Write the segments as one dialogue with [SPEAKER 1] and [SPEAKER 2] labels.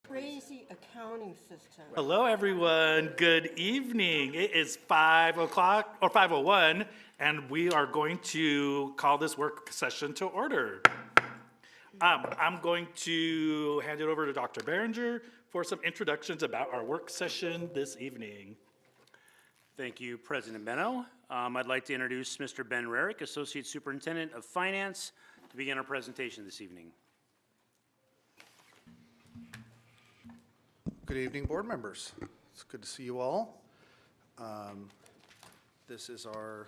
[SPEAKER 1] Crazy accounting system.
[SPEAKER 2] Hello, everyone. Good evening. It is 5 o'clock or 5:01, and we are going to call this work session to order. I'm going to hand it over to Dr. Behringer for some introductions about our work session this evening.
[SPEAKER 3] Thank you, President Benno. I'd like to introduce Mr. Ben Rarick, Associate Superintendent of Finance, to begin our presentation this evening.
[SPEAKER 4] Good evening, board members. It's good to see you all. This is our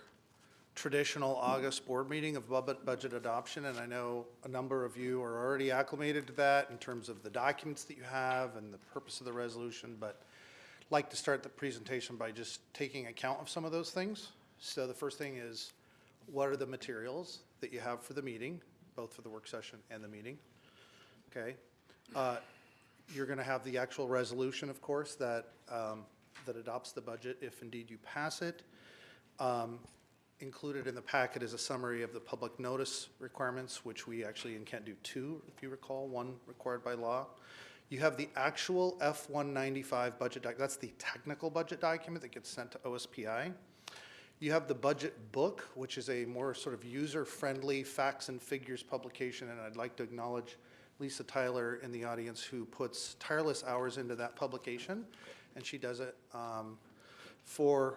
[SPEAKER 4] traditional August board meeting of budget adoption, and I know a number of you are already acclimated to that in terms of the documents that you have and the purpose of the resolution, but I'd like to start the presentation by just taking account of some of those things. So the first thing is, what are the materials that you have for the meeting, both for the work session and the meeting? Okay. You're going to have the actual resolution, of course, that adopts the budget if indeed you pass it. Included in the packet is a summary of the public notice requirements, which we actually can't do two, if you recall, one required by law. You have the actual F-195 budget document. That's the technical budget document that gets sent to OSPI. You have the budget book, which is a more sort of user-friendly facts and figures publication, and I'd like to acknowledge Lisa Tyler in the audience, who puts tireless hours into that publication, and she does it for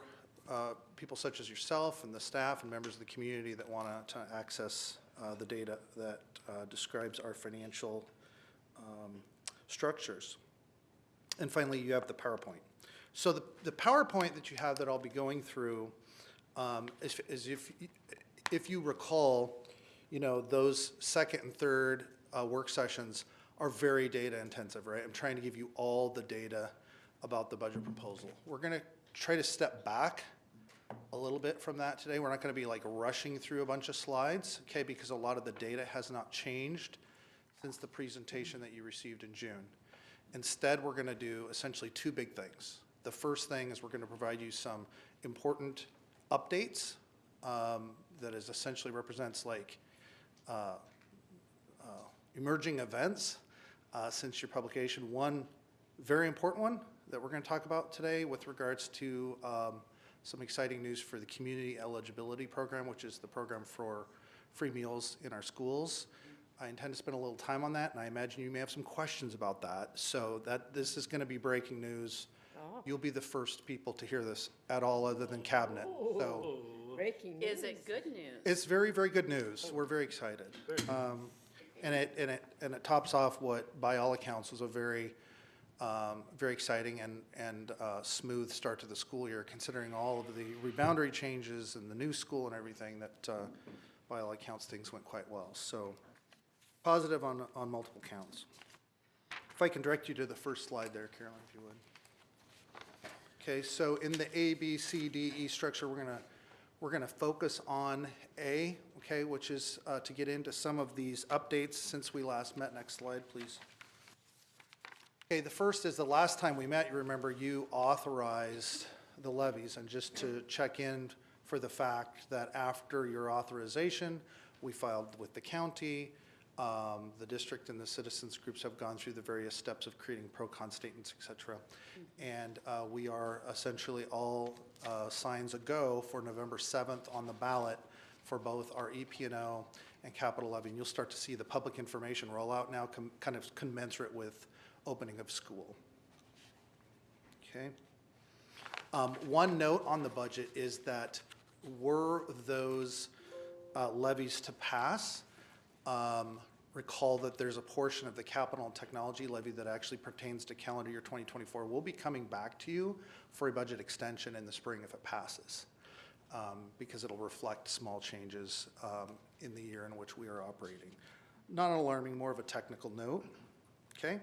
[SPEAKER 4] people such as yourself and the staff and members of the community that want to access the data that describes our financial structures. And finally, you have the PowerPoint. So the PowerPoint that you have that I'll be going through is if you recall, you know, those second and third work sessions are very data intensive, right? I'm trying to give you all the data about the budget proposal. We're going to try to step back a little bit from that today. We're not going to be like rushing through a bunch of slides, okay, because a lot of the data has not changed since the presentation that you received in June. Instead, we're going to do essentially two big things. The first thing is we're going to provide you some important updates that is essentially represents like emerging events since your publication. One very important one that we're going to talk about today with regards to some exciting news for the Community Eligibility Program, which is the program for free meals in our schools. I intend to spend a little time on that, and I imagine you may have some questions about that. So this is going to be breaking news. Oh. You'll be the first people to hear this at all other than Cabinet. So,
[SPEAKER 1] Breaking news.
[SPEAKER 5] Is it good news?
[SPEAKER 4] it's very, very good news. We're very excited. And it tops off what, by all accounts, was a very exciting and smooth start to the school year, considering all of the reboundary changes and the new school and everything. That, by all accounts, things went quite well. So, positive on multiple counts. If I can direct you to the first slide there, Carolyn, if you would. Okay, so in the A, B, C, D, E structure, we're gonna focus on A, okay, which is to get into some of these updates since we last met. Next slide, please. Okay, the first is the last time we met, you remember you authorized the levies, and just to check in for the fact that after your authorization, we filed with the county. The district and the citizens groups have gone through the various steps of creating pro-con statements, et cetera. And we are essentially all signs a go for November 7th on the ballot for both our EP&O and capital levy. And you'll start to see the public information roll out now kind of commensurate with opening of school. Okay. One note on the budget is that were those levies to pass, recall that there's a portion of the capital and technology levy that actually pertains to calendar year 2024. We'll be coming back to you for a budget extension in the spring if it passes, because it'll reflect small changes in the year in which we are operating. Not alarming, more of a technical note. Okay.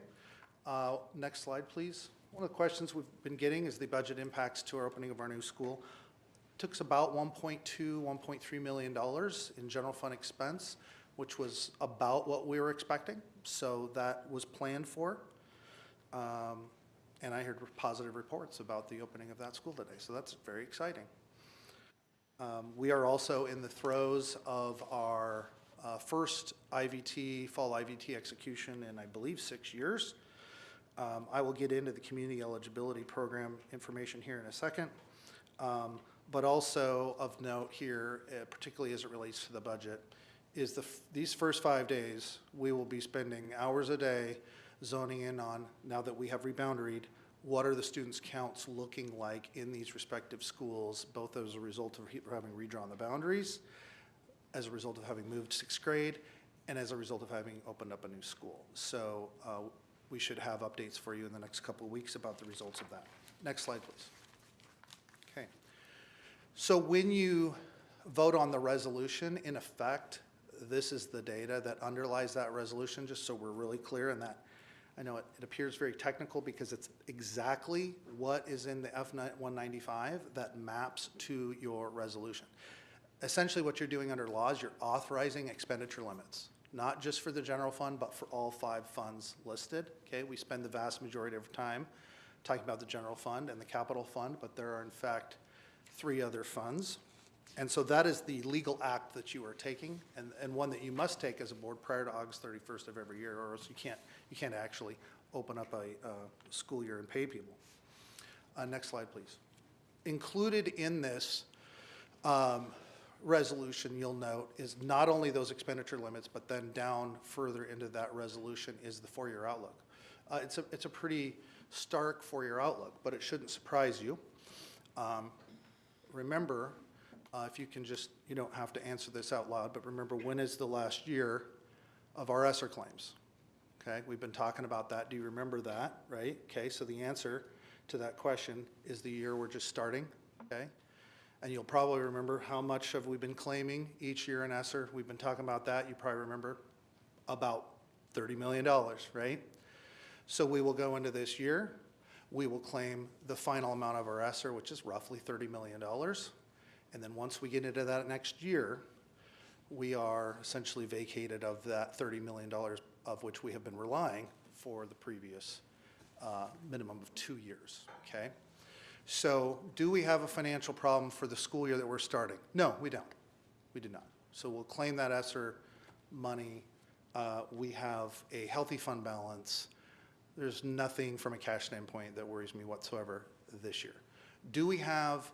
[SPEAKER 4] Next slide, please. One of the questions we've been getting is the budget impacts to our opening of our new school. Took us about $1.2, $1.3 million in general fund expense, which was about what we were expecting. So that was planned for. And I heard positive reports about the opening of that school today. So that's very exciting. We are also in the throes of our first IVT, fall IVT execution in, I believe, 6 years. I will get into the community eligibility program information here in a second. But also of note here, particularly as it relates to the budget, is these first 5 days, we will be spending hours a day zoning in on, now that we have reboundaried, what are the students' counts looking like in these respective schools, both as a result of having redrawn the boundaries, as a result of having moved 6th grade, and as a result of having opened up a new school. So we should have updates for you in the next couple of weeks about the results of that. Next slide, please. Okay. So when you vote on the resolution, in effect, this is the data that underlies that resolution, just so we're really clear. And that, I know it appears very technical because it's exactly what is in the F-195 that maps to your resolution. Essentially what you're doing under law is you're authorizing expenditure limits, not just for the general fund, but for all 5 funds listed. Okay, we spend the vast majority of time talking about the general fund and the capital fund, but there are in fact 3 other funds. And so that is the legal act that you are taking, and one that you must take as a board prior to August 31st of every year, or else you can't actually open up a school year and pay people. Next slide, please. Included in this resolution, you'll note, is not only those expenditure limits, but then down further into that resolution is the 4-year outlook. It's a pretty stark 4-year outlook, but it shouldn't surprise you. Remember, if you can just, you don't have to answer this out loud, but remember, when is the last year of our ESSER claims? Okay, we've been talking about that. Do you remember that, right? Okay, so the answer to that question is the year we're just starting, okay? And you'll probably remember how much have we been claiming each year in ESSER. We've been talking about that. You probably remember about $30 million, right? So we will go into this year. We will claim the final amount of our ESSER, which is roughly $30 million. And then once we get into that next year, we are essentially vacated of that $30 million of which we have been relying for the previous minimum of 2 years, okay? So do we have a financial problem for the school year that we're starting? No, we don't. We do not. So we'll claim that ESSER money. We have a healthy fund balance. There's nothing from a cash standpoint that worries me whatsoever this year. Do we have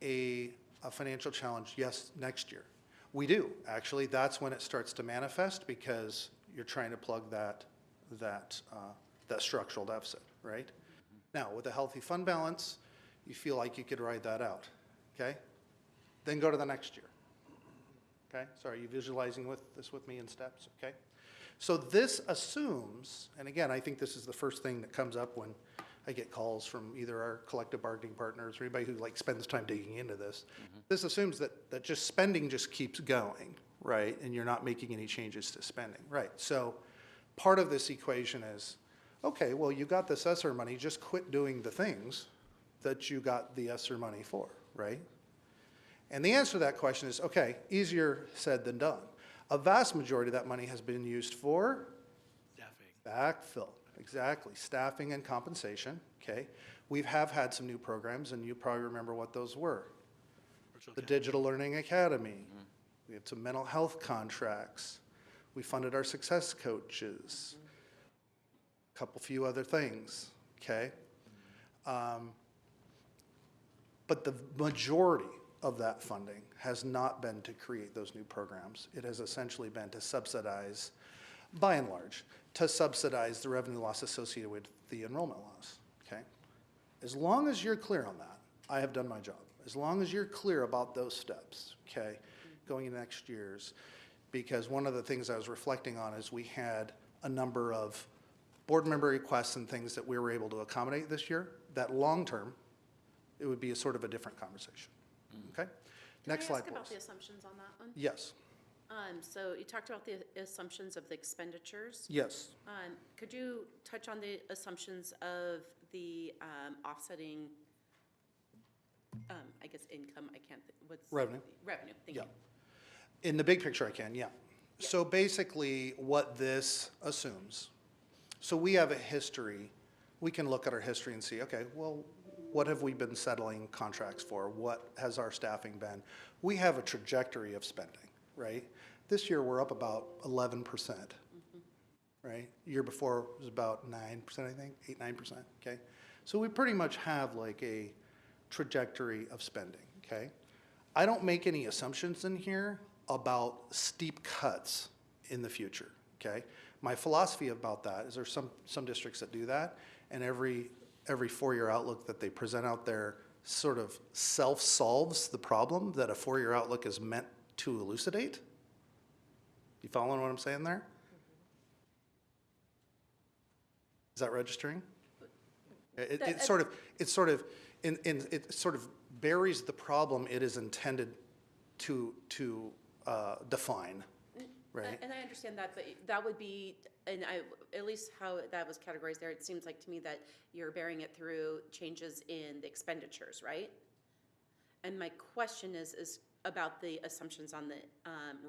[SPEAKER 4] a financial challenge? Yes, next year. We do, actually. That's when it starts to manifest because you're trying to plug that structural deficit, right? Now, with a healthy fund balance, you feel like you could ride that out, okay? Then go to the next year, okay? So are you visualizing this with me in steps, okay? So this assumes, and again, I think this is the first thing that comes up when I get calls from either our collective bargaining partners or anybody who like spends time digging into this. This assumes that just spending just keeps going, right? And you're not making any changes to spending, right? So part of this equation is, okay, well, you got this ESSER money, just quit doing the things that you got the ESSER money for, right? And the answer to that question is, okay, easier said than done. A vast majority of that money has been used for backfill. Exactly, staffing and compensation, okay? We have had some new programs, and you probably remember what those were. The Digital Learning Academy. We have some mental health contracts. We funded our success coaches. A couple few other things, okay? But the majority of that funding has not been to create those new programs. It has essentially been to subsidize, by and large, to subsidize the revenue loss associated with the enrollment loss, okay? As long as you're clear on that, I have done my job. As long as you're clear about those steps, okay, going into next year's, because one of the things I was reflecting on is we had a number of board member requests and things that we were able to accommodate this year, that long-term, it would be a sort of a different conversation, okay? Next slide, please.
[SPEAKER 5] Can I ask about the assumptions on that one?
[SPEAKER 4] Yes.
[SPEAKER 5] So you talked about the assumptions of the expenditures.
[SPEAKER 4] Yes.
[SPEAKER 5] Could you touch on the assumptions of the offsetting, I guess, income? I can't, what's?
[SPEAKER 4] Revenue.
[SPEAKER 5] Revenue, thank
[SPEAKER 4] Yeah.
[SPEAKER 5] you.
[SPEAKER 4] In the big picture, I can, yeah. So basically, what this assumes, so we have a history, we can look at our history and see, okay, well, what have we been settling contracts for? What has our staffing been? We have a trajectory of spending, right? This year, we're up about 11%. right? Year before was about 9%, I think, 8, 9%, okay? So we pretty much have like a trajectory of spending, okay? I don't make any assumptions in here about steep cuts in the future, okay? My philosophy about that is there's some districts that do that, and every 4-year outlook that they present out there sort of self-solves the problem that a 4-year outlook is meant to elucidate. You following what I'm saying there? Is that registering? It sort of buries the problem it is intended to define, right?
[SPEAKER 5] And I understand that, but that would be, and at least how that was categorized there, it seems like to me that you're bearing it through changes in the expenditures, right? And my question is about the assumptions on the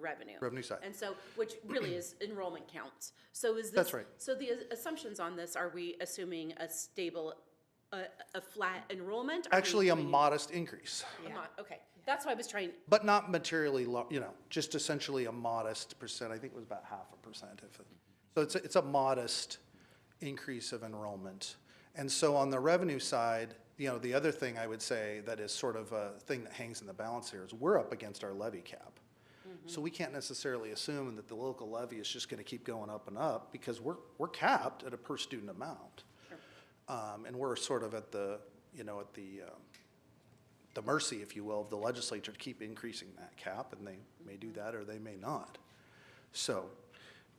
[SPEAKER 5] revenue.
[SPEAKER 4] Revenue side.
[SPEAKER 5] And so, which really is enrollment counts. So is this?
[SPEAKER 4] That's right.
[SPEAKER 5] So the assumptions on this, are we assuming a stable, a flat enrollment? Are we
[SPEAKER 4] Actually, a
[SPEAKER 5] assuming-
[SPEAKER 4] modest increase,
[SPEAKER 5] Okay, that's why I was trying,
[SPEAKER 4] but not materially, just essentially a modest percent. I think it was about 0.5%. So it's a modest increase of enrollment. And so on the revenue side, the other thing I would say that is sort of a thing that hangs in the balance here is we're up against our levy cap. So we can't necessarily assume that the local levy is just going to keep going up and up because we're capped at a per student amount. And we're sort of at the mercy, if you will, of the legislature to keep increasing that cap, and they may do that or they may not. So,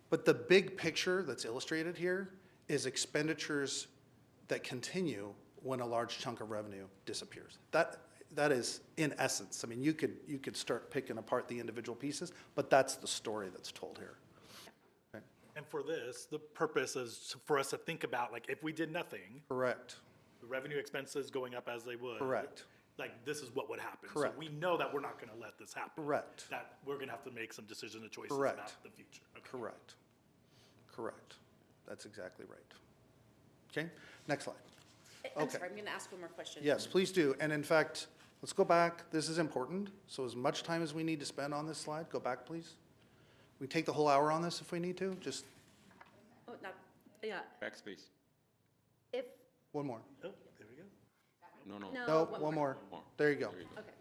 [SPEAKER 4] but the big picture that's illustrated here is expenditures that continue when a large chunk of revenue disappears. That is, in essence, I mean, you could start picking apart the individual pieces, but that's the story that's told here. Okay.
[SPEAKER 2] And for this, the purpose is for us to think about, like, if we did nothing,
[SPEAKER 4] Correct.
[SPEAKER 2] the revenue expenses going up as they would.
[SPEAKER 4] Correct.
[SPEAKER 2] Like, this is what would happen.
[SPEAKER 4] Correct.
[SPEAKER 2] So we know that we're not gonna let this happen.
[SPEAKER 4] Correct.
[SPEAKER 2] That we're gonna have to make some decisions and choices
[SPEAKER 4] Correct.
[SPEAKER 2] about the future. Okay.
[SPEAKER 4] Correct. Correct. That's exactly right. Okay, next slide.
[SPEAKER 5] I'm
[SPEAKER 4] Okay.
[SPEAKER 5] sorry, I'm gonna ask one more question.
[SPEAKER 4] Yes, please do. And in fact, let's go back. This is important. So as much time as we need to spend on this slide, go back, please. We take the whole hour on this if we need to, just
[SPEAKER 5] Oh, not, yeah,
[SPEAKER 6] Backspace.
[SPEAKER 5] if,
[SPEAKER 4] one more.
[SPEAKER 2] Oh, there we go.
[SPEAKER 6] No.
[SPEAKER 4] No, one more. There you go.
[SPEAKER 5] okay.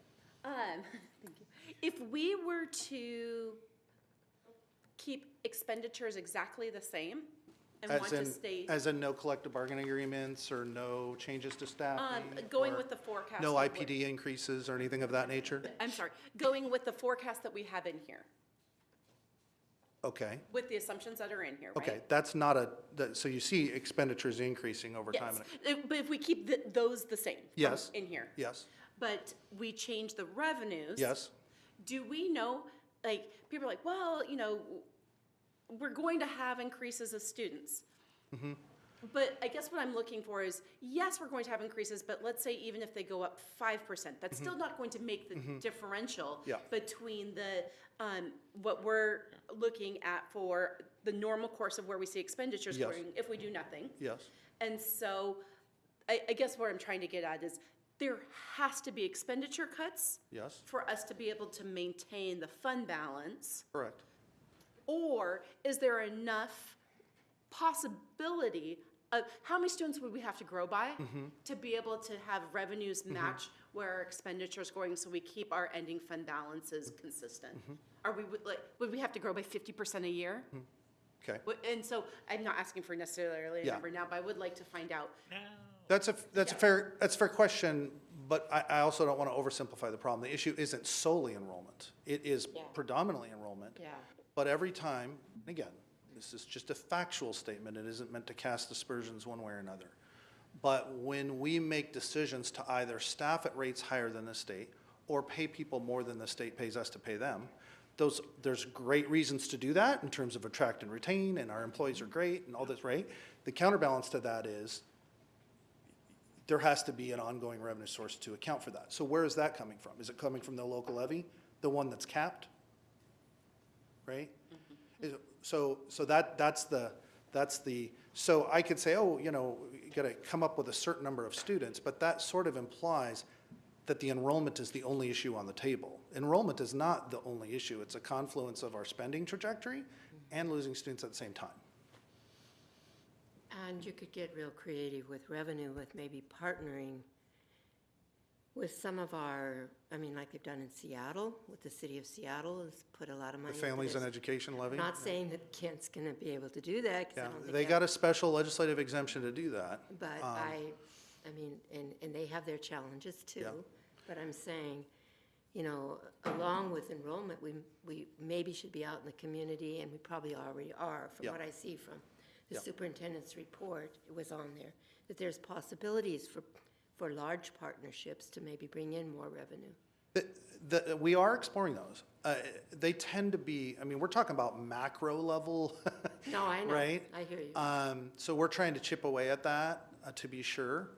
[SPEAKER 5] Thank you. If we were to keep expenditures exactly the same and want to stay,
[SPEAKER 4] As in no collective bargaining agreements or no changes to staffing?
[SPEAKER 5] going
[SPEAKER 4] or
[SPEAKER 5] with the forecast.
[SPEAKER 4] No
[SPEAKER 5] of what-
[SPEAKER 4] IPD increases or anything of that nature?
[SPEAKER 5] I'm sorry, going with the forecast that we have in here,
[SPEAKER 4] Okay,
[SPEAKER 5] with the assumptions that are in here, right?
[SPEAKER 4] okay. That's not so you see expenditures increasing over time.
[SPEAKER 5] Yes, but if we keep those the same.
[SPEAKER 4] Yes.
[SPEAKER 5] In here.
[SPEAKER 4] Yes,
[SPEAKER 5] But we change the revenues.
[SPEAKER 4] yes.
[SPEAKER 5] Do we know, like, people are like, well, we're going to have increases of students.
[SPEAKER 4] Mm-hmm.
[SPEAKER 5] But I guess what I'm looking for is, yes, we're going to have increases, but let's say even if they go up 5%, that's still not going to make the differential
[SPEAKER 4] Mm-hmm. Yeah.
[SPEAKER 5] between the, what we're looking at for the normal course of where we see expenditures
[SPEAKER 4] Yes.
[SPEAKER 5] going if we do nothing.
[SPEAKER 4] Yes,
[SPEAKER 5] And so I guess what I'm trying to get at is there has to be expenditure cuts
[SPEAKER 4] yes,
[SPEAKER 5] for us to be able to maintain the fund balance?
[SPEAKER 4] correct.
[SPEAKER 5] Or is there enough possibility of, how many students would we have to grow by to be able to have revenues match where our expenditures going so we keep our ending fund balances consistent? Are we, would we have to grow by 50% a year?
[SPEAKER 4] Okay.
[SPEAKER 5] And so I'm not asking for necessarily a
[SPEAKER 4] Yeah.
[SPEAKER 5] number now, but I would like to find out.
[SPEAKER 4] That's a fair question, but I also don't want to oversimplify the problem. The issue isn't solely enrollment. It is
[SPEAKER 5] Yeah.
[SPEAKER 4] predominantly enrollment.
[SPEAKER 5] Yeah.
[SPEAKER 4] But every time, and again, this is just a factual statement. It isn't meant to cast aspersions one way or another. But when we make decisions to either staff at rates higher than the state or pay people more than the state pays us to pay them, there's great reasons to do that in terms of attract and retain, and our employees are great and all this, right? The counterbalance to that is there has to be an ongoing revenue source to account for that. So where is that coming from? Is it coming from the local levy, the one that's capped? Right? So that's the, so I could say, oh, you gotta come up with a certain number of students, but that sort of implies that the enrollment is the only issue on the table. Enrollment is not the only issue. It's a confluence of our spending trajectory and losing students at the same time.
[SPEAKER 1] And you could get real creative with revenue, with maybe partnering with some of our, I mean, like they've done in Seattle, with the city of Seattle, has put a lot of money
[SPEAKER 4] The
[SPEAKER 1] into
[SPEAKER 4] Families and
[SPEAKER 1] this.
[SPEAKER 4] Education Levy.
[SPEAKER 1] Not saying that Kent's gonna be able to do that, 'cause I
[SPEAKER 4] Yeah,
[SPEAKER 1] don't think
[SPEAKER 4] they
[SPEAKER 1] that-
[SPEAKER 4] got a special legislative exemption to do that.
[SPEAKER 1] But I mean, and they have their challenges
[SPEAKER 4] Yeah.
[SPEAKER 1] too. But I'm saying, you know, along with enrollment, we maybe should be out in the community, and we probably already are, from
[SPEAKER 4] Yeah.
[SPEAKER 1] what I see from the
[SPEAKER 4] Yeah.
[SPEAKER 1] superintendent's report, it was on there, that there's possibilities for large partnerships to maybe bring in more revenue.
[SPEAKER 4] We are exploring those. They tend to be, I mean, we're talking about macro level,
[SPEAKER 1] No, I know.
[SPEAKER 4] right?
[SPEAKER 1] I hear you.
[SPEAKER 4] So we're trying to chip away at that, to be sure.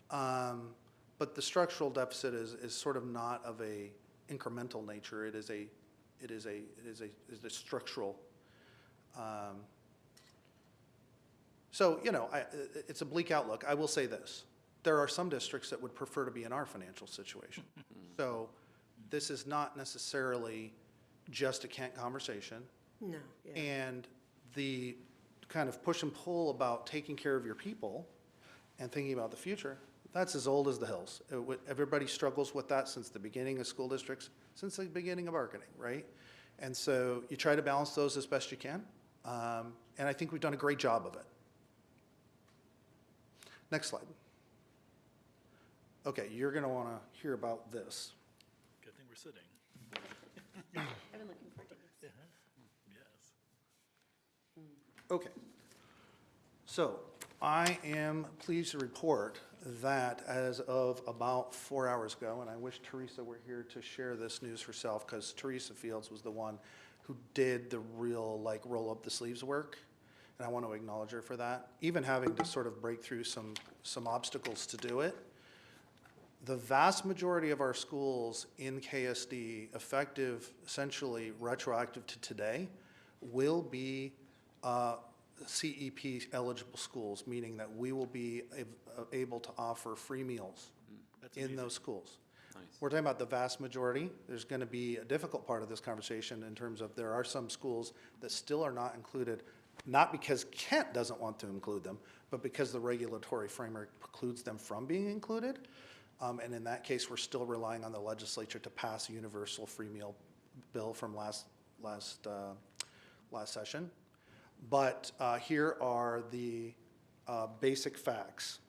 [SPEAKER 4] But the structural deficit is sort of not of a incremental nature. It is a structural. So, you know, it's a bleak outlook. I will say this. There are some districts that would prefer to be in our financial situation. So this is not necessarily just a Kent conversation.
[SPEAKER 1] No, yeah.
[SPEAKER 4] And the kind of push and pull about taking care of your people and thinking about the future, that's as old as the hills. Everybody struggles with that since the beginning of school districts, since the beginning of marketing, right? And so you try to balance those as best you can. And I think we've done a great job of it. Next slide. Okay, you're going to want to hear about this.
[SPEAKER 2] Good thing we're sitting.
[SPEAKER 5] I've been looking forward to this.
[SPEAKER 2] Yes.
[SPEAKER 4] Okay. So I am pleased to report that as of about 4 hours ago, and I wish Teresa were here to share this news herself, because Teresa Fields was the one who did the real, like, roll up the sleeves work. And I want to acknowledge her for that, even having to sort of break through some obstacles to do it. The vast majority of our schools in KSD, effective essentially retroactive to today, will be CEP eligible schools, meaning that we will be able to offer free meals in those schools. We're talking about the vast majority. There's going to be a difficult part of this conversation in terms of there are some schools that still are not included, not because Kent doesn't want to include them, but because the regulatory framework precludes them from being included. And in that case, we're still relying on the legislature to pass a universal free meal bill from last session. But here are the basic facts.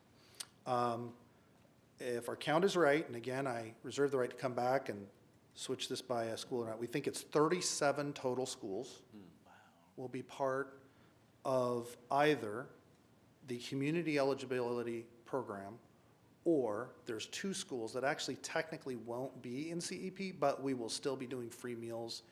[SPEAKER 4] If our count is right, and again, I reserve the right to come back and switch this by a school or not, we think it's 37 total schools will be part of either the community eligibility program, or there's 2 schools that actually technically won't be in CEP, but we will still be doing free meals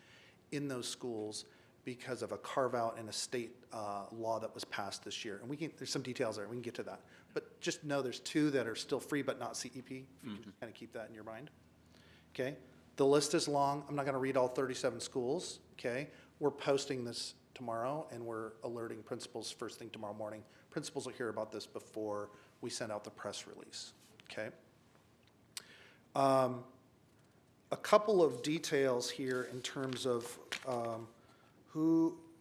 [SPEAKER 4] in those schools because of a carve-out in a state law that was passed this year. And there's some details there, we can get to that. But just know there's 2 that are still free but not CEP, if you can just kind of keep that in your mind. Okay, the list is long. I'm not gonna read all 37 schools, okay? We're posting this tomorrow, and we're alerting principals first thing tomorrow morning. Principals will hear about this before we send out the press release, okay? A couple of details here in terms of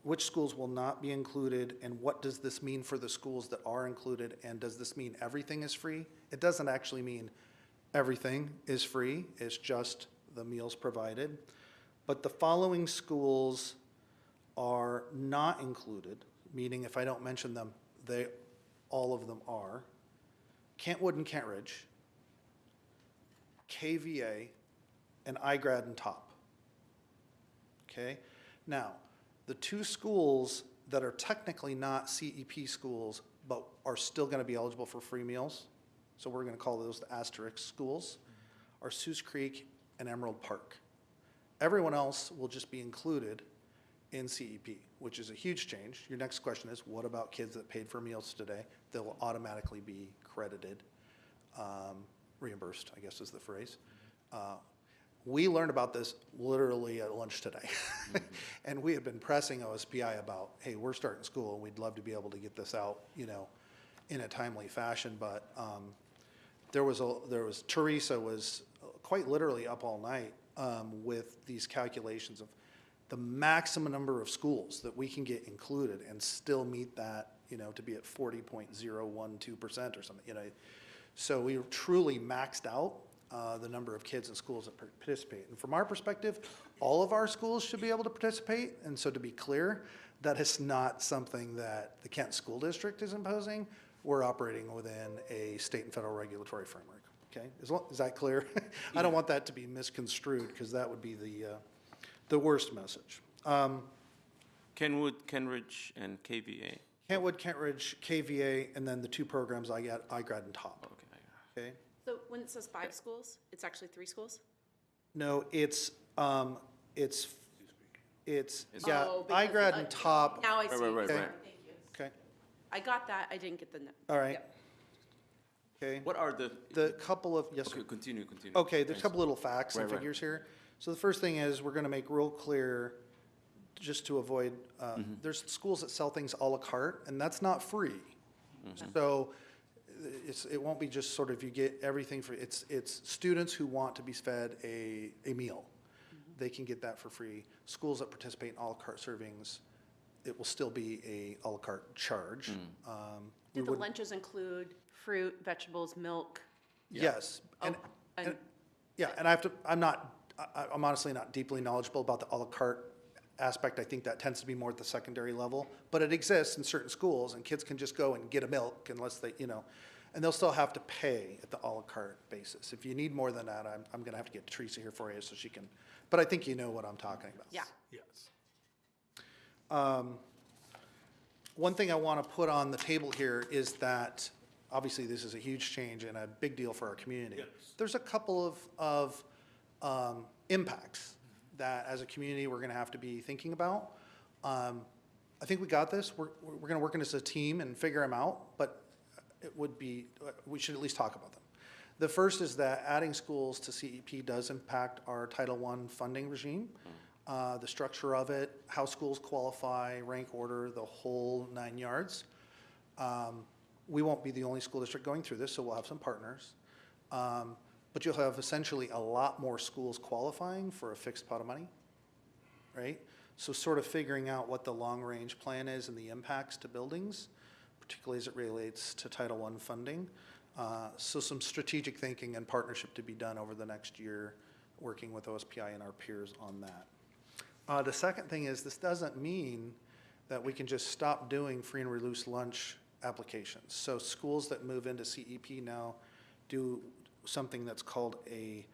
[SPEAKER 4] which schools will not be included, and what does this mean for the schools that are included, and does this mean everything is free? It doesn't actually mean everything is free, it's just the meals provided. But the following schools are not included, meaning if I don't mention them, all of them are. Kentwood and Kentridge, KVA, and iGrad and Top. Okay? Now, the 2 schools that are technically not CEP schools, but are still going to be eligible for free meals, so we're going to call those the asterisk schools, are Seuss Creek and Emerald Park. Everyone else will just be included in CEP, which is a huge change. Your next question is, what about kids that paid for meals today? They'll automatically be credited, reimbursed, I guess is the phrase. We learned about this literally at lunch today. And we have been pressing OSPI about, hey, we're starting school and we'd love to be able to get this out, you know, in a timely fashion. But Teresa was quite literally up all night with these calculations of the maximum number of schools that we can get included and still meet that, to be at 40.012% or something, So we truly maxed out the number of kids and schools that participate. And from our perspective, all of our schools should be able to participate. And so to be clear, that is not something that the Kent School District is imposing. We're operating within a state and federal regulatory framework, okay? Is that clear? I don't want that to be misconstrued, because that would be the worst message.
[SPEAKER 6] Kenwood, Kentridge, and KVA.
[SPEAKER 4] Kentwood, Kentridge, KVA, and then the two programs I got, iGrad and TOP, okay?
[SPEAKER 5] So when it says 5 schools, it's actually 3 schools?
[SPEAKER 4] No, it's
[SPEAKER 5] Oh,
[SPEAKER 4] because
[SPEAKER 5] now
[SPEAKER 4] iGrad and TOP,
[SPEAKER 5] I see.
[SPEAKER 6] right,
[SPEAKER 5] Sorry,
[SPEAKER 6] right.
[SPEAKER 5] thank you.
[SPEAKER 4] okay,
[SPEAKER 5] I got that, I didn't get the.
[SPEAKER 4] all right,
[SPEAKER 5] Yep.
[SPEAKER 4] okay.
[SPEAKER 6] What are the?
[SPEAKER 4] The couple of, yes, sir.
[SPEAKER 6] Okay, continue.
[SPEAKER 4] Okay, there's a
[SPEAKER 6] Thanks.
[SPEAKER 4] couple little facts and
[SPEAKER 6] Right, right.
[SPEAKER 4] figures here. So the first thing is, we're gonna make real clear, just to avoid, there's schools that sell things à la carte, and that's not free. So it won't be just sort of you get everything for, it's students who want to be fed a meal. They can get that for free. Schools that participate in à la carte servings, it will still be a à la carte charge.
[SPEAKER 5] Did the lunches include fruit, vegetables, milk?
[SPEAKER 4] Yes.
[SPEAKER 5] Oh,
[SPEAKER 4] And yeah, and I'm honestly not deeply knowledgeable about the à la carte aspect. I think that tends to be more at the secondary level, but it exists in certain schools, and kids can just go and get a milk unless they, and they'll still have to pay at the à la carte basis. If you need more than that, I'm gonna have to get Teresa here for you so she can, but I think you know what I'm talking about.
[SPEAKER 5] Yeah.
[SPEAKER 2] Yes.
[SPEAKER 4] One thing I want to put on the table here is that, obviously, this is a huge change and a big deal for our community.
[SPEAKER 2] Yes.
[SPEAKER 4] There's a couple of impacts that, as a community, we're going to have to be thinking about. I think we got this. We're going to work in as a team and figure them out, but we should at least talk about them. The first is that adding schools to CEP does impact our Title I funding regime. The structure of it, how schools qualify, rank order, the whole 9 yards. We won't be the only school district going through this, so we'll have some partners. But you'll have essentially a lot more schools qualifying for a fixed pot of money, right? So sort of figuring out what the long-range plan is and the impacts to buildings, particularly as it relates to Title I funding. So some strategic thinking and partnership to be done over the next year, working with OSPI and our peers on that. The second thing is, this doesn't mean that we can just stop doing free and reduced lunch applications. So schools that move into CEP now do something that's called a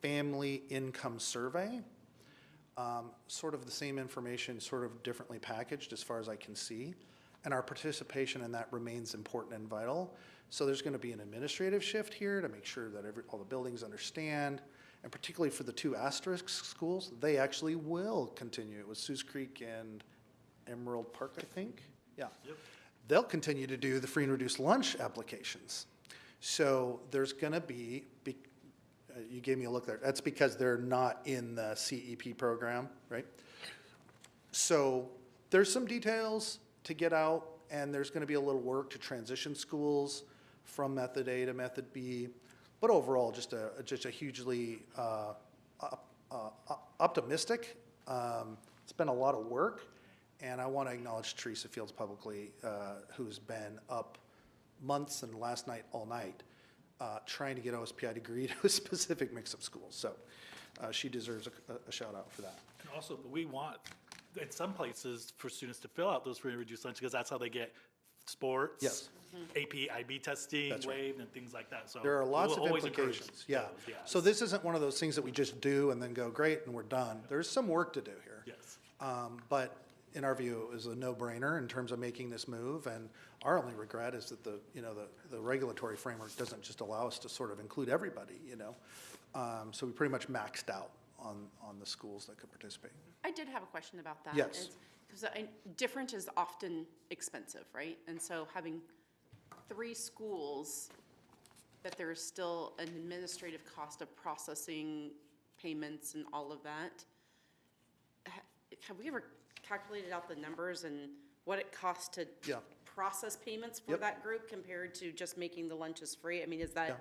[SPEAKER 4] family income survey. Sort of the same information, sort of differently packaged as far as I can see. And our participation in that remains important and vital. So there's going to be an administrative shift here to make sure that all the buildings understand. And particularly for the 2 asterisk schools, they actually will continue. It was Sioux Creek and Emerald Park, I think. Yeah.
[SPEAKER 2] Yep.
[SPEAKER 4] They'll continue to do the free and reduced lunch applications. So there's going to be, you gave me a look there. That's because they're not in the CEP program, right? So there's some details to get out, and there's going to be a little work to transition schools from Method A to Method B. But overall, just a hugely optimistic. It's been a lot of work, and I want to acknowledge Teresa Fields publicly, who's been up months and last night all night trying to get OSPI to agree to a specific mix of schools. So she deserves a shout out for that.
[SPEAKER 2] And also, we want, in some places, for students to fill out those free and reduced lunch, because that's how they get sports.
[SPEAKER 4] Yes.
[SPEAKER 2] AP, IB testing
[SPEAKER 4] That's right.
[SPEAKER 2] waived and things like that, so.
[SPEAKER 4] There are lots
[SPEAKER 2] we'll
[SPEAKER 4] of
[SPEAKER 2] always encourage
[SPEAKER 4] implications, yeah.
[SPEAKER 2] those, yes.
[SPEAKER 4] So this isn't one of those things that we just do and then go, great, and we're done. There's some work to do here.
[SPEAKER 2] Yes.
[SPEAKER 4] But in our view, it was a no-brainer in terms of making this move, and our only regret is that the regulatory framework doesn't just allow us to sort of include everybody, So we pretty much maxed out on the schools that could participate.
[SPEAKER 5] I did have a question about that.
[SPEAKER 4] Yes.
[SPEAKER 5] Because different is often expensive, right? And so having 3 schools, that there is still an administrative cost of processing payments and all of that. Have we ever calculated out the numbers and what it costs to
[SPEAKER 4] Yeah.
[SPEAKER 5] process payments for
[SPEAKER 4] Yep.
[SPEAKER 5] that group compared to just making the lunches free? I mean, is that?
[SPEAKER 4] Yeah.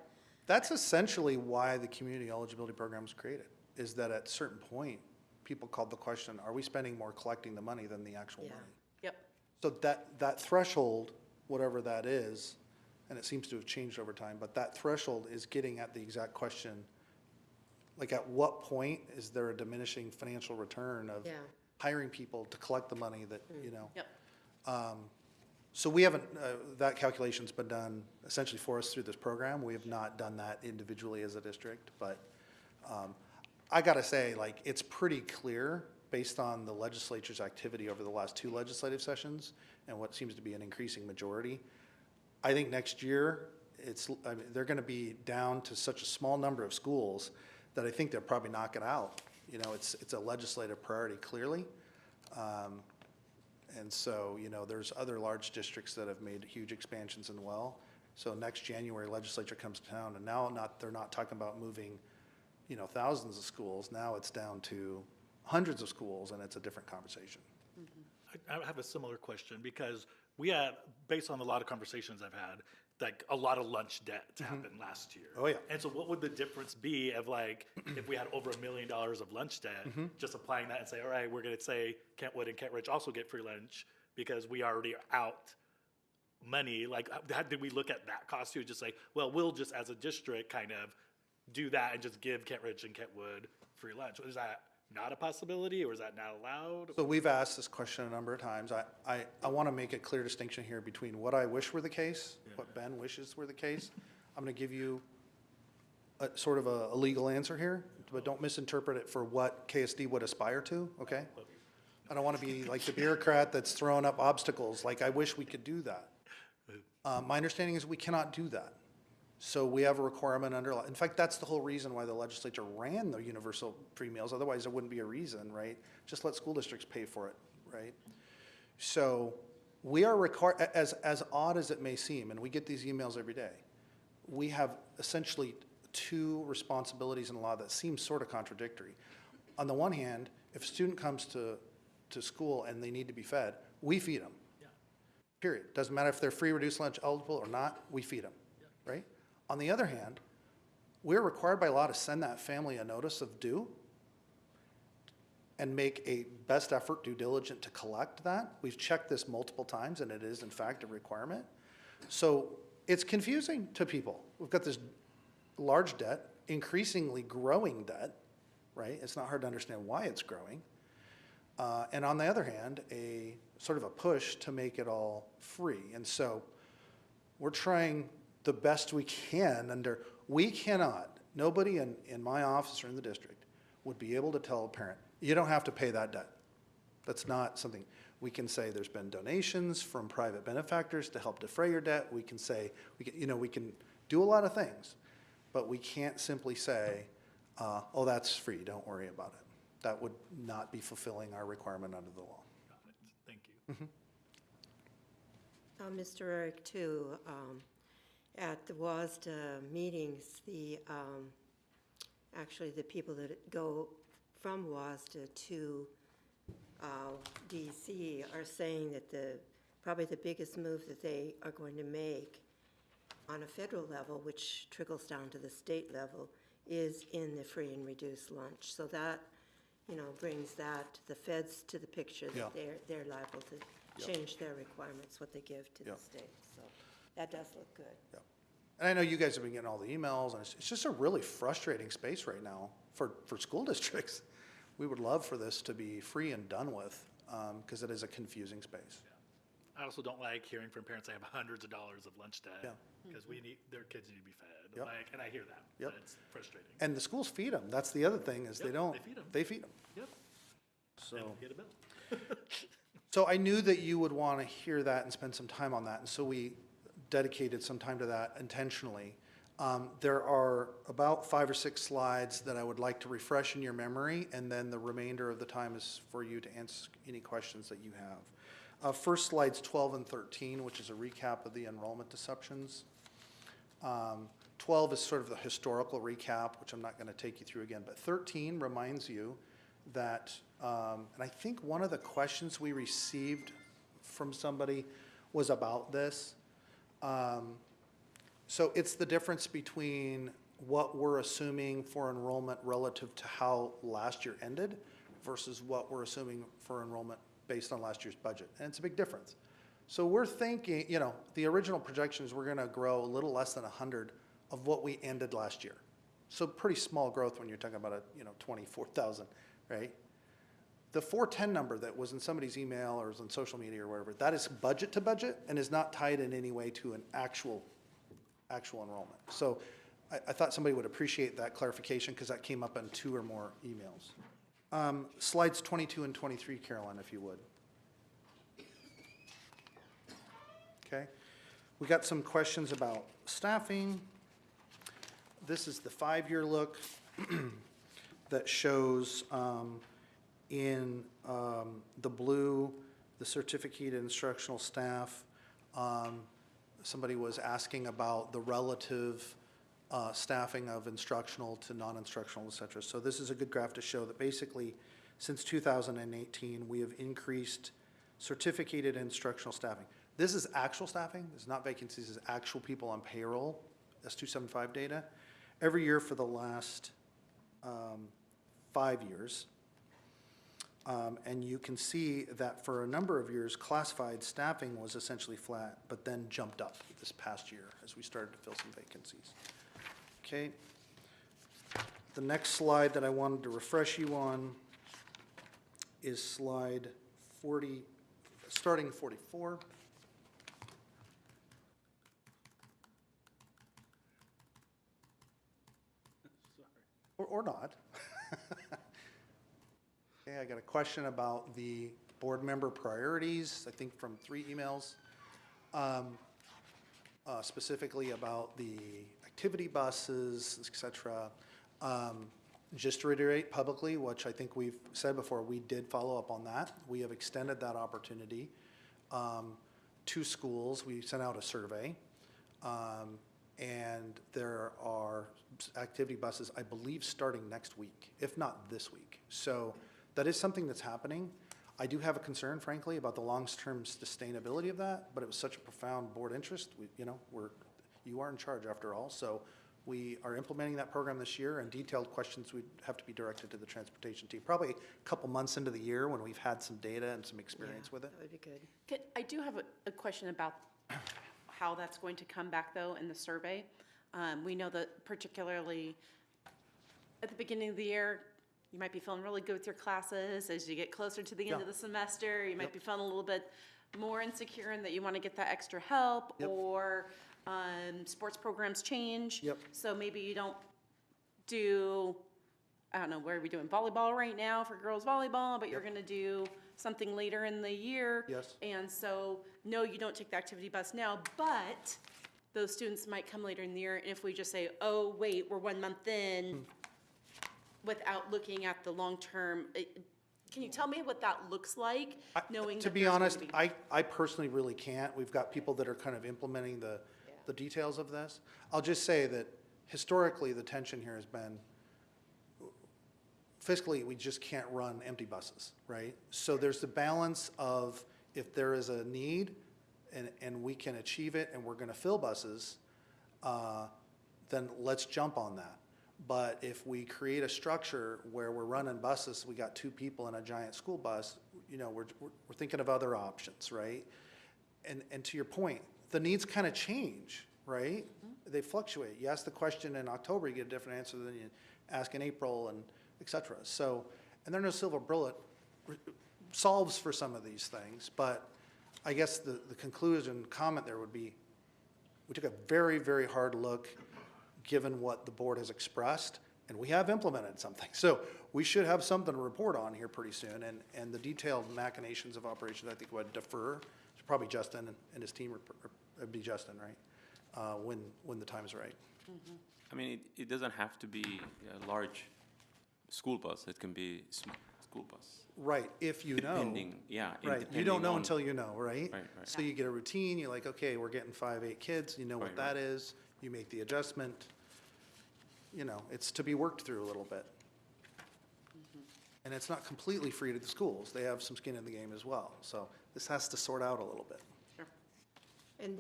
[SPEAKER 4] That's essentially why the community eligibility program was created, is that at a certain point, people called the question, are we spending more collecting the money than the actual
[SPEAKER 1] Yeah.
[SPEAKER 4] money?
[SPEAKER 5] Yep.
[SPEAKER 4] So that threshold, whatever that is, and it seems to have changed over time, but that threshold is getting at the exact question, like at what point is there a diminishing financial return of
[SPEAKER 1] Yeah.
[SPEAKER 4] hiring people to collect the money that, you know?
[SPEAKER 5] Yep.
[SPEAKER 4] So we haven't, that calculation's been done essentially for us through this program. We have not done that individually as a district, but I gotta say, like, it's pretty clear based on the legislature's activity over the last 2 legislative sessions and what seems to be an increasing majority. I think next year, I mean, they're gonna be down to such a small number of schools that I think they'll probably knock it out. You know, it's a legislative priority, clearly. And so, you know, there's other large districts that have made huge expansions in well. So next January, legislature comes to town, and now they're not talking about moving, you know, thousands of schools. Now it's down to hundreds of schools, and it's a different conversation.
[SPEAKER 2] I have a similar question because we had, based on a lot of conversations I've had, like a lot of lunch debt happened last year.
[SPEAKER 4] Oh, yeah.
[SPEAKER 2] And so what would the difference be of like, if we had over $1 million of lunch debt, just applying that and say, all right, we're going to say Kentwood and Kent Ridge also get free lunch because we already are out money. Like, did we look at that cost too? Just say, well, we'll just as a district kind of do that and just give Kent Ridge and Kentwood free lunch. Is that not a possibility, or is that not allowed?
[SPEAKER 4] So we've asked this question a number of times. I want to make a clear distinction here between what I wish were the case, what Ben wishes were the case. I'm going to give you a sort of a legal answer here, but don't misinterpret it for what KSD would aspire to, okay? I don't want to be like the bureaucrat that's throwing up obstacles, like I wish we could do that. My understanding is we cannot do that. So we have a requirement under law. In fact, that's the whole reason why the legislature ran the universal free meals. Otherwise, there wouldn't be a reason, right? Just let school districts pay for it, right? So we are required, as odd as it may seem, and we get these emails every day, we have essentially 2 responsibilities in law that seem sort of contradictory. On the one hand, if a student comes to school and they need to be fed, we feed them. Period. Doesn't matter if they're free reduced lunch eligible or not, we feed them, right? On the other hand, we're required by law to send that family a notice of due and make a best effort due diligent to collect that. We've checked this multiple times, and it is in fact a requirement. So it's confusing to people. We've got this large debt, increasingly growing debt, right? It's not hard to understand why it's growing. And on the other hand, a sort of a push to make it all free. And so we're trying the best we can we cannot, nobody in my office or in the district would be able to tell a parent, you don't have to pay that debt. That's not something, we can say there's been donations from private benefactors to help defray your debt. We can say, we can do a lot of things, but we can't simply say, oh, that's free, don't worry about it. That would not be fulfilling our requirement under the law.
[SPEAKER 2] Got it. Thank you.
[SPEAKER 1] Mr. Eric, too, at the WASDA meetings, actually the people that go from WASDA to DC are saying that probably the biggest move that they are going to make on a federal level, which trickles down to the state level, is in the free and reduced lunch. So that, brings the feds to the picture that they're liable to change their requirements, what they give to the state. So that does look good.
[SPEAKER 4] Yeah. And I know you guys have been getting all the emails, and it's just a really frustrating space right now for school districts. We would love for this to be free and done with, because it is a confusing space.
[SPEAKER 2] I also don't like hearing from parents that have hundreds of dollars of lunch debt because their kids need to be fed.
[SPEAKER 4] Yep.
[SPEAKER 2] And I hear that.
[SPEAKER 4] Yep.
[SPEAKER 2] It's frustrating.
[SPEAKER 4] And the schools feed them. That's the other thing, is they don't.
[SPEAKER 2] they feed 'em.
[SPEAKER 4] They feed them.
[SPEAKER 2] Yep.
[SPEAKER 4] So.
[SPEAKER 2] And we get a bill.
[SPEAKER 4] So I knew that you would want to hear that and spend some time on that, and so we dedicated some time to that intentionally. There are about 5 or 6 slides that I would like to refresh in your memory, and then the remainder of the time is for you to answer any questions that you have. First slide's 12 and 13, which is a recap of the enrollment deceptions. 12 is sort of the historical recap, which I'm not going to take you through again, but 13 reminds you that, and I think one of the questions we received from somebody was about this. So it's the difference between what we're assuming for enrollment relative to how last year ended versus what we're assuming for enrollment based on last year's budget. And it's a big difference. So we're thinking, the original projections, we're gonna grow a little less than 100 of what we ended last year. So pretty small growth when you're talking about 24,000, right? The 410 number that was in somebody's email or was on social media or wherever, that is budget to budget and is not tied in any way to an actual enrollment. So I thought somebody would appreciate that clarification because that came up in 2 or more emails. Slides 22 and 23, Carolyn, if you would. Okay. We got some questions about staffing. This is the 5-year look that shows in the blue, the certificated instructional staff. Somebody was asking about the relative staffing of instructional to non-instructional, et cetera. So this is a good graph to show that basically since 2018, we have increased certificated instructional staffing. This is actual staffing. This is not vacancies. This is actual people on payroll. That's 275 data. Every year for the last 5 years. And you can see that for a number of years, classified staffing was essentially flat, but then jumped up this past year as we started to fill some vacancies. Okay. The next slide that I wanted to refresh you on is slide 40, starting 44. Or not. Okay, I got a question about the board member priorities, I think from 3 emails, specifically about the activity buses, et cetera. Just to reiterate publicly, which I think we've said before, we did follow up on that. We have extended that opportunity to schools. We sent out a survey. And there are activity buses, I believe, starting next week, if not this week. So that is something that's happening. I do have a concern, frankly, about the long-term sustainability of that, but it was such a profound board interest. You are in charge after all, so we are implementing that program this year, and detailed questions would have to be directed to the transportation team. Probably a couple months into the year when we've had some data and some experience with it.
[SPEAKER 1] That would be good.
[SPEAKER 5] I do have a question about how that's going to come back, though, in the survey. We know that particularly at the beginning of the year, you might be feeling really good with your classes. As you get closer to the end of the semester, you might be feeling a little bit more insecure and that you want to get that extra help, or sports programs change. So maybe you don't do, I don't know, where are we doing volleyball right now for girls volleyball, but you're going to do something later in the year.
[SPEAKER 4] Yes.
[SPEAKER 5] And so, no, you don't take the activity bus now, but those students might come later in the year. And if we just say, oh, wait, we're 1 month in, without looking at the long-term, can you tell me what that looks like, knowing
[SPEAKER 4] To
[SPEAKER 5] that
[SPEAKER 4] be
[SPEAKER 5] there's
[SPEAKER 4] honest,
[SPEAKER 5] gonna be-
[SPEAKER 4] I personally really can't. We've got people that are kind of implementing the details of this. I'll just say that historically, the tension here has been fiscally, we just can't run empty buses, right? So there's the balance of if there is a need and we can achieve it and we're going to fill buses, then let's jump on that. But if we create a structure where we're running buses, we got 2 people in a giant school bus, we're thinking of other options, right? And to your point, the needs kind of change, right? They fluctuate. You ask the question in October, you get a different answer than you ask in April, and et cetera. So, and there's no silver bullet solves for some of these things, but I guess the conclusion comment there would be, we took a very, very hard look given what the board has expressed, and we have implemented something. So we should have something to report on here pretty soon, and the detailed machinations of operations, I think, would defer to probably Justin and his team, or it'd be Justin, right, when the time is right.
[SPEAKER 6] I mean, it doesn't have to be a large school bus. It can be small school bus.
[SPEAKER 4] Right, if you know.
[SPEAKER 6] Depending, yeah.
[SPEAKER 4] Right, you
[SPEAKER 6] depending
[SPEAKER 4] don't know
[SPEAKER 6] on-
[SPEAKER 4] until you know, right?
[SPEAKER 6] Right.
[SPEAKER 4] So you get a routine, you're like, okay, we're getting 5, 8 kids, you know what
[SPEAKER 6] Right,
[SPEAKER 4] that is, you make the adjustment. It's to be worked through a little bit. And it's not completely free to the schools. They have some skin in the game as well. So this has to sort out a little bit.
[SPEAKER 5] Sure.
[SPEAKER 1] And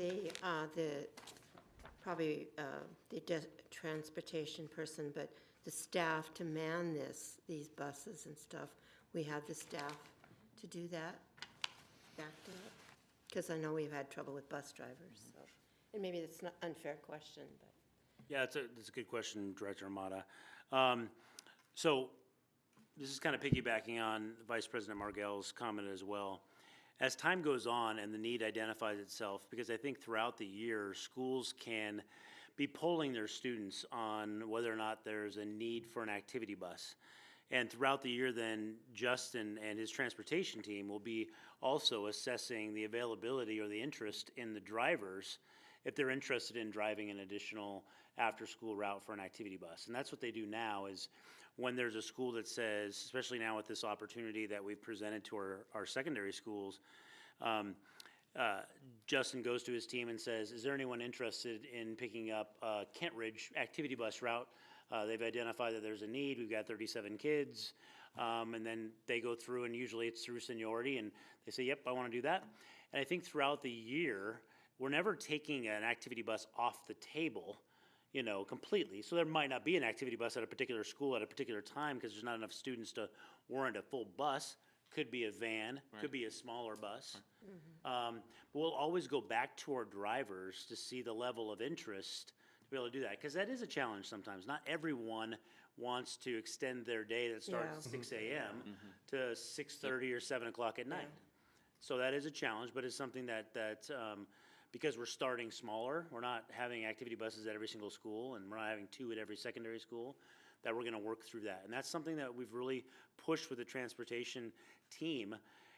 [SPEAKER 1] probably the transportation person, but the staff to man these buses and stuff, we have the staff to do that, backed up. Because I know we've had trouble with bus drivers, so, and maybe that's not unfair question, but.
[SPEAKER 3] Yeah, that's a good question, Director Amata. So this is kind of piggybacking on Vice President Margell's comment as well. As time goes on and the need identifies itself, because I think throughout the year, schools can be polling their students on whether or not there's a need for an activity bus. And throughout the year, then Justin and his transportation team will be also assessing the availability or the interest in the drivers if they're interested in driving an additional after-school route for an activity bus. And that's what they do now is when there's a school that says, especially now with this opportunity that we've presented to our secondary schools, Justin goes to his team and says, is there anyone interested in picking up Kent Ridge activity bus route? They've identified that there's a need. We've got 37 kids. And then they go through, and usually it's through seniority, and they say, yep, I want to do that. And I think throughout the year, we're never taking an activity bus off the table, you know, completely. So there might not be an activity bus at a particular school at a particular time because there's not enough students to warrant a full bus. Could be a van, could be a smaller bus. But we'll always go back to our drivers to see the level of interest to be able to do that, because that is a challenge sometimes. Not everyone wants to extend their day that starts at 6 a.m. to 6:30 or 7 o'clock at night. So that is a challenge, but it's something that because we're starting smaller, we're not having activity buses at every single school, and we're not having 2 at every secondary school, that we're going to work through that. And that's something that we've really pushed with the transportation team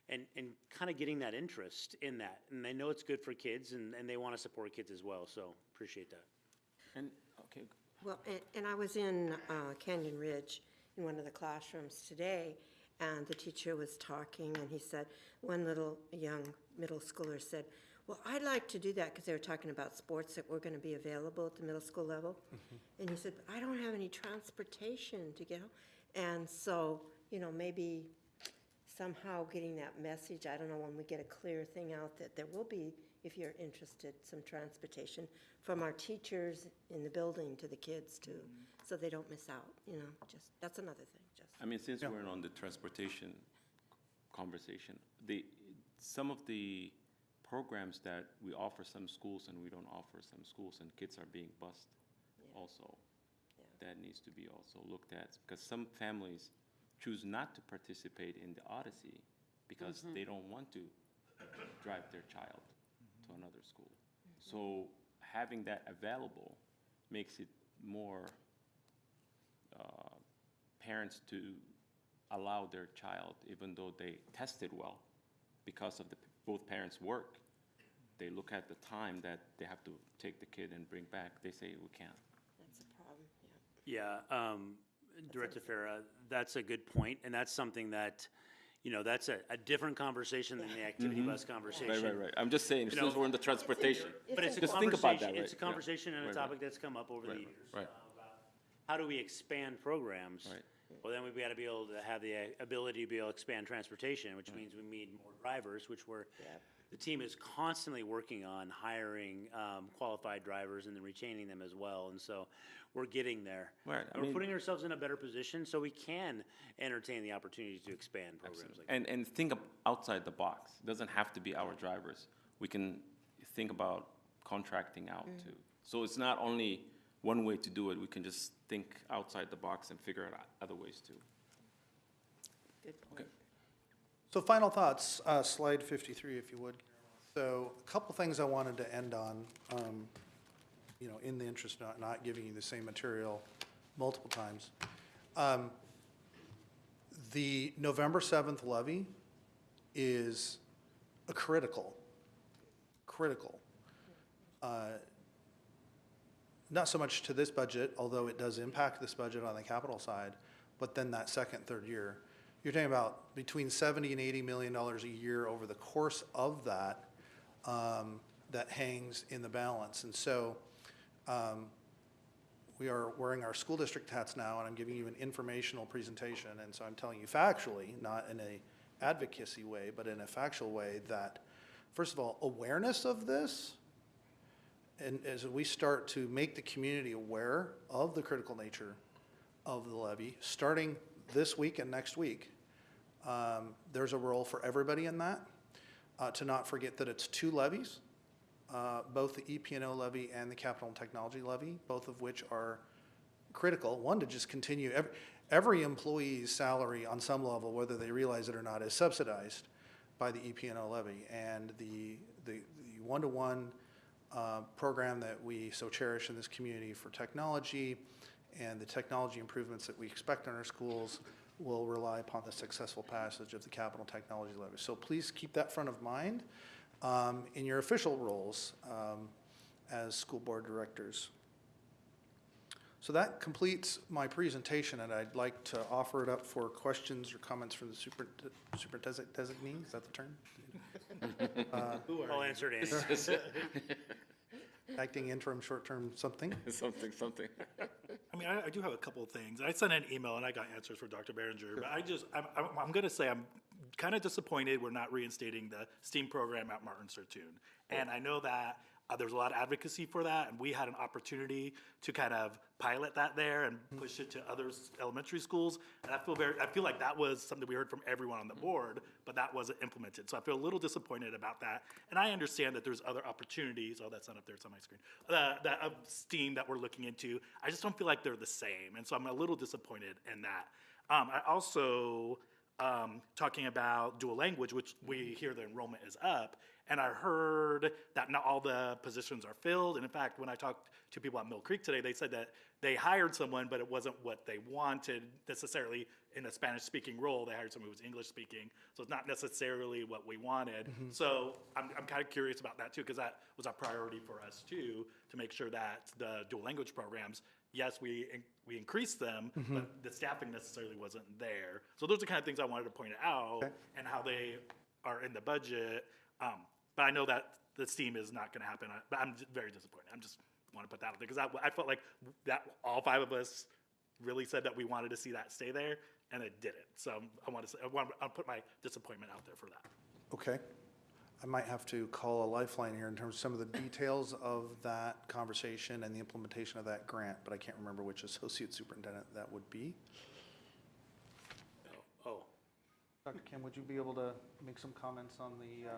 [SPEAKER 3] and kind of getting that interest in that. And they know it's good for kids, and they want to support kids as well, so appreciate that.
[SPEAKER 6] And, okay,
[SPEAKER 1] Well, and I was in Canyon Ridge in one of the classrooms today, and the teacher was talking, and he said, one little young middle schooler said, well, I'd like to do that, because they were talking about sports that were going to be available at the middle school level. And he said, but I don't have any transportation to get home. And so, you know, maybe somehow getting that message, I don't know, when we get a clear thing out that there will be, if you're interested, some transportation from our teachers in the building to the kids too, so they don't miss out, you know, just, that's another thing, just.
[SPEAKER 6] I mean, since we're on the transportation conversation, some of the programs that we offer some schools and we don't offer some schools, and kids are being bused also. That needs to be also looked at, because some families choose not to participate in the Odyssey because they don't want to drive their child to another school. So having that available makes it more parents to allow their child, even though they tested well, because of both parents work. They look at the time that they have to take the kid and bring back. They say, we can't.
[SPEAKER 1] That's a problem, yeah.
[SPEAKER 3] Yeah, Director Farah, that's a good point, and that's something that, you know, that's a different conversation than the activity bus conversation.
[SPEAKER 6] Right. I'm just saying, since we're in the transportation.
[SPEAKER 3] But it's a
[SPEAKER 6] Just think about that,
[SPEAKER 3] conversation,
[SPEAKER 6] right?
[SPEAKER 3] it's a conversation and a
[SPEAKER 6] Right,
[SPEAKER 3] topic that's come up over the years.
[SPEAKER 6] right.
[SPEAKER 3] About how do we expand programs?
[SPEAKER 6] Right.
[SPEAKER 3] Well, then we've got to be able to have the ability to be able to expand transportation, which means we need more drivers, which the team is constantly working on hiring qualified drivers and then retaining them as well. And so we're getting there.
[SPEAKER 6] Right, I
[SPEAKER 3] And we're
[SPEAKER 6] mean-
[SPEAKER 3] putting ourselves in a better position so we can entertain the opportunity to expand programs like that.
[SPEAKER 6] And think outside the box. It doesn't have to be our drivers. We can think about contracting out too. So it's not only one way to do it. We can just think outside the box and figure out other ways too.
[SPEAKER 1] Good point.
[SPEAKER 4] So final thoughts, slide 53, if you would. So a couple things I wanted to end on, you know, in the interest of not giving you the same material multiple times. The November 7th levy is a critical, not so much to this budget, although it does impact this budget on the capital side, but then that second, third year. You're talking about between $70 and $80 million a year over the course of that, that hangs in the balance. And so we are wearing our school district hats now, and I'm giving you an informational presentation. And so I'm telling you factually, not in a advocacy way, but in a factual way, that, first of all, awareness of this, and as we start to make the community aware of the critical nature of the levy, starting this week and next week, there's a role for everybody in that. to not forget that it's 2 levies, both the EP&O levy and the capital and technology levy, both of which are critical. One, to just continue, every employee's salary on some level, whether they realize it or not, is subsidized by the EP&O levy. And the one-to-one program that we so cherish in this community for technology and the technology improvements that we expect in our schools will rely upon the successful passage of the capital technology levy. So please keep that front of mind in your official roles as school board directors. So that completes my presentation, and I'd like to offer it up for questions or comments from the superintendent designee. Is that the term?
[SPEAKER 3] I'll answer it, Andy.
[SPEAKER 4] Acting interim, short-term something.
[SPEAKER 6] Something.
[SPEAKER 2] I mean, I do have a couple of things. I sent an email and I got answers from Dr. Behringer, but I'm going to say I'm kind of disappointed we're not reinstating the STEAM program at Martin Sertoon. And I know that there's a lot of advocacy for that, and we had an opportunity to kind of pilot that there and push it to other elementary schools. And I feel like that was something we heard from everyone on the board, but that wasn't implemented. So I feel a little disappointed about that. And I understand that there's other opportunities. Oh, that's not up there, it's on my screen. That of STEAM that we're looking into. I just don't feel like they're the same. And so I'm a little disappointed in that. I also, talking about dual language, which we hear the enrollment is up, and I heard that not all the positions are filled. And in fact, when I talked to people at Mill Creek today, they said that they hired someone, but it wasn't what they wanted necessarily in a Spanish-speaking role. They hired someone who was English-speaking, so it's not necessarily what we wanted. So I'm kind of curious about that too, because that was a priority for us too, to make sure that the dual language programs, yes, we increased them, but the staffing necessarily wasn't there. So those are the kind of things I wanted to point out, and how they are in the budget. But I know that the STEAM is not going to happen. But I'm very disappointed. I just want to put that out there because I felt like that all 5 of us really said that we wanted to see that stay there, and it didn't. So I'll put my disappointment out there for that.
[SPEAKER 4] Okay. I might have to call a lifeline here in terms of some of the details of that conversation and the implementation of that grant, but I can't remember which associate superintendent that would be.
[SPEAKER 3] Oh.
[SPEAKER 4] Dr. Kim, would you be able to make some comments on the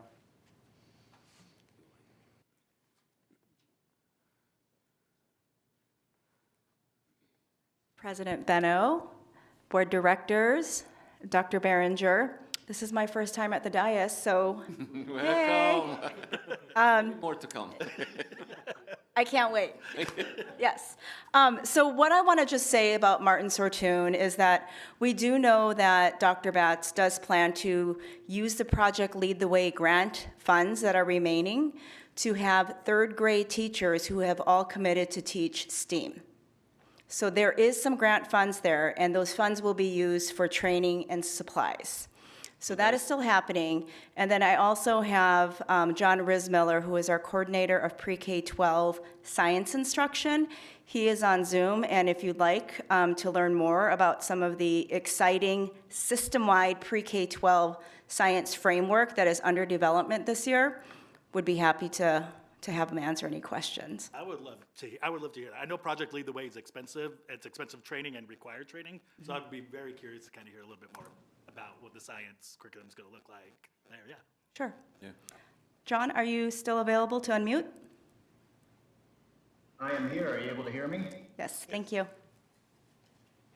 [SPEAKER 7] President Benno, board directors, Dr. Behringer. This is my first time at the dais, so
[SPEAKER 6] Welcome. More to come.
[SPEAKER 7] I can't wait. Yes. So what I want to just say about Martin Sertoon is that we do know that Dr. Batts does plan to use the Project Lead the Way grant funds that are remaining to have 3rd grade teachers who have all committed to teach STEAM. So there is some grant funds there, and those funds will be used for training and supplies. So that is still happening. And then I also have John Rismiller, who is our coordinator of pre-K-12 science instruction. He is on Zoom, and if you'd like to learn more about some of the exciting system-wide pre-K-12 science framework that is under development this year, would be happy to have him answer any questions.
[SPEAKER 2] I would love to hear that. I know Project Lead the Way is expensive. It's expensive training and required training. So I'd be very curious to kind of hear a little bit more about what the science curriculum is going to look like there. Yeah.
[SPEAKER 7] Sure.
[SPEAKER 6] Yeah.
[SPEAKER 7] John, are you still available to unmute?
[SPEAKER 8] I am here. Are you able to hear me?
[SPEAKER 7] Yes, thank you.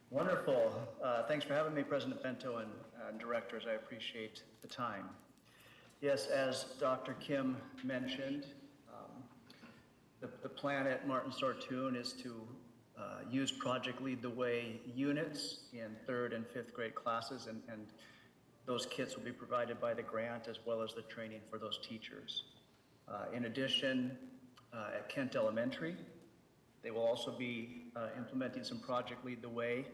[SPEAKER 8] Wonderful. Thanks for having me, President Bento and directors. I appreciate the time. Yes, as Dr. Kim mentioned, the plan at Martin Sertoon is to use Project Lead the Way units in 3rd and 5th grade classes, and those kits will be provided by the grant as well as the training for those teachers. In addition, at Kent Elementary, they will also be implementing some Project Lead the Way.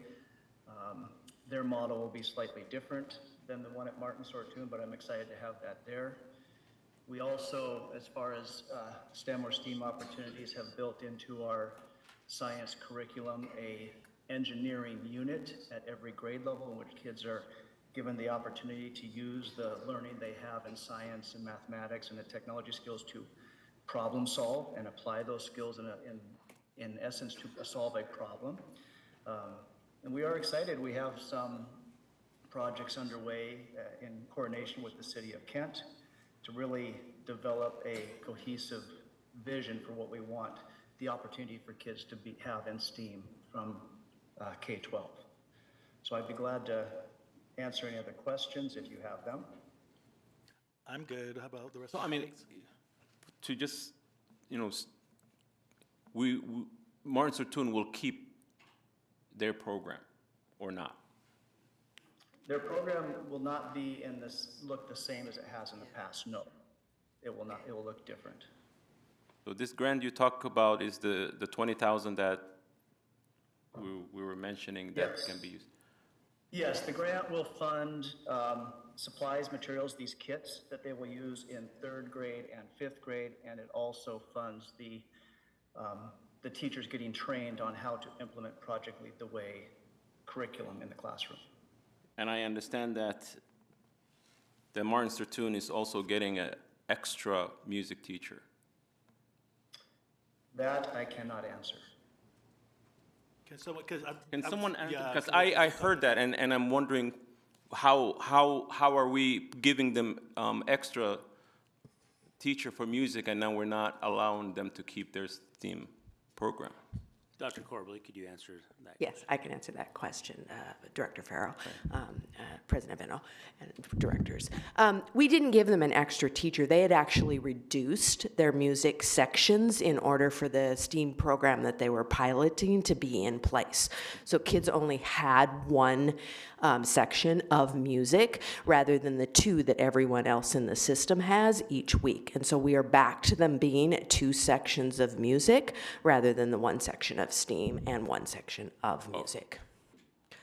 [SPEAKER 8] Their model will be slightly different than the one at Martin Sertoon, but I'm excited to have that there. We also, as far as STEM or STEAM opportunities, have built into our science curriculum a engineering unit at every grade level in which kids are given the opportunity to use the learning they have in science and mathematics and the technology skills to problem solve and apply those skills in essence to solve a problem. And we are excited. We have some projects underway in coordination with the City of Kent to really develop a cohesive vision for what we want the opportunity for kids to have in STEAM from K-12. So I'd be glad to answer any other questions if you have them.
[SPEAKER 2] I'm good. How about the rest
[SPEAKER 6] So,
[SPEAKER 2] of
[SPEAKER 6] I
[SPEAKER 2] the
[SPEAKER 6] mean,
[SPEAKER 2] colleagues?
[SPEAKER 6] to just, we Martin Luther will keep their program or not?
[SPEAKER 8] Their program will not be look the same as it has in the past, no. It will not, it will look different.
[SPEAKER 6] So this grant you talk about is the 20,000 that we were mentioning that
[SPEAKER 8] Yes.
[SPEAKER 6] can be used?
[SPEAKER 8] Yes, the grant will fund supplies, materials, these kits that they will use in 3rd grade and 5th grade, and it also funds the teachers getting trained on how to implement Project Lead the Way curriculum in the classroom.
[SPEAKER 6] And I understand that the Martin Luther is also getting an extra music teacher.
[SPEAKER 8] That I cannot answer.
[SPEAKER 2] Can someone, because
[SPEAKER 6] Can someone answer?
[SPEAKER 2] yeah,
[SPEAKER 6] Because
[SPEAKER 2] so
[SPEAKER 6] I heard that, and I'm wondering how are we giving them extra teacher for music, and now we're not allowing them to keep their STEAM program?
[SPEAKER 3] Dr. Corbley, could you answer that?
[SPEAKER 9] Yes, I can answer that question, Director Farrell, President Beno, and directors. We didn't give them an extra teacher. They had actually reduced their music sections in order for the STEAM program that they were piloting to be in place. So kids only had one section of music rather than the 2 that everyone else in the system has each week. And so we are back to them being 2 sections of music rather than the 1 section of STEAM and 1 section of music.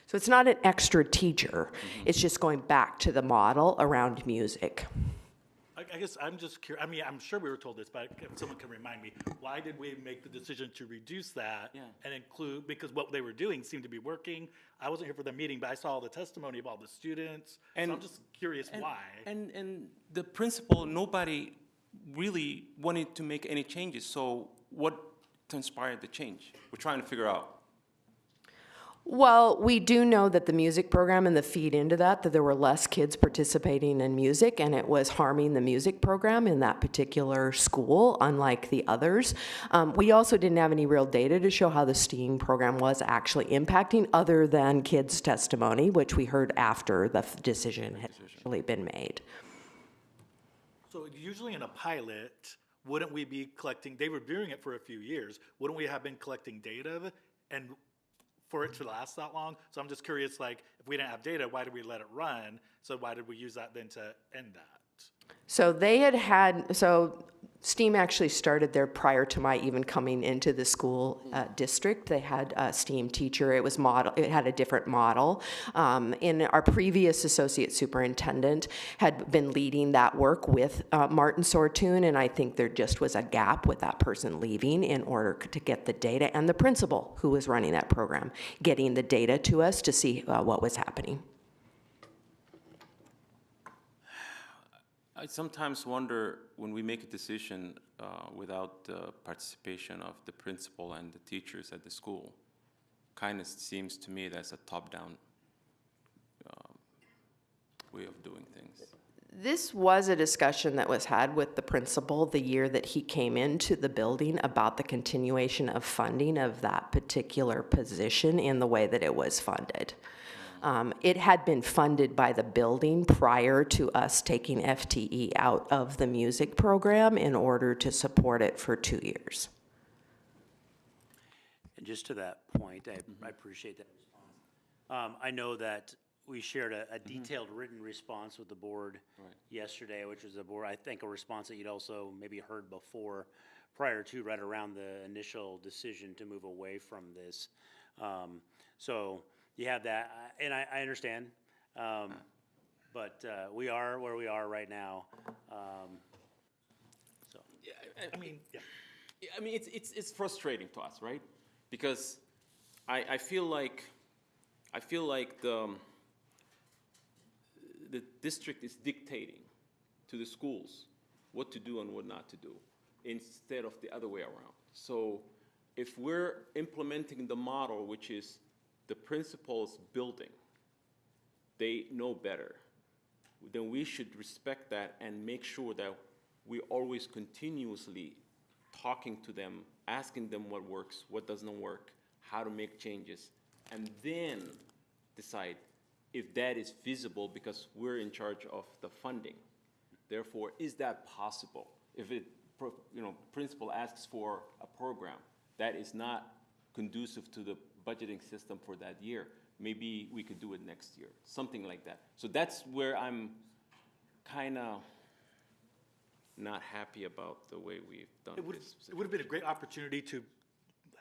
[SPEAKER 9] So it's not an extra teacher. It's just going back to the model around music.
[SPEAKER 2] I guess I'm just curious. I mean, I'm sure we were told this, but if someone can remind me, why did we make the decision to reduce that and include, because what they were doing seemed to be working. I wasn't here for the meeting, but I saw the testimony of all the students. So I'm just curious why.
[SPEAKER 6] And the principal, nobody really wanted to make any changes. So what inspired the change? We're trying to figure out.
[SPEAKER 9] Well, we do know that the music program and the feed into that there were less kids participating in music, and it was harming the music program in that particular school, unlike the others. We also didn't have any real data to show how the STEAM program was actually impacting, other than kids' testimony, which we heard after the decision had actually been made.
[SPEAKER 2] So usually in a pilot, wouldn't we be collecting, they were doing it for a few years, wouldn't we have been collecting data and for it to last that long? So I'm just curious, like, if we didn't have data, why did we let it run? So why did we use that then to end that?
[SPEAKER 9] So they so STEAM actually started there prior to my even coming into the school district. They had a STEAM teacher. It had a different model. In our previous associate superintendent had been leading that work with Martin Sortune, and I think there just was a gap with that person leaving in order to get the data, and the principal who was running that program, getting the data to us to see what was happening.
[SPEAKER 6] I sometimes wonder when we make a decision without the participation of the principal and the teachers at the school, kind of seems to me that's a top-down way of doing things.
[SPEAKER 9] This was a discussion that was had with the principal the year that he came into the building about the continuation of funding of that particular position in the way that it was funded. It had been funded by the building prior to us taking FTE out of the music program in order to support it for 2 years.
[SPEAKER 3] And just to that point, I appreciate that response. I know that we shared a detailed written response with the board yesterday, which was I think a response that you'd also maybe heard before, prior to, right around the initial decision to move away from this. So you have that, and I understand, but we are where we are right now. So
[SPEAKER 2] I mean, yeah.
[SPEAKER 6] I mean, it's frustrating to us, right? Because I feel like the district is dictating to the schools what to do and what not to do, instead of the other way around. So if we're implementing the model, which is the principal's building, they know better then we should respect that and make sure that we always continuously talking to them, asking them what works, what doesn't work, how to make changes, and then decide if that is feasible because we're in charge of the funding. Therefore, is that possible? If principal asks for a program that is not conducive to the budgeting system for that year, maybe we could do it next year, something like that. So that's where I'm kind of not happy about the way we've done this.
[SPEAKER 2] It would have been a great opportunity to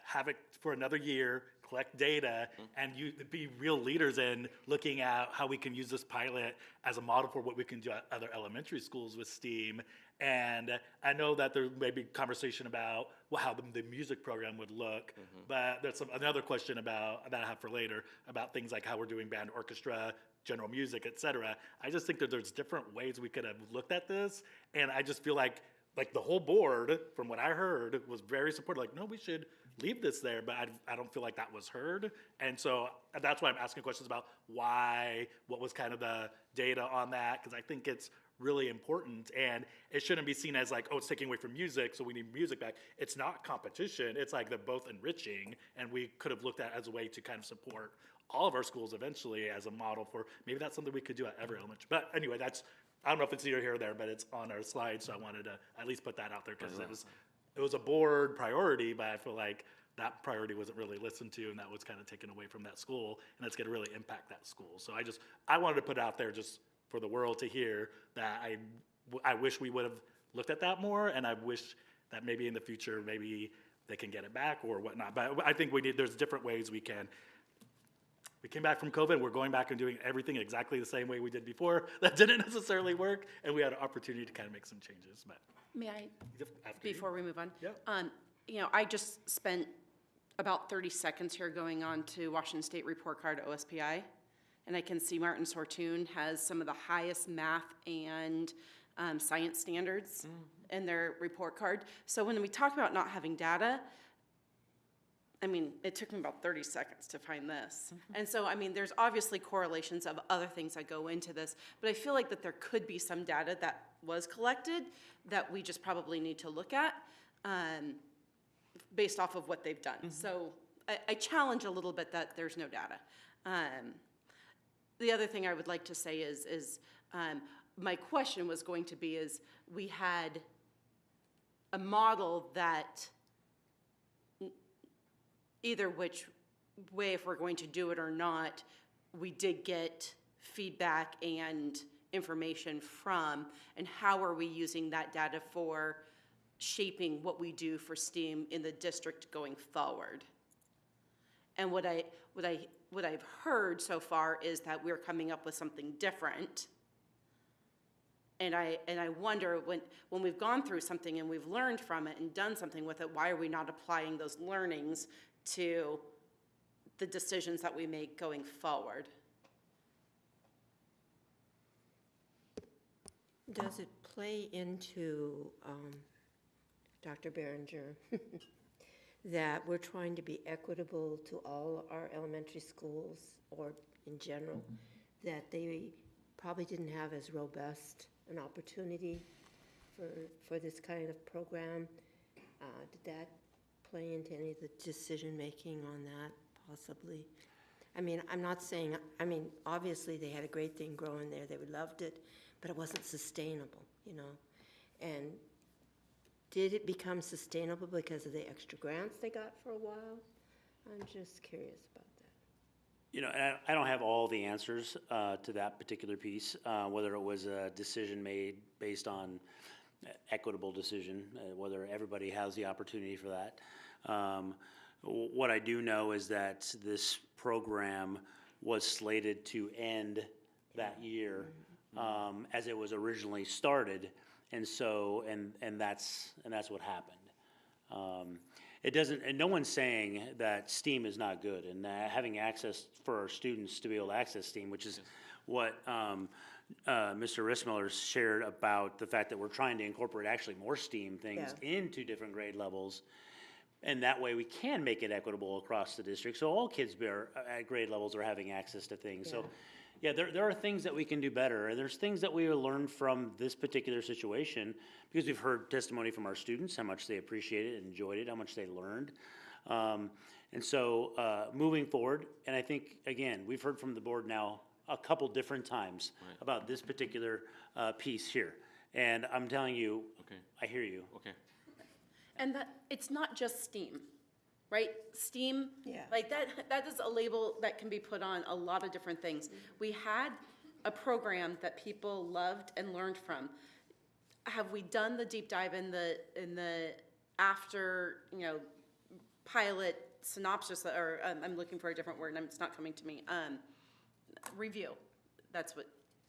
[SPEAKER 2] have it for another year, collect data, and be real leaders in looking at how we can use this pilot as a model for what we can do at other elementary schools with STEAM. And I know that there may be conversation about how the music program would look, but there's another question that I have for later about things like how we're doing band orchestra, general music, et cetera. I just think that there's different ways we could have looked at this, and I just feel like the whole board, from what I heard, was very supportive. Like, no, we should leave this there, but I don't feel like that was heard. And so that's why I'm asking questions about what was kind of the data on that, because I think it's really important, and it shouldn't be seen as like, oh, it's taking away from music, so we need music back. It's not competition. It's like they're both enriching, and we could have looked at as a way to kind of support all of our schools eventually as a model for, maybe that's something we could do at every elementary. But anyway, I don't know if it's either here or there, but it's on our slide, so I wanted to at least put that out there because it was a board priority, but I feel like that priority wasn't really listened to, and that was kind of taken away from that school, and that's going to really impact that school. So I wanted to put it out there just for the world to hear that I wish we would have looked at that more, and I wish that maybe in the future, maybe they can get it back or whatnot. But I think there's different ways we can. We came back from COVID, we're going back and doing everything exactly the same way we did before. That didn't necessarily work, and we had an opportunity to kind of make some changes, but.
[SPEAKER 5] May I,
[SPEAKER 2] After you.
[SPEAKER 5] before we move on?
[SPEAKER 2] Yeah.
[SPEAKER 5] I just spent about 30 seconds here going on to Washington State Report Card OSPI, and I can see Martin Sortune has some of the highest math and science standards in their report card. So when we talk about not having data, I mean, it took me about 30 seconds to find this. And so, I mean, there's obviously correlations of other things that go into this, but I feel like that there could be some data that was collected that we just probably need to look at based off of what they've done. So I challenge a little bit that there's no data. The other thing I would like to say is my question was going to be is we had a model that either which way, if we're going to do it or not, we did get feedback and information from, and how are we using that data for shaping what we do for STEAM in the district going forward. And what I've heard so far is that we're coming up with something different. And I wonder when we've gone through something and we've learned from it and done something with it, why are we not applying those learnings to the decisions that we make going forward?
[SPEAKER 1] Does it play into, Dr. Behringer, that we're trying to be equitable to all our elementary schools, or in general, that they probably didn't have as robust an opportunity for this kind of program? Did that play into any of the decision-making on that, possibly? I mean, I'm not saying, obviously they had a great thing growing there, they loved it, but it wasn't sustainable, And did it become sustainable because of the extra grants they got for a while? I'm just curious about that.
[SPEAKER 3] And I don't have all the answers to that particular piece, whether it was a decision made based on equitable decision, whether everybody has the opportunity for that. What I do know is that this program was slated to end that year as it was originally started, and so and that's what happened. It doesn't, and no one's saying that STEAM is not good, and having access for our students to be able to access STEAM, which is what Mr. Rissmiller shared about the fact that we're trying to incorporate actually more STEAM things into different grade levels. And that way we can make it equitable across the district. So all kids at grade levels are having access to things. So Yeah, there are things that we can do better, and there's things that we learned from this particular situation, because we've heard testimony from our students, how much they appreciated it, enjoyed it, how much they learned. And so, moving forward, and I think, again, we've heard from the board now a couple different times about this particular piece here. And I'm telling you,
[SPEAKER 6] Okay.
[SPEAKER 3] I hear you.
[SPEAKER 6] Okay.
[SPEAKER 5] And that, it's not just STEAM, right? STEAM,
[SPEAKER 1] Yeah.
[SPEAKER 5] like that is a label that can be put on a lot of different things. We had a program that people loved and learned from. Have we done the deep dive in the after, pilot synopsis, or I'm looking for a different word and it's not coming to me, review, that's what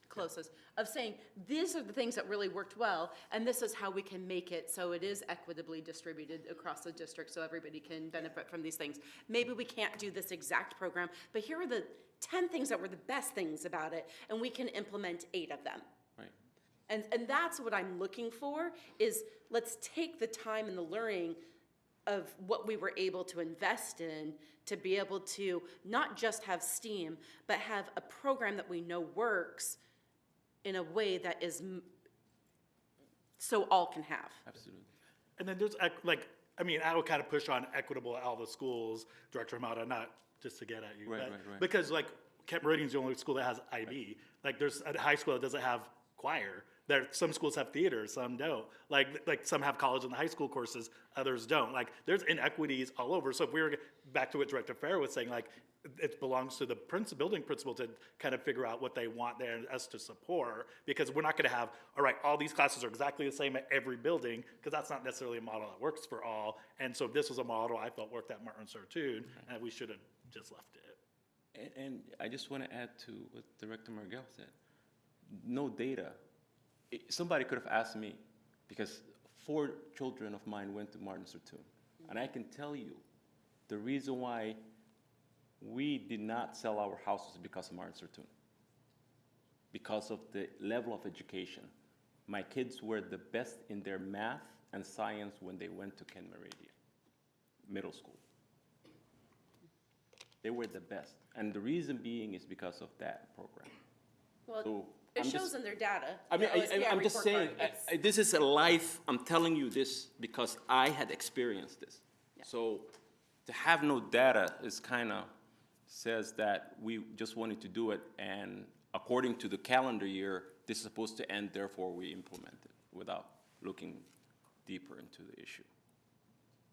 [SPEAKER 5] closest, of saying, these are the things that really worked well, and this is how we can make it so it is equitably distributed across the district so everybody can benefit from these things. Maybe we can't do this exact program, but here are the 10 things that were the best things about it, and we can implement 8 of them.
[SPEAKER 6] Right.
[SPEAKER 5] And that's what I'm looking for, is let's take the time and the learning of what we were able to invest in to be able to not just have STEAM, but have a program that we know works in a way that is so all can have.
[SPEAKER 6] Absolutely.
[SPEAKER 2] And then there's, I would kind of push on equitable at all the schools, Director Hamada, not just to get at you.
[SPEAKER 6] Right,
[SPEAKER 2] but-
[SPEAKER 6] right, right.
[SPEAKER 2] Because Kent Meridian's the only school that has IB. There's a high school that doesn't have choir. Some schools have theater, some don't. Like some have college and high school courses, others don't. There's inequities all over. So if we were back to what Director Farrow was saying, it belongs to the building principal to kind of figure out what they want there and us to support, because we're not going to have, all right, all these classes are exactly the same at every building, because that's not necessarily a model that works for all. And so this was a model I felt worked at Martin Sartoon, and we should have just left it.
[SPEAKER 6] And I just want to add to what Director Margell said. No data. Somebody could have asked me, because 4 children of mine went to Martin Sartoon. And I can tell you, the reason why we did not sell our houses because of Martin Sartoon. Because of the level of education. My kids were the best in their math and science when they went to Kent Meridian Middle School. They were the best. And the reason being is because of that program.
[SPEAKER 5] Well,
[SPEAKER 6] So
[SPEAKER 5] it
[SPEAKER 6] I'm
[SPEAKER 5] shows
[SPEAKER 6] just-
[SPEAKER 5] in their data.
[SPEAKER 6] I mean,
[SPEAKER 5] the OSBI
[SPEAKER 6] I'm just
[SPEAKER 5] report
[SPEAKER 6] saying,
[SPEAKER 5] card. It's-
[SPEAKER 6] this is a life, I'm telling you this because I had experienced this. So to have no data is kind of says that we just wanted to do it, and according to the calendar year, this is supposed to end, therefore we implement it without looking deeper into the issue.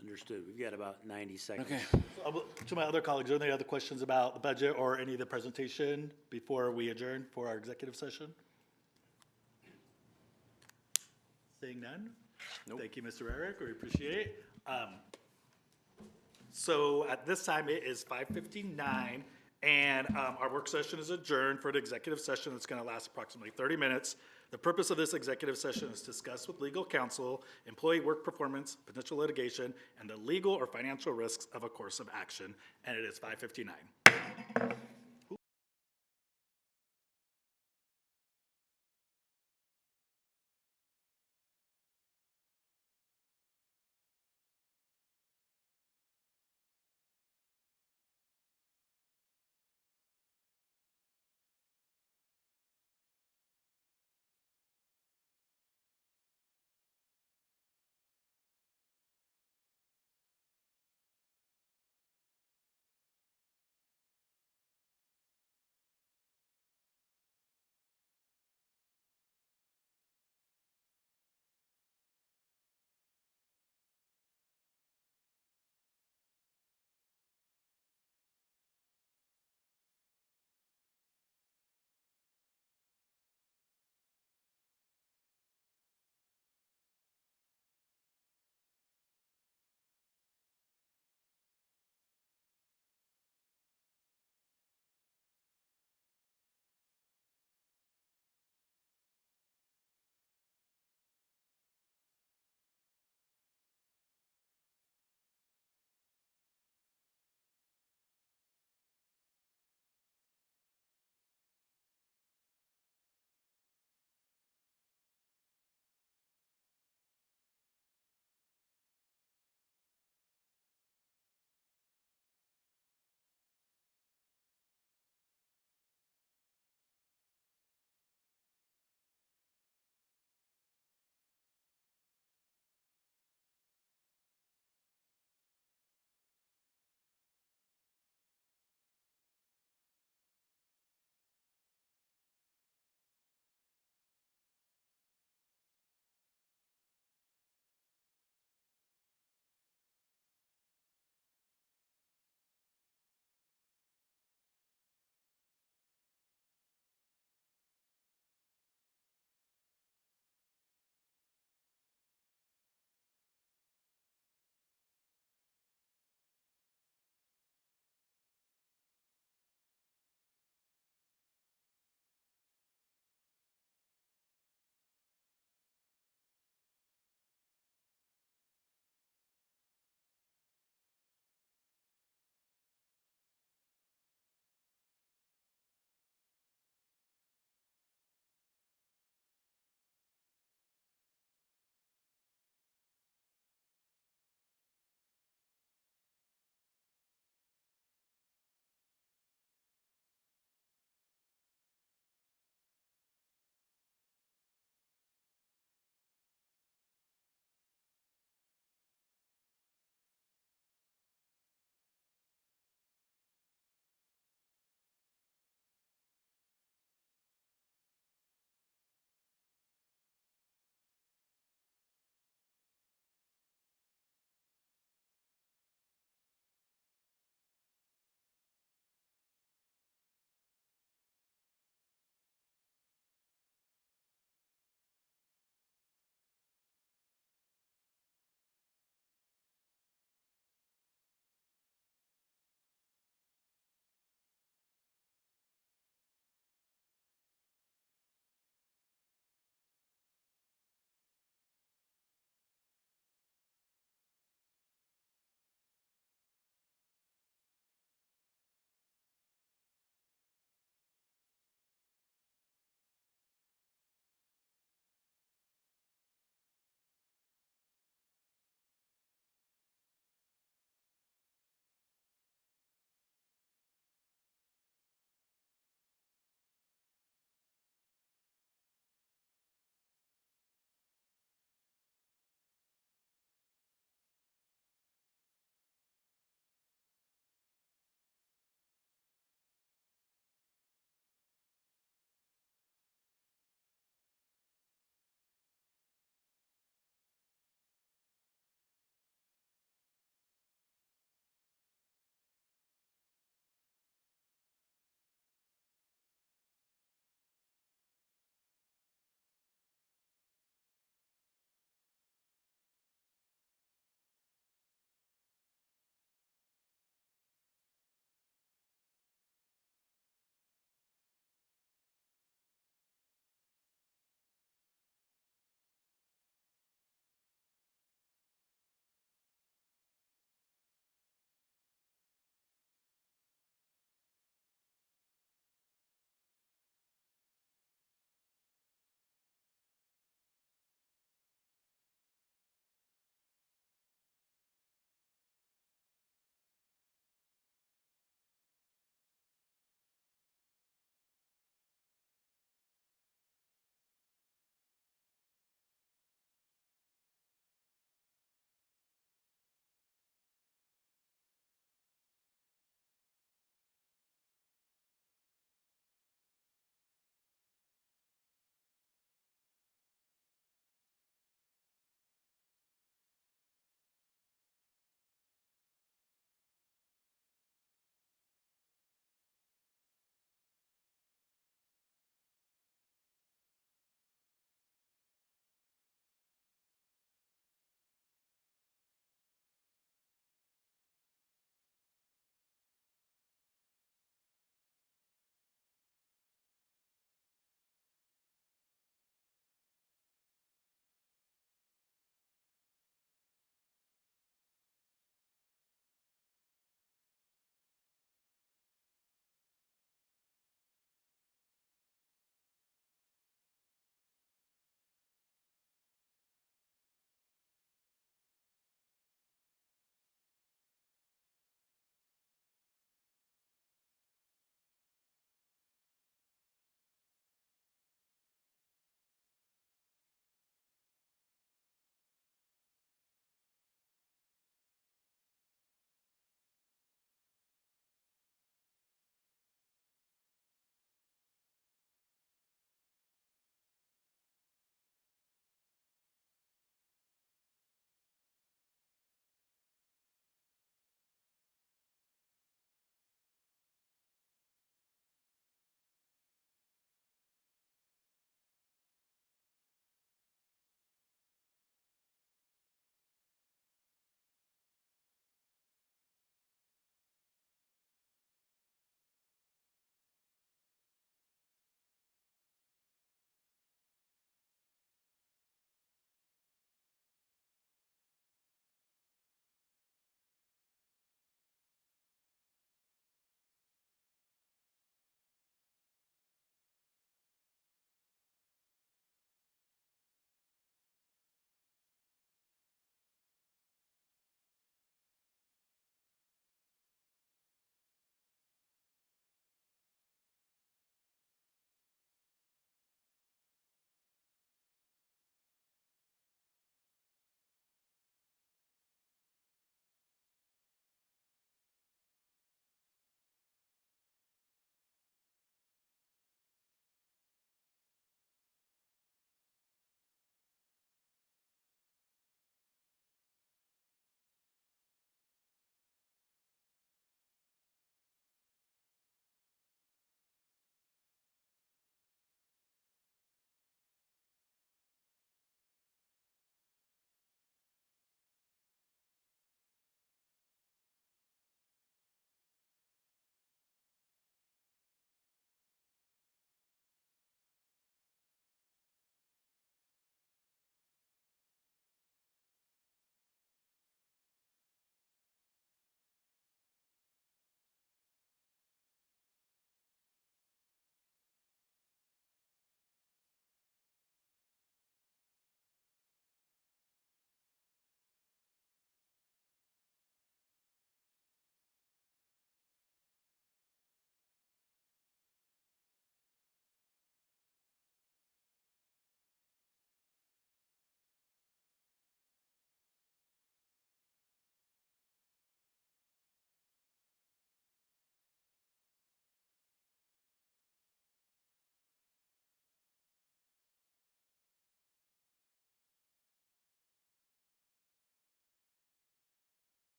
[SPEAKER 3] Understood. We've got about 90 seconds.
[SPEAKER 6] Okay.
[SPEAKER 2] To my other colleagues, are there any other questions about the budget or any of the presentation before we adjourn for our executive session? Seeing none?
[SPEAKER 6] Nope.
[SPEAKER 2] Thank you, Mr. Eric, we appreciate it. So at this time, it is 5:59, and our work session is adjourned for an executive session that's going to last approximately 30 minutes. The purpose of this executive session is to discuss with legal counsel, employee work performance, potential litigation, and the legal or financial risks of a course of action, and it is 5:59.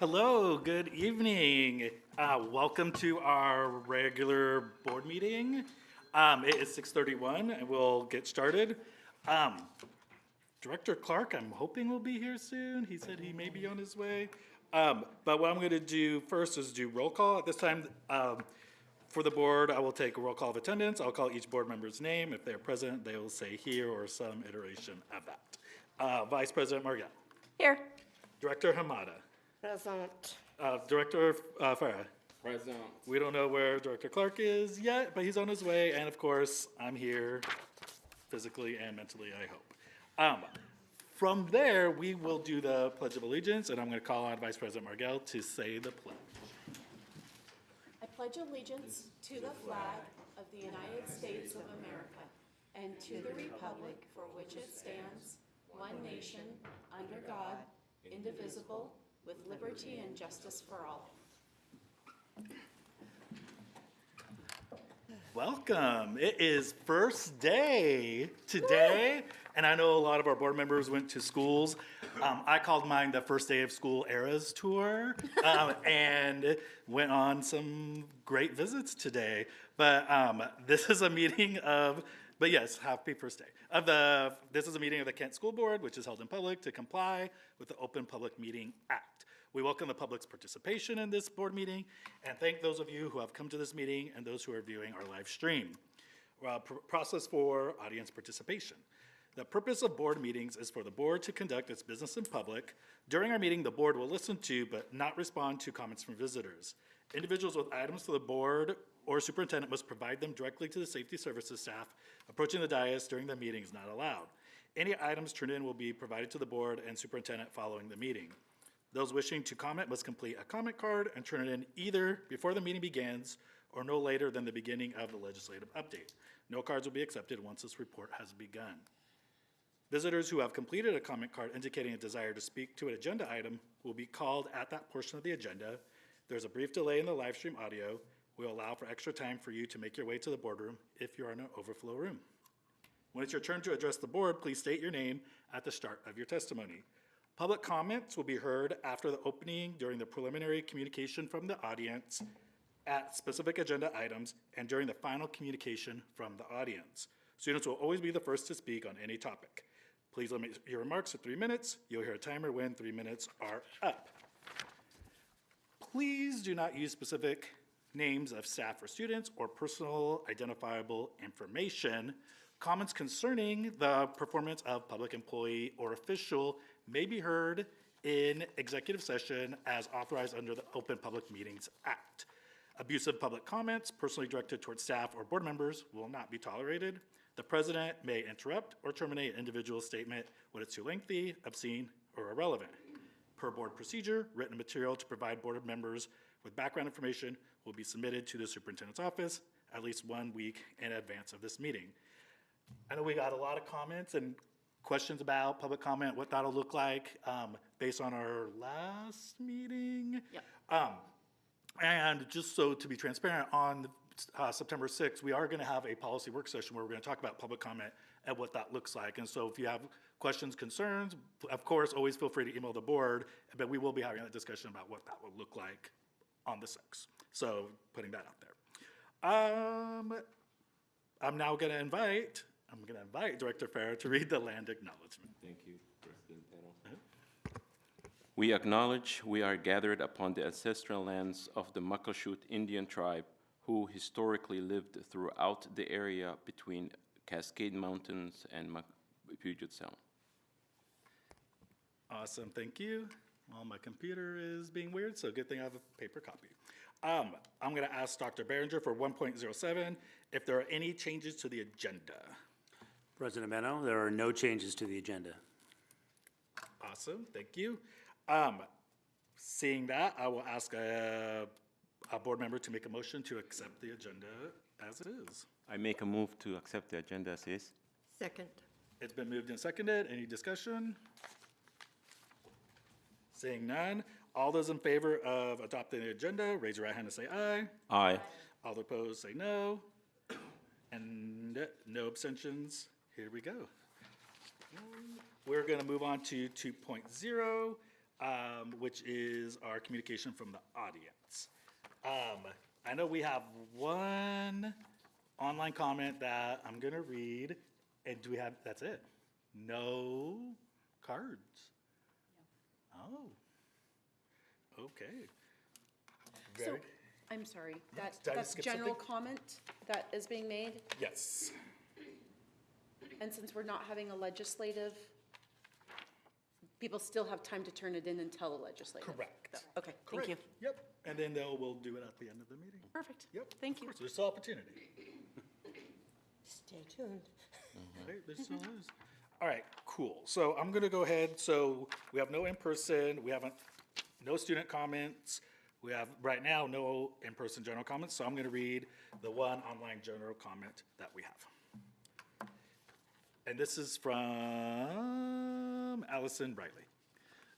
[SPEAKER 2] Hello, good evening. Welcome to our regular board meeting. It is 6:31 and we'll get started. Director Clark, I'm hoping will be here soon. He said he may be on his way. But what I'm going to do first is do roll call. At this time, for the board, I will take a roll call of attendance. I'll call each board member's name. If they're present, they will say here or some iteration of that. Vice President Margell.
[SPEAKER 7] Here.
[SPEAKER 2] Director Hamada.
[SPEAKER 1] Present.
[SPEAKER 2] Director Farah.
[SPEAKER 6] Present.
[SPEAKER 2] We don't know where Director Clark is yet, but he's on his way. And of course, I'm here physically and mentally, I hope. From there, we will do the Pledge of Allegiance, and I'm going to call on Vice President Margell to say the pledge.
[SPEAKER 5] I pledge allegiance to the flag of the United States of America and to the republic for which it stands, one nation, under God, indivisible, with liberty and justice for all.
[SPEAKER 2] Welcome. It is first day today, and I know a lot of our board members went to schools. I called mine the first day of school eras tour, and went on some great visits today. But this is a meeting of, but yes, happy first day. This is a meeting of the Kent School Board, which is held in public to comply with the Open Public Meeting Act. We welcome the public's participation in this board meeting and thank those of you who have come to this meeting and those who are viewing our live stream. Process for audience participation. The purpose of board meetings is for the board to conduct its business in public. During our meeting, the board will listen to but not respond to comments from visitors. Individuals with items to the board or superintendent must provide them directly to the safety services staff. Approaching the dais during the meeting is not allowed. Any items turned in will be provided to the board and superintendent following the meeting. Those wishing to comment must complete a comment card and turn it in either before the meeting begins or no later than the beginning of the legislative update. No cards will be accepted once this report has begun. Visitors who have completed a comment card indicating a desire to speak to an agenda item will be called at that portion of the agenda. There's a brief delay in the live stream audio. We'll allow for extra time for you to make your way to the boardroom if you're in an overflow room. When it's your turn to address the board, please state your name at the start of your testimony. Public comments will be heard after the opening during the preliminary communication from the audience at specific agenda items and during the final communication from the audience. Students will always be the first to speak on any topic. Please limit your remarks to 3 minutes. You'll hear a timer when 3 minutes are up. Please do not use specific names of staff or students or personal identifiable information. Comments concerning the performance of public employee or official may be heard in executive session as authorized under the Open Public Meetings Act. Abusive public comments personally directed towards staff or board members will not be tolerated. The president may interrupt or terminate an individual statement when it's too lengthy, obscene, or irrelevant. Per board procedure, written material to provide board members with background information will be submitted to the superintendent's office at least 1 week in advance of this meeting. I know we got a lot of comments and questions about public comment, what that'll look like based on our last meeting.
[SPEAKER 5] Yep.
[SPEAKER 2] And just so to be transparent, on September 6th, we are going to have a policy work session where we're going to talk about public comment and what that looks like. And so if you have questions, concerns, of course, always feel free to email the board, but we will be having that discussion about what that will look like on the 6th. So putting that out there. I'm now going to invite Director Farah to read the land acknowledgement.
[SPEAKER 6] Thank you, President Pero. We acknowledge we are gathered upon the ancestral lands of the Muckleshoot Indian tribe who historically lived throughout the area between Cascade Mountains and Puget Sound.
[SPEAKER 2] Awesome, thank you. Well, my computer is being weird, so good thing I have a paper copy. I'm going to ask Dr. Behringer for 1.07 if there are any changes to the agenda.
[SPEAKER 3] President Beno, there are no changes to the agenda.
[SPEAKER 2] Awesome, thank you. Seeing that, I will ask a board member to make a motion to accept the agenda as it is.
[SPEAKER 6] I make a move to accept the agenda as is.
[SPEAKER 1] Second.
[SPEAKER 2] It's been moved and seconded. Any discussion? Seeing none, all those in favor of adopting the agenda, raise your right hand and say aye.
[SPEAKER 6] Aye.
[SPEAKER 2] All opposed, say no. And no abstentions. Here we go. We're going to move on to 2.0. which is our communication from the audience. I know we have one online comment that I'm gonna read, and do we have, that's it? No cards? Oh, okay.
[SPEAKER 5] So,
[SPEAKER 2] Very,
[SPEAKER 5] I'm sorry,
[SPEAKER 2] did I
[SPEAKER 5] that's
[SPEAKER 2] skip
[SPEAKER 5] general
[SPEAKER 2] something?
[SPEAKER 5] comment that is being made?
[SPEAKER 2] yes.
[SPEAKER 5] And since we're not having a legislative, people still have time to turn it in until a legislative?
[SPEAKER 2] Correct.
[SPEAKER 5] Okay, thank you.
[SPEAKER 2] Correct. Yep, and then we'll do it at the end of the meeting.
[SPEAKER 5] Perfect.
[SPEAKER 2] Yep.
[SPEAKER 5] Thank
[SPEAKER 2] of
[SPEAKER 5] you.
[SPEAKER 2] course, there's still opportunity.
[SPEAKER 1] Stay tuned.
[SPEAKER 2] Right, there still is. All right, cool. So I'm gonna go ahead, so we have no in-person, no student comments. We have, right now, no in-person general comments, so I'm gonna read the one online general comment that we have. And this is from Allison Briley.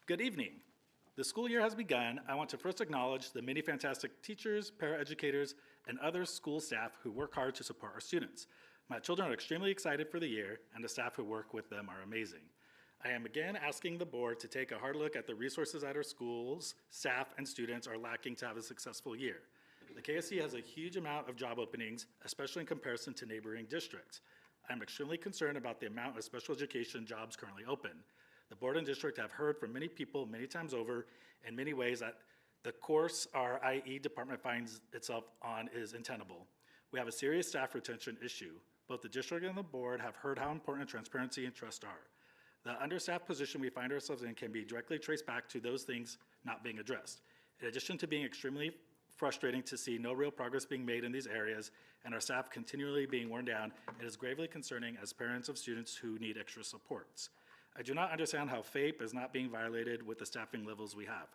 [SPEAKER 2] Good evening. The school year has begun. I want to first acknowledge the many fantastic teachers, paraeducators, and other school staff who work hard to support our students. My children are extremely excited for the year, and the staff who work with them are amazing. I am again asking the board to take a hard look at the resources at our schools, staff, and students are lacking to have a successful year. The KSD has a huge amount of job openings, especially in comparison to neighboring districts. I'm extremely concerned about the amount of special education jobs currently open. The board and district have heard from many people many times over in many ways that the course our IE department finds itself on is untenable. We have a serious staff retention issue. Both the district and the board have heard how important transparency and trust are. The understaffed position we find ourselves in can be directly traced back to those things not being addressed. In addition to being extremely frustrating to see no real progress being made in these areas and our staff continually being worn down, it is gravely concerning as parents of students who need extra supports. I do not understand how FAPE is not being violated with the staffing levels we have.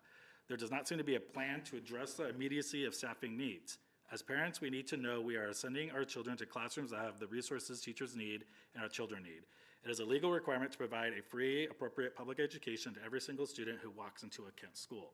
[SPEAKER 2] There does not seem to be a plan to address the immediacy of staffing needs. As parents, we need to know we are sending our children to classrooms that have the resources teachers need and our children need. It is a legal requirement to provide a free, appropriate public education to every single student who walks into a Kent school.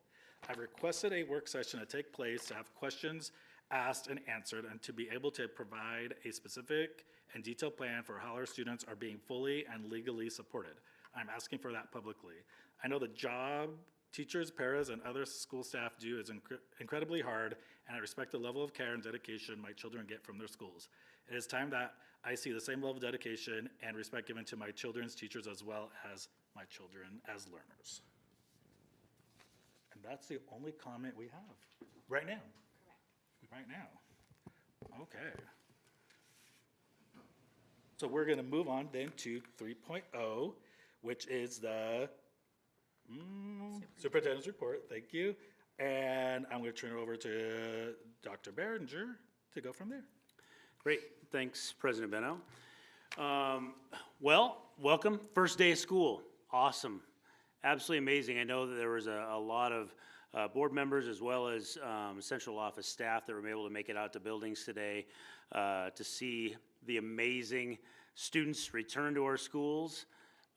[SPEAKER 2] I've requested a work session to take place to have questions asked and answered and to be able to provide a specific and detailed plan for how our students are being fully and legally supported. I'm asking for that publicly. I know the job teachers, paras, and other school staff do is incredibly hard, and I respect the level of care and dedication my children get from their schools. It is time that I see the same level of dedication and respect given to my children's teachers as well as my children as learners. And that's the only comment we have right now. Correct. Right now. Okay. So we're going to move on then to 3.0, which is the superintendent's report. Thank you. And I'm going to turn it over to Dr. Behringer to go from there.
[SPEAKER 3] Great, thanks, President Benno. Well, welcome, first day of school, awesome, absolutely amazing. I know that there was a lot of board members as well as central office staff that were able to make it out to buildings today to see the amazing students return to our schools.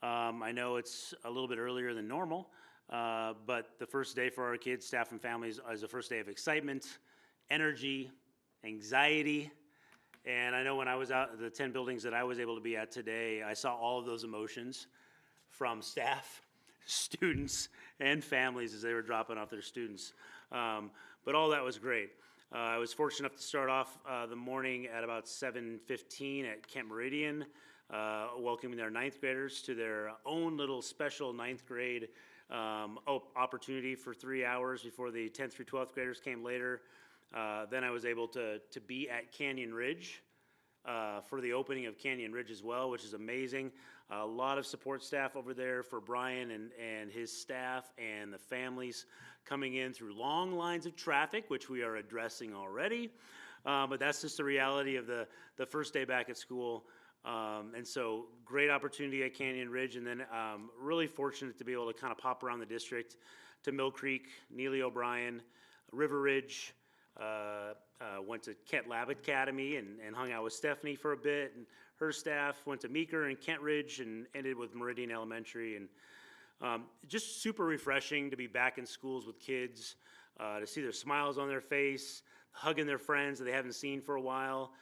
[SPEAKER 3] I know it's a little bit earlier than normal, but the first day for our kids, staff, and families is the first day of excitement, energy, anxiety. And I know when I was out at the 10 buildings that I was able to be at today, I saw all of those emotions from staff, students, and families as they were dropping off their students. But all that was great. I was fortunate enough to start off the morning at about 7:15 at Kent Meridian, welcoming their ninth graders to their own little special ninth grade opportunity for 3 hours before the 10th through 12th graders came later. Then I was able to be at Canyon Ridge for the opening of Canyon Ridge as well, which is amazing. A lot of support staff over there for Brian and his staff and the families coming in through long lines of traffic, which we are addressing already. But that's just the reality of the first day back at school. And so great opportunity at Canyon Ridge, and then really fortunate to be able to kind of pop around the district to Mill Creek, Neely O'Brien, River Ridge, went to Kent Lab Academy and hung out with Stephanie for a bit, and her staff went to Meeker and Kent Ridge and ended with Meridian Elementary. And just super refreshing to be back in schools with kids, to see their smiles on their face, hugging their friends that they haven't seen for a while.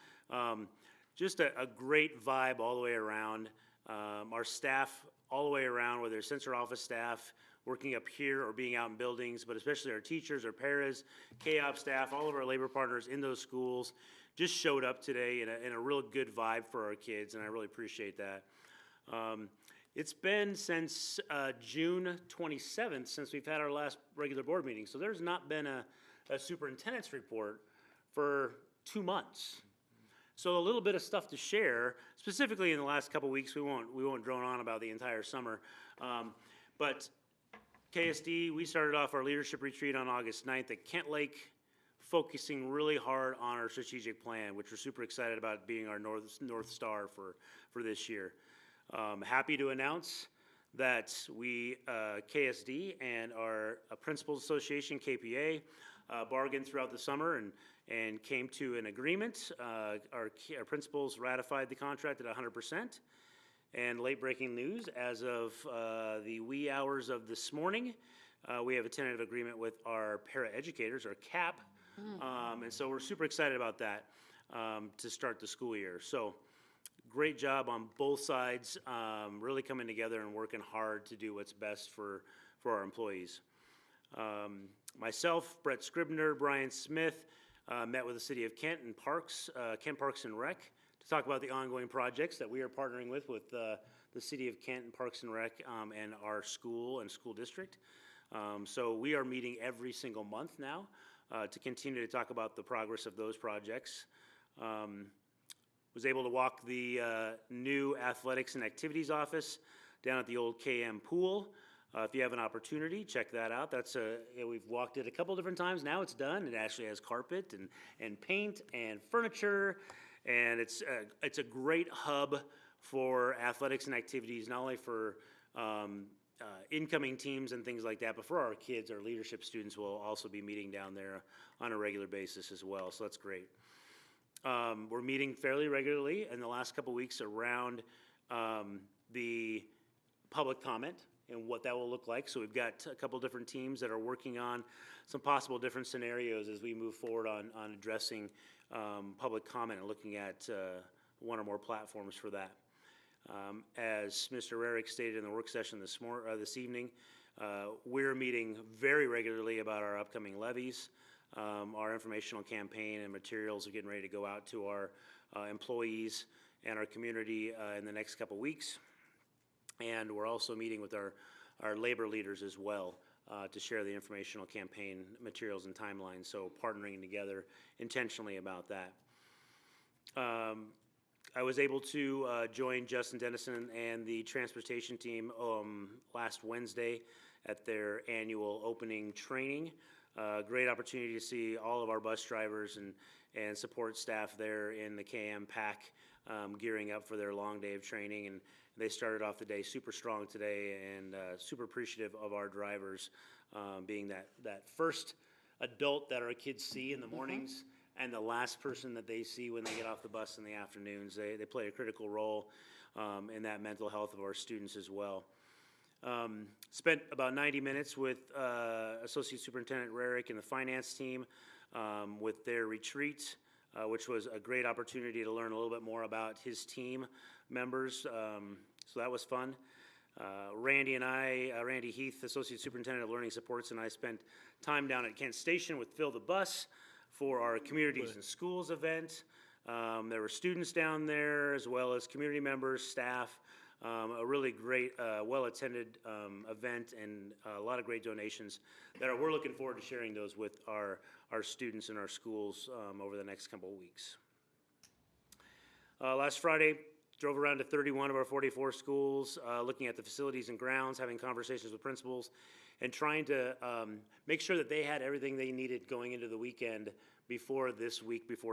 [SPEAKER 3] Just a great vibe all the way around. Our staff all the way around, whether it's central office staff, working up here or being out in buildings, but especially our teachers, our paras, K-op staff, all of our labor partners in those schools just showed up today in a real good vibe for our kids, and I really appreciate that. It's been since June 27th since we've had our last regular board meeting, so there's not been a superintendent's report for 2 months. So a little bit of stuff to share, specifically in the last couple weeks. We won't drone on about the entire summer, but KSD, we started off our leadership retreat on August 9th at Kent Lake, focusing really hard on our strategic plan, which we're super excited about being our North Star for this year. Happy to announce that we, KSD and our Principals Association, KPA, bargained throughout the summer and came to an agreement. Our principals ratified the contract at 100%. And late-breaking news, as of the wee hours of this morning, we have a tentative agreement with our paraeducators, our CAP, and so we're super excited about that to start the school year. So great job on both sides, really coming together and working hard to do what's best for our employees. Myself, Brett Scribner, Brian Smith, met with the City of Kent and Kent Parks and Rec, to talk about the ongoing projects that we are partnering with the City of Kent and Parks and Rec and our school and school district. So we are meeting every single month now to continue to talk about the progress of those projects. Was able to walk the new athletics and activities office down at the old KM pool. If you have an opportunity, check that out. We've walked it a couple different times. Now it's done. It actually has carpet and paint and furniture, and it's a great hub for athletics and activities, not only for incoming teams and things like that, but for our kids. Our leadership students will also be meeting down there on a regular basis as well, so that's great. We're meeting fairly regularly in the last couple weeks around the public comment and what that will look like. So we've got a couple different teams that are working on some possible different scenarios as we move forward on addressing public comment and looking at one or more platforms for that. As Mr. Rarick stated in the work session this evening, we're meeting very regularly about our upcoming levies. Our informational campaign and materials are getting ready to go out to our employees and our community in the next couple weeks. And we're also meeting with our labor leaders as well to share the informational campaign materials and timelines, so partnering together intentionally about that. I was able to join Justin Dennison and the transportation team last Wednesday at their annual opening training. Great opportunity to see all of our bus drivers and support staff there in the KM pack gearing up for their long day of training, and they started off the day super strong today, and super appreciative of our drivers being that first adult that our kids see in the mornings and the last person that they see when they get off the bus in the afternoons. They play a critical role in that mental health of our students as well. Spent about 90 minutes with Associate Superintendent Rarick and the finance team with their retreat, which was a great opportunity to learn a little bit more about his team members. So that was fun. Randy Heath, Associate Superintendent of Learning Supports, and I spent time down at Kent Station with Phil the Bus for our Communities and Schools event. There were students down there as well as community members, staff. A really great, well-attended event, and a lot of great donations that we're looking forward to sharing those with our students and our schools over the next couple of weeks. Last Friday, drove around to 31 of our 44 schools, looking at the facilities and grounds, having conversations with principals, and trying to make sure that they had everything they needed going into the weekend before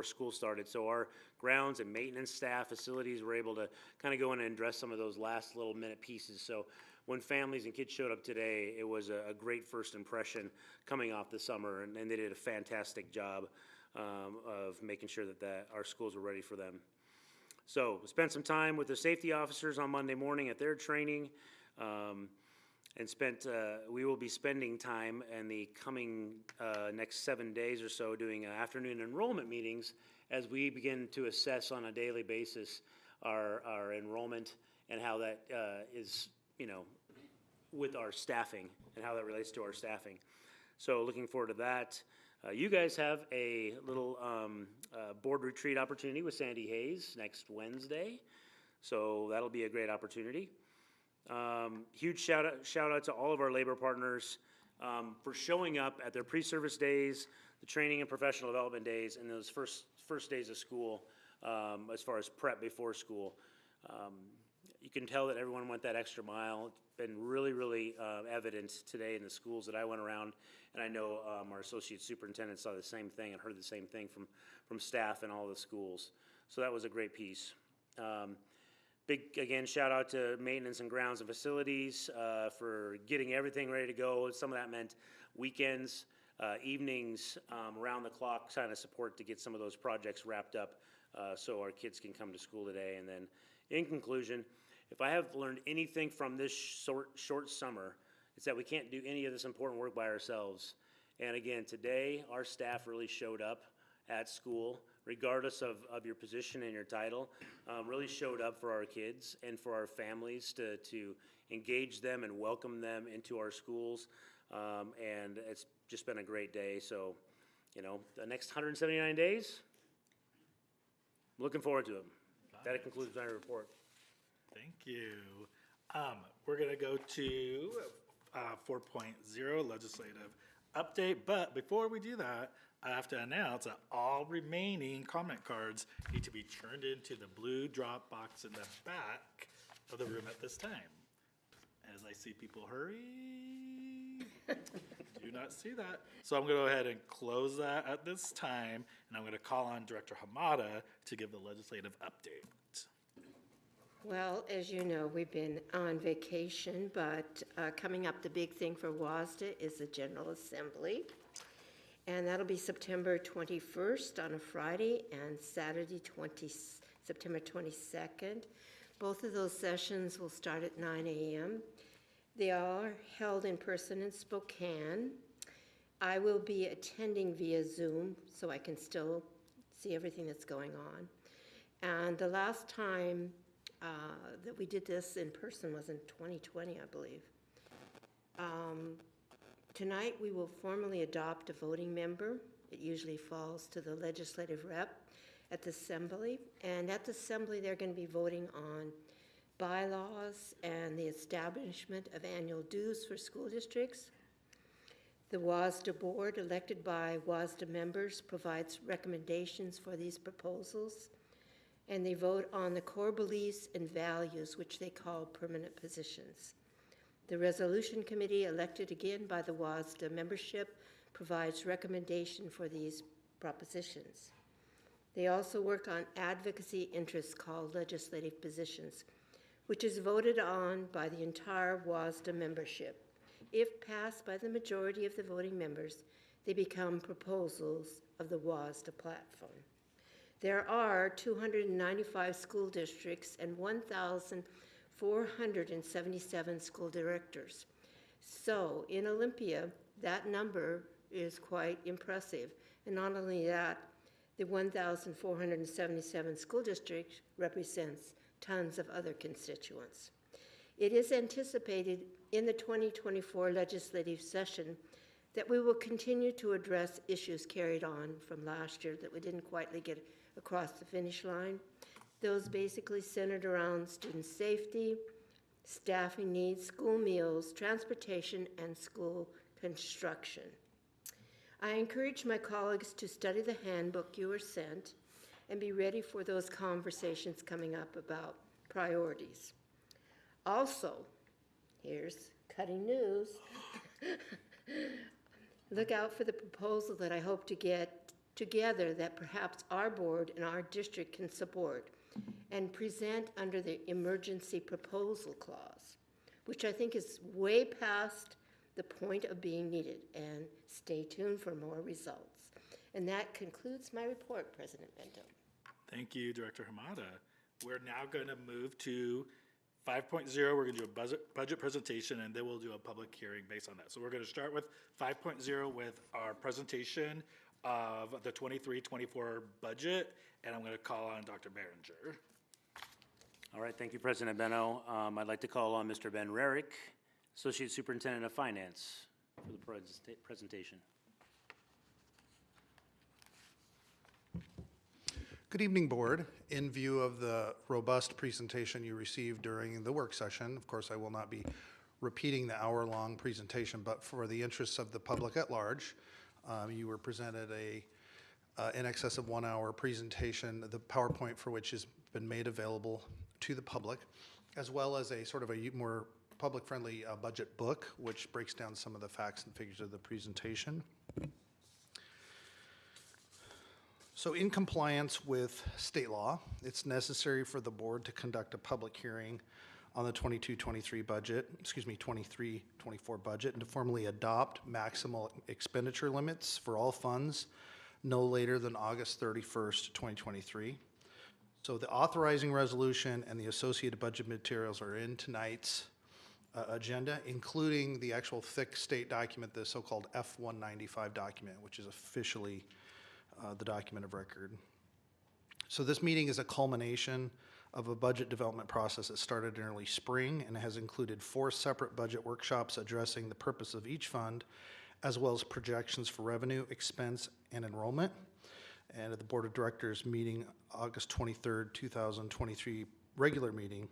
[SPEAKER 3] school started. So our grounds and maintenance staff, facilities were able to kind of go in and address some of those last little minute pieces. So when families and kids showed up today, it was a great first impression coming off the summer, and they did a fantastic job of making sure that our schools were ready for them. So we spent some time with the safety officers on Monday morning at their training, and we will be spending time in the coming next 7 days or so doing afternoon enrollment meetings as we begin to assess on a daily basis our enrollment and how that is, with our staffing and how that relates to our staffing. So looking forward to that. You guys have a little board retreat opportunity with Sandy Hayes next Wednesday. So that'll be a great opportunity. Huge shout out to all of our labor partners for showing up at their pre-service days, the training and professional development days, and those first days of school as far as prep before school. You can tell that everyone went that extra mile. It's been really, really evident today in the schools that I went around, and I know our associate superintendent saw the same thing and heard the same thing from staff in all the schools. So that was a great piece. Big, again, shout out to maintenance and grounds and facilities for getting everything ready to go. Some of that meant weekends, evenings, around the clock kind of support to get some of those projects wrapped up so our kids can come to school today. And then in conclusion, if I have learned anything from this short summer, it's that we can't do any of this important work by ourselves. And again, today, our staff really showed up at school, regardless of your position and your title, really showed up for our kids and for our families to engage them and welcome them into our schools. And it's just been a great day. So, you know, the next 179 days, I'm looking forward to them. That concludes my report.
[SPEAKER 2] Thank you. We're going to go to 4.0 legislative update, but before we do that, I have to announce that all remaining comment cards need to be turned into the blue drop box in the back of the room at this time. As I see people hurry, do not see that. So I'm going to go ahead and close that at this time, and I'm going to call on Director Hamada to give the legislative update.
[SPEAKER 1] Well, as you know, we've been on vacation, but coming up, the big thing for WASDA is the General Assembly. And that'll be September 21st on a Friday and Saturday, September 22nd. Both of those sessions will start at 9 a.m. They are held in person in Spokane. I will be attending via Zoom, so I can still see everything that's going on. And the last time that we did this in person was in 2020, I believe. Tonight, we will formally adopt a voting member. It usually falls to the legislative rep at the Assembly. And at the Assembly, they're going to be voting on bylaws and the establishment of annual dues for school districts. The WASDA board, elected by WASDA members, provides recommendations for these proposals. And they vote on the core beliefs and values, which they call permanent positions. The resolution committee, elected again by the WASDA membership, provides recommendation for these propositions. They also work on advocacy interests called legislative positions, which is voted on by the entire WASDA membership. If passed by the majority of the voting members, they become proposals of the WASDA platform. There are 295 school districts and 1,477 school directors. So in Olympia, that number is quite impressive. And not only that, the 1,477 school districts represents tons of other constituents. It is anticipated in the 2024 legislative session that we will continue to address issues carried on from last year that we didn't quite get across the finish line. Those basically centered around student safety, staffing needs, school meals, transportation, and school construction. I encourage my colleagues to study the handbook you were sent and be ready for those conversations coming up about priorities. Also, here's cutting news. Look out for the proposal that I hope to get together that perhaps our board and our district can support and present under the emergency proposal clause, which I think is way past the point of being needed. And stay tuned for more results. And that concludes my report, President Bento.
[SPEAKER 2] Thank you, Director Hamada. We're now going to move to 5.0. We're going to do a budget presentation, and then we'll do a public hearing based on that. So we're going to start with 5.0 with our presentation of the 23-24 budget, and I'm going to call on Dr. Behringer.
[SPEAKER 3] All right, thank you, President Benno. I'd like to call on Mr. Ben Rarick, Associate Superintendent of Finance for the presentation.
[SPEAKER 4] Good evening, Board. In view of the robust presentation you received during the work session, of course, I will not be repeating the hour-long presentation, but for the interests of the public at large, you were presented in excess of 1 hour presentation, the PowerPoint for which has been made available to the public, as well as a sort of a more public-friendly budget book, which breaks down some of the facts and figures of the presentation. So in compliance with state law, it's necessary for the board to conduct a public hearing on the 22-23 budget, 23-24 budget, and to formally adopt maximal expenditure limits for all funds no later than August 31st, 2023. So the authorizing resolution and the associated budget materials are in tonight's agenda, including the actual thick state document, the so-called F-195 document, which is officially the document of record. So this meeting is a culmination of a budget development process that started in early spring and has included 4 separate budget workshops addressing the purpose of each fund, as well as projections for revenue, expense, and enrollment. And at the Board of Directors meeting August 23rd, 2023 regular meeting,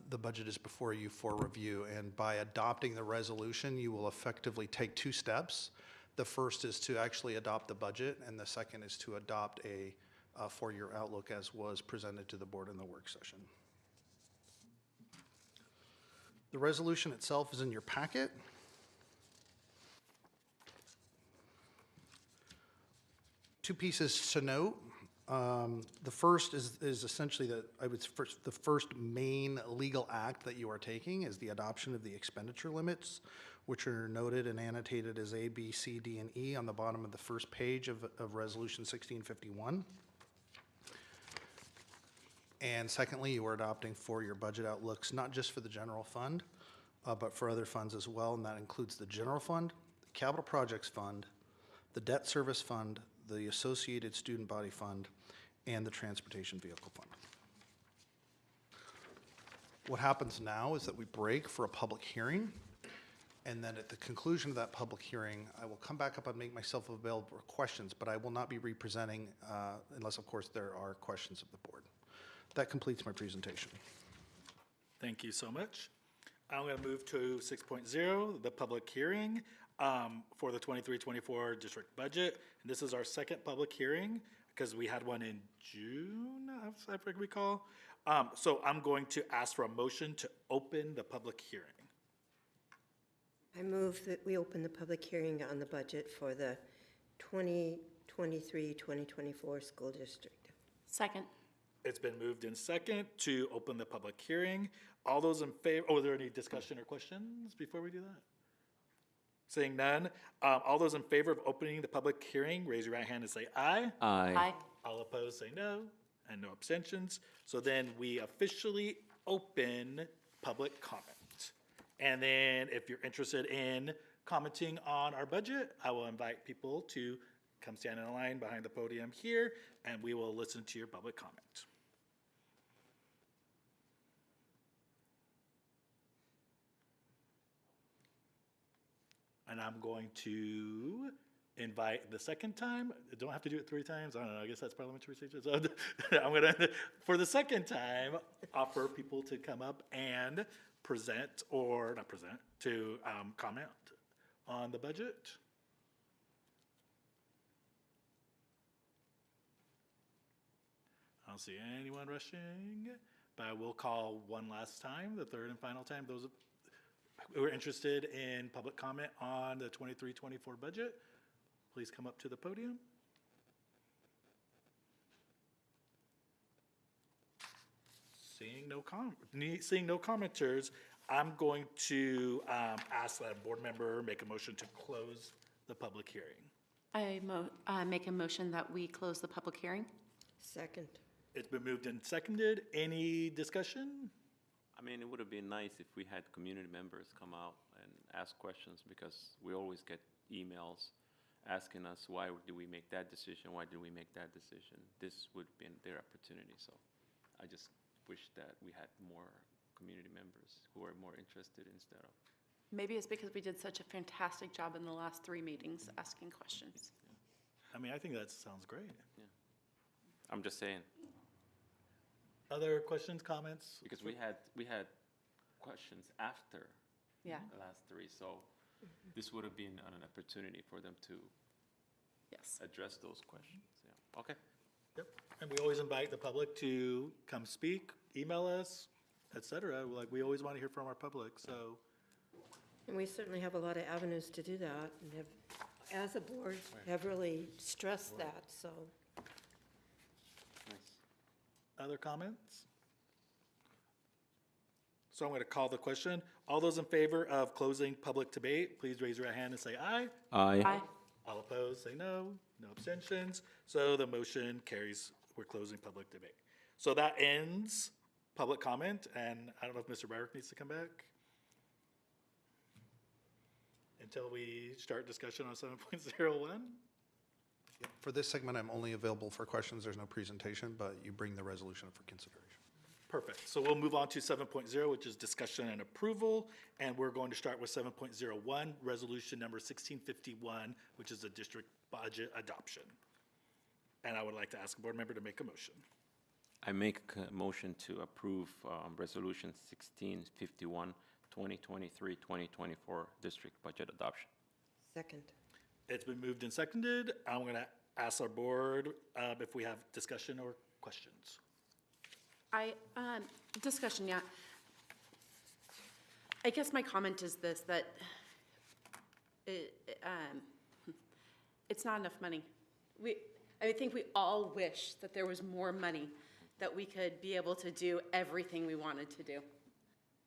[SPEAKER 4] the budget is before you for review. And by adopting the resolution, you will effectively take 2 steps. The first is to actually adopt the budget, and the second is to adopt a 4-year outlook as was presented to the board in the work session. The resolution itself is in your packet. Two pieces to note. The first is essentially the first main legal act that you are taking is the adoption of the expenditure limits, which are noted and annotated as A, B, C, D, and E on the bottom of the first page of Resolution 1651. And secondly, you are adopting 4-year budget outlooks, not just for the general fund, but for other funds as well, and that includes the general fund, the capital projects fund, the debt service fund, the associated student body fund, and the transportation vehicle fund. What happens now is that we break for a public hearing, and then at the conclusion of that public hearing, I will come back up and make myself available for questions, but I will not be representing unless, of course, there are questions of the board. That completes my presentation.
[SPEAKER 2] Thank you so much. I'm going to move to 6.0, the public hearing for the 23-24 district budget. And this is our second public hearing because we had one in June, if I recall. So I'm going to ask for a motion to open the public hearing.
[SPEAKER 1] I move that we open the public hearing on the budget for the 2023-2024 school district.
[SPEAKER 5] Second.
[SPEAKER 2] It's been moved in second to open the public hearing. All those in favor, are there any discussion or questions before we do that? Seeing none, all those in favor of opening the public hearing, raise your right hand and say aye.
[SPEAKER 6] Aye.
[SPEAKER 2] All opposed say no, and no abstentions. So then we officially open public comment. And then if you're interested in commenting on our budget, I will invite people to come stand in a line behind the podium here, and we will listen to your public comment. And I'm going to invite the second time. I don't have to do it 3 times. I don't know. I guess that's parliamentary procedure. So I'm going to, for the second time, offer people to come up and present, or not present, to comment on the budget. I don't see anyone rushing, but I will call one last time, the third and final time. Those who are interested in public comment on the 23-24 budget, please come up to the podium. Seeing no commenters, I'm going to ask that a board member make a motion to close the public hearing.
[SPEAKER 5] I make a motion that we close the public hearing.
[SPEAKER 1] Second.
[SPEAKER 2] It's been moved and seconded. Any discussion?
[SPEAKER 6] I mean, it would have been nice if we had community members come out and ask questions, because we always get emails asking us, why did we make that decision? Why did we make that decision? This would have been their opportunity. So I just wish that we had more community members who are more interested instead of.
[SPEAKER 5] Maybe it's because we did such a fantastic job in the last 3 meetings asking questions.
[SPEAKER 2] I mean, I think that sounds great.
[SPEAKER 6] I'm just saying,
[SPEAKER 2] Other questions, comments?
[SPEAKER 6] because we had questions after
[SPEAKER 5] Yeah,
[SPEAKER 6] the last 3, so this would have been an opportunity for them to
[SPEAKER 5] yes.
[SPEAKER 6] address those questions. Yeah. Okay.
[SPEAKER 2] Yep. And we always invite the public to come speak, email us, et cetera. Like, we always want to hear from our public, so.
[SPEAKER 1] And we certainly have a lot of avenues to do that, and have, as a board, have really stressed that, so.
[SPEAKER 6] Nice.
[SPEAKER 2] Other comments? So I'm going to call the question. All those in favor of closing public debate, please raise your hand and say aye.
[SPEAKER 5] Aye.
[SPEAKER 2] All opposed, say no. No abstentions. So the motion carries. We're closing public debate. So that ends public comment, and I don't know if Mr. Byrick needs to come back until we start discussion on 7.01.
[SPEAKER 4] For this segment, I'm only available for questions. There's no presentation, but you bring the resolution up for consideration.
[SPEAKER 2] Perfect. So we'll move on to 7.0, which is discussion and approval. And we're going to start with 7.01, resolution number 1651, which is a district budget adoption. And I would like to ask a board member to make a motion.
[SPEAKER 6] I make a motion to approve Resolution 1651, 2023-2024 district budget adoption.
[SPEAKER 1] Second.
[SPEAKER 2] It's been moved and seconded. I'm going to ask our board if we have discussion or questions.
[SPEAKER 5] Discussion, yeah. I guess my comment is this, that it's not enough money. I think we all wish that there was more money, that we could be able to do everything we wanted to do.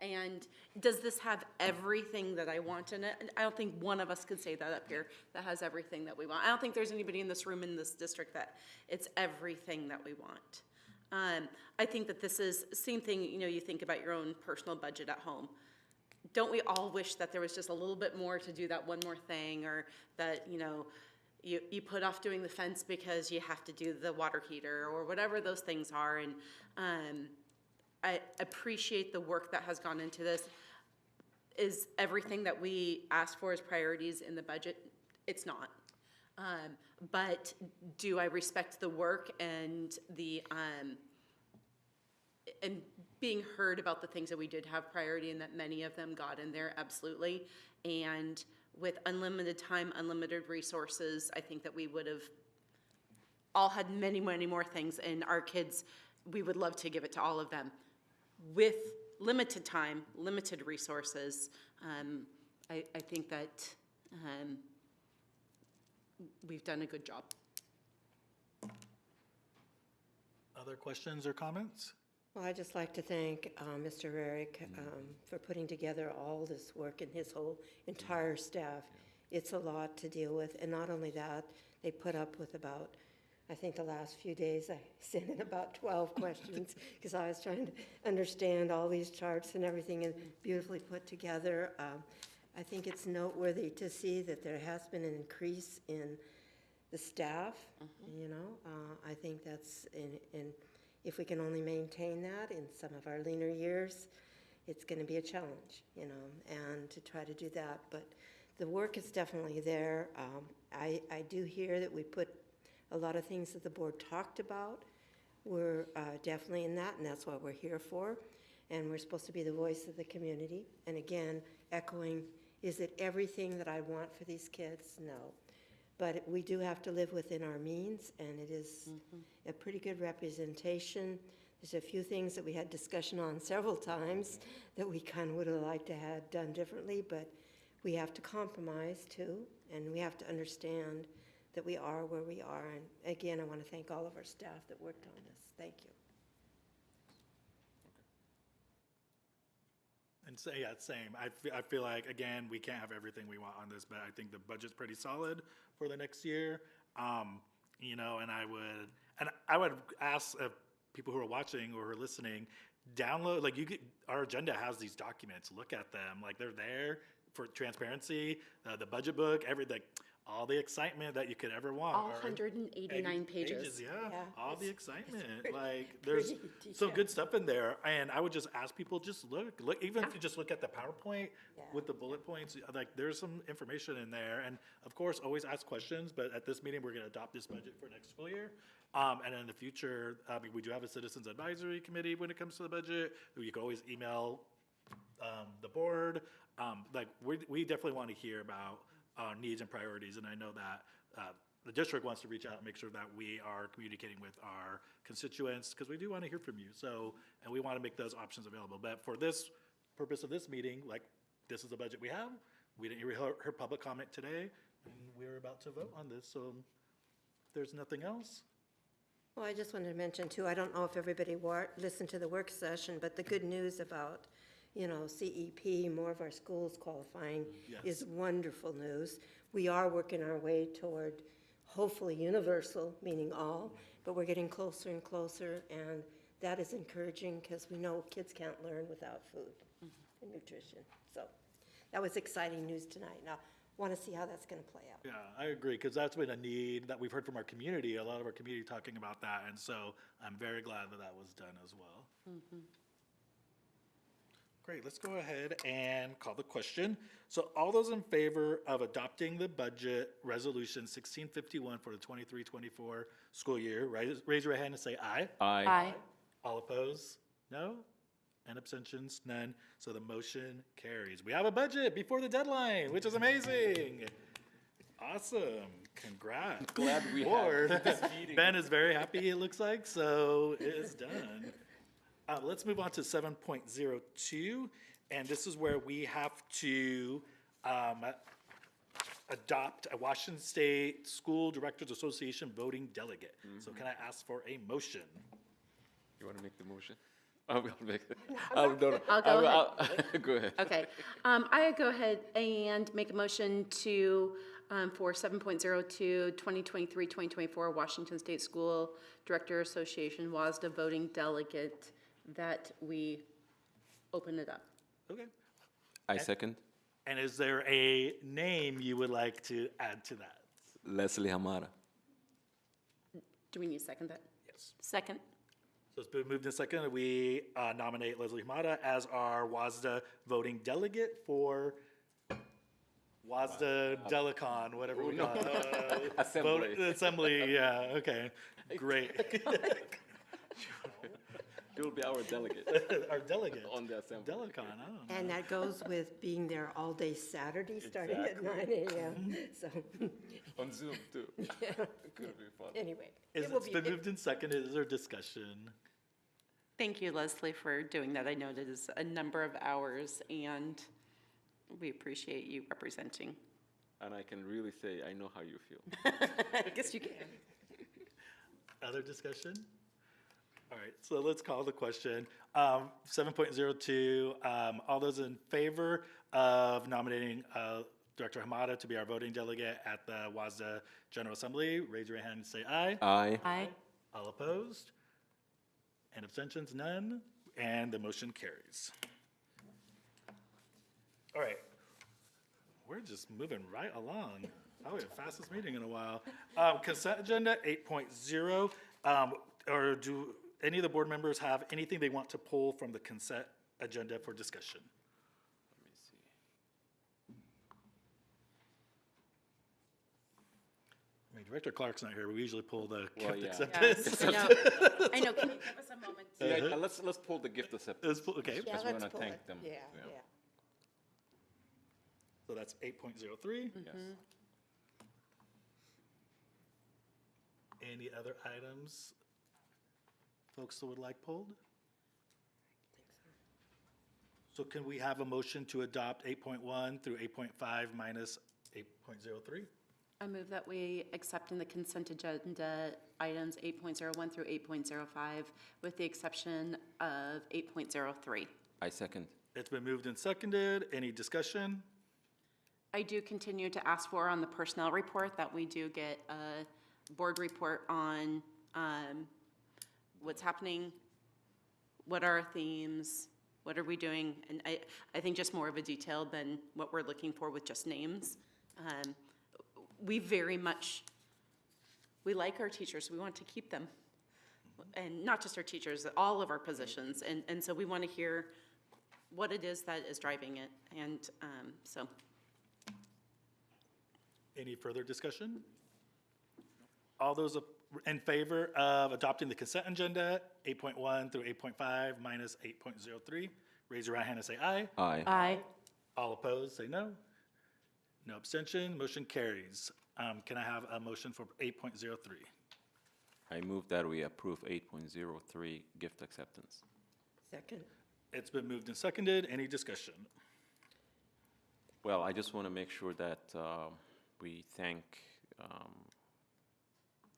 [SPEAKER 5] And does this have everything that I want in it? And I don't think one of us could say that up here, that has everything that we want. I don't think there's anybody in this room in this district that it's everything that we want. I think that this is, same thing, you think about your own personal budget at home. Don't we all wish that there was just a little bit more to do that one more thing, or that, you put off doing the fence because you have to do the water heater, or whatever those things are. And I appreciate the work that has gone into this. Is everything that we asked for as priorities in the budget? It's not. But do I respect the work and the and being heard about the things that we did have priority and that many of them got in there? Absolutely. And with unlimited time, unlimited resources, I think that we would have all had many, many more things, and our kids, we would love to give it to all of them. With limited time, limited resources, I think that we've done a good job.
[SPEAKER 1] Other questions or comments? Well, I'd just like to thank Mr. Rarick for putting together all this work and his whole entire staff. It's a lot to deal with, and not only that, they put up with about, I think the last few days I sent in about 12 questions because I was trying to understand all these charts and everything, and beautifully put together. I think it's noteworthy to see that there has been an increase in the staff, I think that's, in if we can only maintain that in some of our leaner years, it's going to be a challenge, and to try to do that. But the work is definitely there. I do hear that we put a lot of things that the board talked about. We're definitely in that, and that's what we're here for. And we're supposed to be the voice of the community. And again, echoing, is it everything that I want for these kids? No. But we do have to live within our means, and it is a pretty good representation. There's a few things that we had discussion on several times that we kind of would have liked to have done differently, but we have to compromise too, and we have to understand that we are where we are. And again, I want to thank all of our staff that worked on this. Thank you.
[SPEAKER 2] And so, yeah, same. I feel like, again, we can't have everything we want on this, but I think the budget's pretty solid for the next year. And I would ask people who are watching or who are listening, download, like our agenda has these documents, look at them, like they're there for transparency, the budget book, everything. all the excitement that you could ever want.
[SPEAKER 5] All
[SPEAKER 2] or-
[SPEAKER 5] 189 pages.
[SPEAKER 2] Yeah,
[SPEAKER 1] Yeah,
[SPEAKER 2] all the
[SPEAKER 1] it's
[SPEAKER 2] excitement.
[SPEAKER 1] pretty-
[SPEAKER 2] Like, there's
[SPEAKER 1] pretty
[SPEAKER 2] some good
[SPEAKER 1] detailed.
[SPEAKER 2] stuff in there. And I would just ask people, just look, even if you just look at the PowerPoint with the bullet points, like, there's some information in there. And of course, always ask questions, but at this meeting, we're gonna adopt this budget for next school year. And in the future, we do have a citizens advisory committee when it comes to the budget. You can always email the board. Like, we definitely want to hear about needs and priorities, and I know that the district wants to reach out and make sure that we are communicating with our constituents, because we do want to hear from you. So, and we want to make those options available. But for this purpose of this meeting, like, this is the budget we have. We didn't hear her public comment today, and we're about to vote on this. So, if there's nothing else.
[SPEAKER 1] Well, I just wanted to mention too, I don't know if everybody listened to the work session, but the good news about, CEP, more of our schools qualifying, is wonderful news. We are working our way toward hopefully universal, meaning all, but we're getting closer and closer, and that is encouraging because we know kids can't learn without food and nutrition. So that was exciting news tonight. Now, want to see how that's going to play out.
[SPEAKER 2] Yeah, I agree, because that's been a need that we've heard from our community, a lot of our community talking about that, and so I'm very glad that that was done as well. Great, let's go ahead and call the question. So all those in favor of adopting the budget resolution 1651 for the 23-24 school year, raise your hand and say aye.
[SPEAKER 6] Aye.
[SPEAKER 2] All opposed? No? And abstentions? None. So the motion carries. We have a budget before the deadline, which is amazing. Awesome. Congrats.
[SPEAKER 6] Glad we had
[SPEAKER 2] Board.
[SPEAKER 6] this meeting.
[SPEAKER 2] Ben is very happy, it looks like, so it is done. Let's move on to 7.02, and this is where we have to adopt a Washington State School Directors Association voting delegate. So can I ask for a motion?
[SPEAKER 6] You want to make the motion? I will make it. No, no.
[SPEAKER 5] I'll go ahead.
[SPEAKER 6] Go ahead.
[SPEAKER 5] Okay, I go ahead and make a motion to, for 7.02, 2023-2024 Washington State School Director Association WASDA voting delegate, that we open it up.
[SPEAKER 2] Okay.
[SPEAKER 6] I second.
[SPEAKER 2] And is there a name you would like to add to that?
[SPEAKER 6] Leslie Hamada.
[SPEAKER 5] Do we need to second that?
[SPEAKER 2] Yes.
[SPEAKER 5] Second.
[SPEAKER 2] So it's been moved in second. We nominate Leslie Hamada as our WASDA voting delegate for WASDA Delicon, whatever we call it.
[SPEAKER 6] Assembly.
[SPEAKER 2] Assembly, yeah, okay, great.
[SPEAKER 6] He will be our delegate
[SPEAKER 2] Our delegate.
[SPEAKER 6] on the assembly.
[SPEAKER 2] Delicon, oh.
[SPEAKER 1] And that goes with being there all day Saturday, starting at 9 a.m. So,
[SPEAKER 6] On Zoom, too. Could be fun.
[SPEAKER 1] anyway.
[SPEAKER 2] It's been moved in second. Is there discussion?
[SPEAKER 10] Thank you, Leslie, for doing that. I know it is a number of hours, and we appreciate you representing.
[SPEAKER 6] And I can really say, I know how you feel.
[SPEAKER 10] I guess you can.
[SPEAKER 2] Other discussion? All right, so let's call the question. 7.02, all those in favor of nominating Director Hamada to be our voting delegate at the WASDA General Assembly, raise your hand and say aye.
[SPEAKER 6] Aye.
[SPEAKER 10] Aye.
[SPEAKER 2] All opposed? And abstentions, none, and the motion carries. All right, we're just moving right along. Probably the fastest meeting in a while. Consent agenda 8.0, or do any of the board members have anything they want to pull from the consent agenda for discussion?
[SPEAKER 6] Let me see.
[SPEAKER 2] I mean, Director Clark's not here, we usually pull the
[SPEAKER 6] Well, yeah.
[SPEAKER 2] acceptance.
[SPEAKER 10] Yes, I know. I know. Can you give us a moment?
[SPEAKER 6] Yeah, let's pull the gift acceptance.
[SPEAKER 2] Okay,
[SPEAKER 1] Yeah,
[SPEAKER 6] Because we
[SPEAKER 1] let's
[SPEAKER 6] want to
[SPEAKER 1] pull
[SPEAKER 6] thank
[SPEAKER 1] it.
[SPEAKER 6] them.
[SPEAKER 1] Yeah.
[SPEAKER 2] so that's 8.03.
[SPEAKER 6] Yes.
[SPEAKER 2] Any other items folks that would like pulled? So can we have a motion to adopt 8.1 through 8.5 minus 8.03?
[SPEAKER 10] I move that we accept in the consent agenda items 8.01 through 8.05, with the exception of 8.03.
[SPEAKER 6] I second.
[SPEAKER 2] It's been moved and seconded. Any discussion?
[SPEAKER 10] I do continue to ask for on the personnel report that we do get a board report on what's happening, what are our themes, what are we doing, and I think just more of a detail than what we're looking for with just names. we very much, we like our teachers, we want to keep them. And not just our teachers, all of our positions, and so we want to hear what it is that is driving it, and so.
[SPEAKER 2] Any further discussion? All those in favor of adopting the consent agenda, 8.1 through 8.5 minus 8.03, raise your right hand and say aye.
[SPEAKER 6] Aye.
[SPEAKER 10] Aye.
[SPEAKER 2] All opposed, say no. No abstention, motion carries. Can I have a motion for 8.03?
[SPEAKER 6] I move that we approve 8.03 gift acceptance.
[SPEAKER 1] Second.
[SPEAKER 2] It's been moved and seconded. Any discussion?
[SPEAKER 6] Well, I just want to make sure that we thank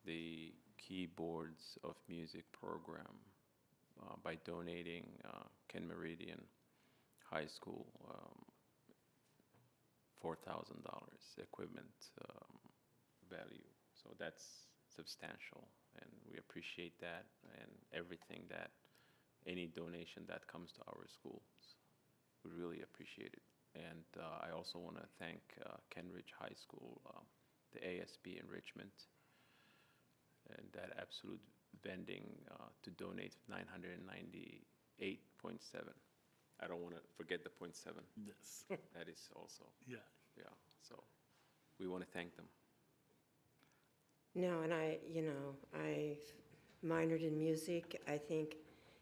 [SPEAKER 6] the Keyboards of Music program by donating Ken Meridian High School $4,000 equipment value. So that's substantial, and we appreciate that, and everything that, any donation that comes to our schools, we really appreciate it. And I also want to thank Kenridge High School, the ASB enrichment, and that absolute vending to donate 998.7. I don't want to forget the 0.7.
[SPEAKER 2] Yes.
[SPEAKER 6] That is also,
[SPEAKER 2] Yeah.
[SPEAKER 6] yeah, so we want to thank them.
[SPEAKER 1] No, and I minored in music. I think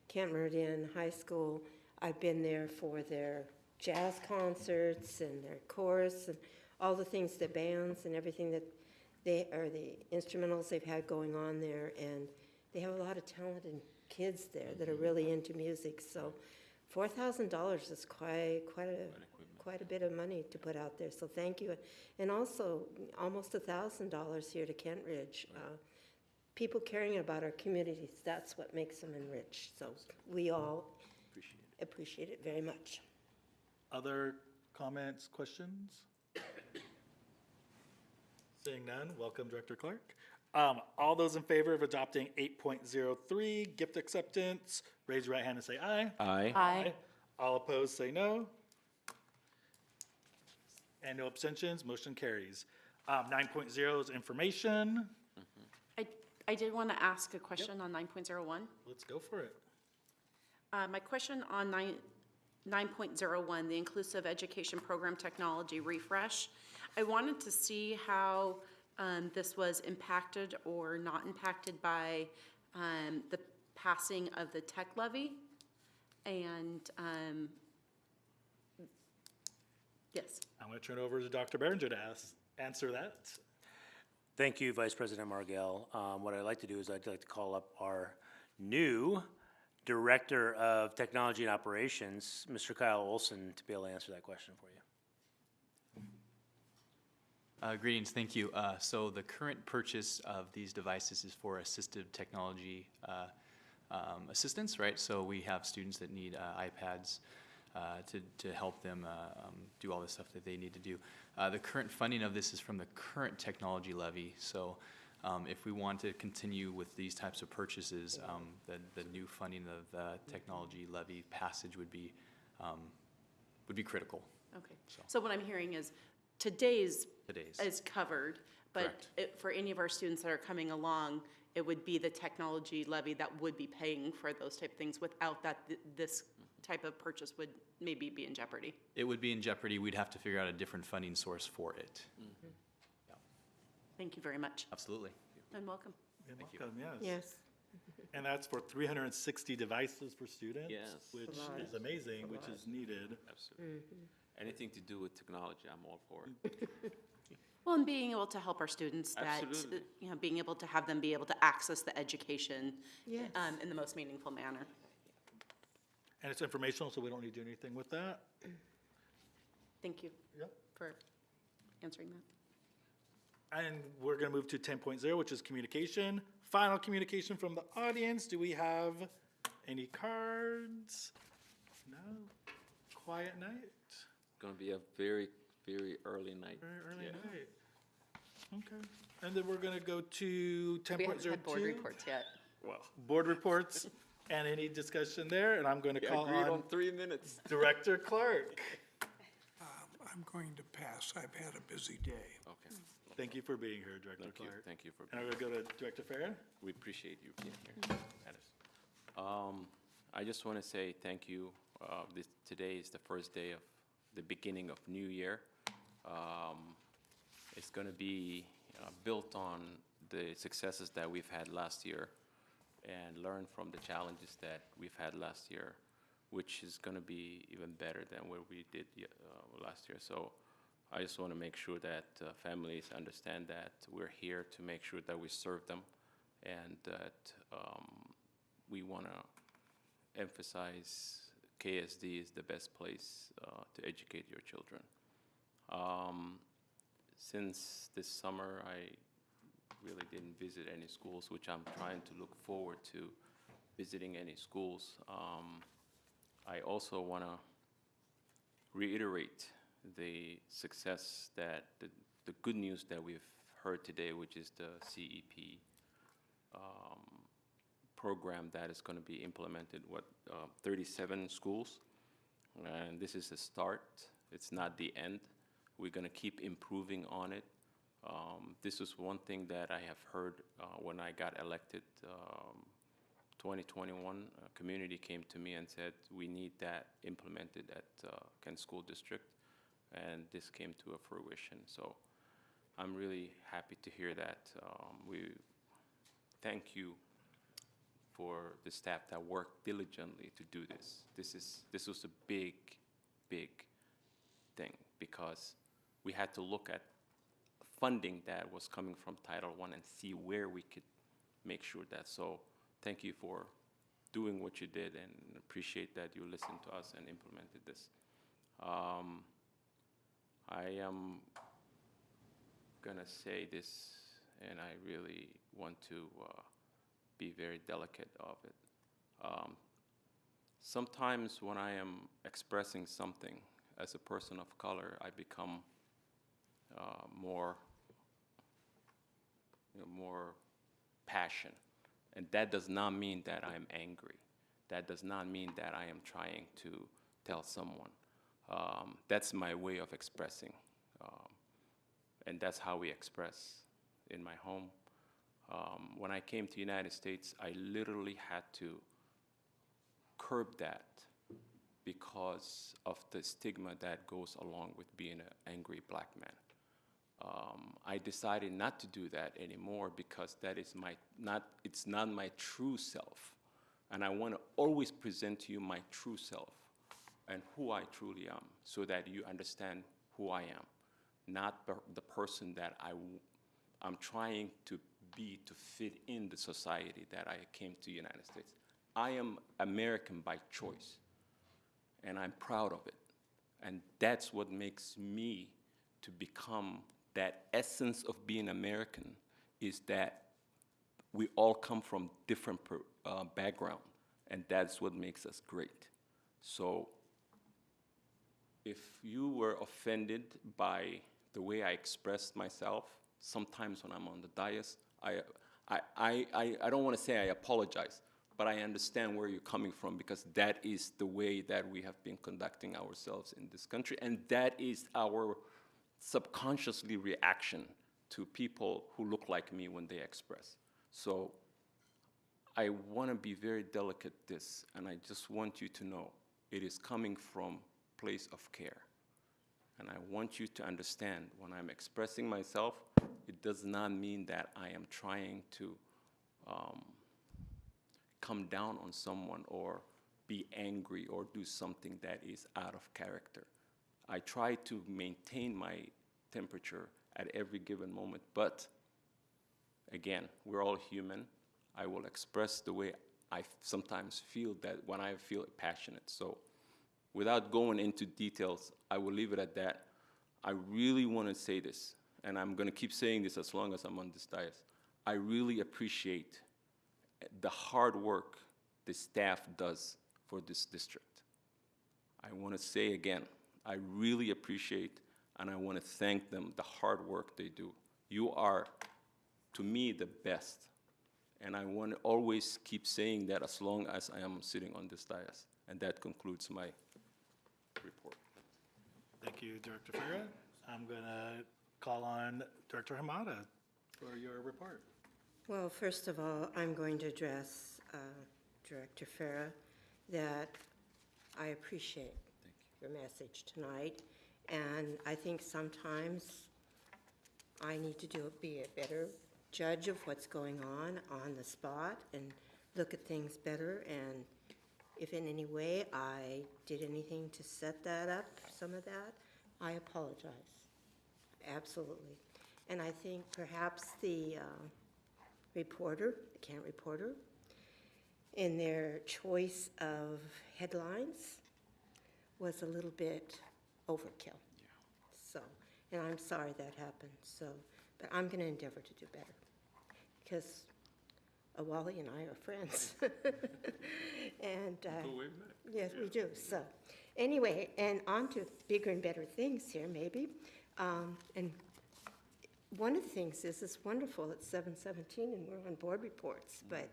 [SPEAKER 1] Camp Meridian High School, I've been there for their jazz concerts and their chorus and all the things, the bands and everything that the instrumentals they've had going on there, and they have a lot of talented kids there that are really into music. So $4,000 is quite a bit of money to put out there. So thank you, and also almost $1,000 here to Kent Ridge. People caring about our communities, that's what makes them enriched. So we all appreciate it very much.
[SPEAKER 2] Other comments, questions? Seeing none, welcome Director Clark. All those in favor of adopting 8.03 gift acceptance, raise your right hand and say aye.
[SPEAKER 6] Aye.
[SPEAKER 10] Aye.
[SPEAKER 2] All opposed, say no. And no abstentions, motion carries. 9.0 is information.
[SPEAKER 10] I did want to ask a question on 9.01.
[SPEAKER 2] Let's go for it.
[SPEAKER 10] My question on 9.01, the Inclusive Education Program Technology Refresh, I wanted to see how this was impacted or not impacted by the passing of the tech levy. And yes.
[SPEAKER 2] I'm going to turn it over to Dr. Behringer to answer that.
[SPEAKER 3] Thank you, Vice President Margell. What I'd like to do is I'd like to call up our new Director of Technology and Operations, Mr. Kyle Olson, to be able to answer that question for you.
[SPEAKER 11] Greetings, thank you. So the current purchase of these devices is for assistive technology assistance, right? So we have students that need iPads to help them do all the stuff that they need to do. The current funding of this is from the current technology levy. So if we want to continue with these types of purchases, the new funding of the technology levy passage would be critical.
[SPEAKER 10] Okay. So what I'm hearing is today's is covered, but
[SPEAKER 11] Correct.
[SPEAKER 10] for any of our students that are coming along, it would be the technology levy that would be paying for those type of things. Without that, this type of purchase would maybe be in jeopardy.
[SPEAKER 11] It would be in jeopardy. We'd have to figure out a different funding source for it.
[SPEAKER 10] Mm-hmm. Thank you very much.
[SPEAKER 11] Absolutely.
[SPEAKER 10] And welcome.
[SPEAKER 2] You're welcome, yes.
[SPEAKER 1] Yes.
[SPEAKER 2] And that's for 360 devices for students.
[SPEAKER 6] Yes.
[SPEAKER 2] Which
[SPEAKER 1] It's a lot.
[SPEAKER 2] is amazing, which is needed.
[SPEAKER 6] Absolutely. Anything to do with technology, I'm all for it.
[SPEAKER 10] Well, and being able to help our students that,
[SPEAKER 6] Absolutely.
[SPEAKER 10] being able to have them be able to access the education
[SPEAKER 1] Yes.
[SPEAKER 10] in the most meaningful manner.
[SPEAKER 2] And it's informational, so we don't need to do anything with that.
[SPEAKER 10] Thank you
[SPEAKER 2] Yep.
[SPEAKER 10] for answering that.
[SPEAKER 2] And we're going to move to 10.0, which is communication. Final communication from the audience. Do we have any cards? No? Quiet night?
[SPEAKER 6] Going to be a very, very early night.
[SPEAKER 2] Very early
[SPEAKER 6] Yeah.
[SPEAKER 2] night. Okay. And then we're going to go to 10.02.
[SPEAKER 10] We haven't had board reports yet.
[SPEAKER 6] Well,
[SPEAKER 2] Board reports. And any discussion there? And I'm going to
[SPEAKER 6] we
[SPEAKER 2] call
[SPEAKER 6] agreed
[SPEAKER 2] on
[SPEAKER 6] on 3 minutes.
[SPEAKER 2] Director Clark.
[SPEAKER 12] I'm going to pass. I've had a busy day.
[SPEAKER 6] Okay.
[SPEAKER 2] Thank you for being here, Director
[SPEAKER 6] Thank you,
[SPEAKER 2] Clark.
[SPEAKER 6] thank you for
[SPEAKER 2] And we're going to go to Director Farah.
[SPEAKER 6] We appreciate you being here. That is. I just want to say thank you. Today is the first day of the beginning of new year. It's going to be built on the successes that we've had last year and learn from the challenges that we've had last year, which is going to be even better than what we did last year. So I just want to make sure that families understand that we're here to make sure that we serve them, and that we want to emphasize KSD is the best place to educate your children. Since this summer, I really didn't visit any schools, which I'm trying to look forward to visiting any schools. I also want to reiterate the success that the good news that we've heard today, which is the CEP program that is going to be implemented, 37 schools. And this is a start. It's not the end. We're going to keep improving on it. This is one thing that I have heard when I got elected. 2021, a community came to me and said, we need that implemented at Kent School District, and this came to a fruition. So I'm really happy to hear that. We thank you for the staff that worked diligently to do this. This was a big, big thing, because we had to look at funding that was coming from Title I and see where we could make sure that. So thank you for doing what you did, and appreciate that you listened to us and implemented this. I am gonna say this, and I really want to be very delicate of it. Sometimes when I am expressing something as a person of color, I become more passion. And that does not mean that I am angry. That does not mean that I am trying to tell someone. That's my way of expressing. And that's how we express in my home. When I came to the United States, I literally had to curb that because of the stigma that goes along with being an angry black man. I decided not to do that anymore, because that is it's not my true self. And I want to always present to you my true self and who I truly am, so that you understand who I am, not the person that I'm trying to be to fit in the society that I came to the United States. I am American by choice, and I'm proud of it. And that's what makes me to become that essence of being American, is that we all come from different background, and that's what makes us great. So if you were offended by the way I expressed myself, sometimes when I'm on the dais, I don't want to say I apologize, but I understand where you're coming from, because that is the way that we have been conducting ourselves in this country, and that is our subconsciously reaction to people who look like me when they express. So I want to be very delicate this, and I just want you to know it is coming from a place of care. And I want you to understand, when I'm expressing myself, it does not mean that I am trying to come down on someone or be angry or do something that is out of character. I try to maintain my temperature at every given moment, but again, we're all human. I will express the way I sometimes feel, that when I feel passionate. So without going into details, I will leave it at that. I really want to say this, and I'm going to keep saying this as long as I'm on this dais. I really appreciate the hard work the staff does for this district. I want to say again, I really appreciate, and I want to thank them, the hard work they do. You are, to me, the best. And I want to always keep saying that as long as I am sitting on this dais. And that concludes my report.
[SPEAKER 2] Thank you, Director Farah. I'm going to call on Director Hamada for your report.
[SPEAKER 1] Well, first of all, I'm going to address Director Farah that I appreciate your message tonight. And I think sometimes I need to be a better judge of what's going on the spot and look at things better. And if in any way I did anything to set that up, some of that, I apologize. Absolutely. And I think perhaps the reporter, the Kent reporter, in their choice of headlines was a little bit overkill. So, and I'm sorry that happened. So, but I'm going to endeavor to do better because Wally and I are friends. And yes, we do. So, anyway, and on to bigger and better things here, maybe. And one of the things is it's wonderful. It's 7:17 and we're on board reports, but.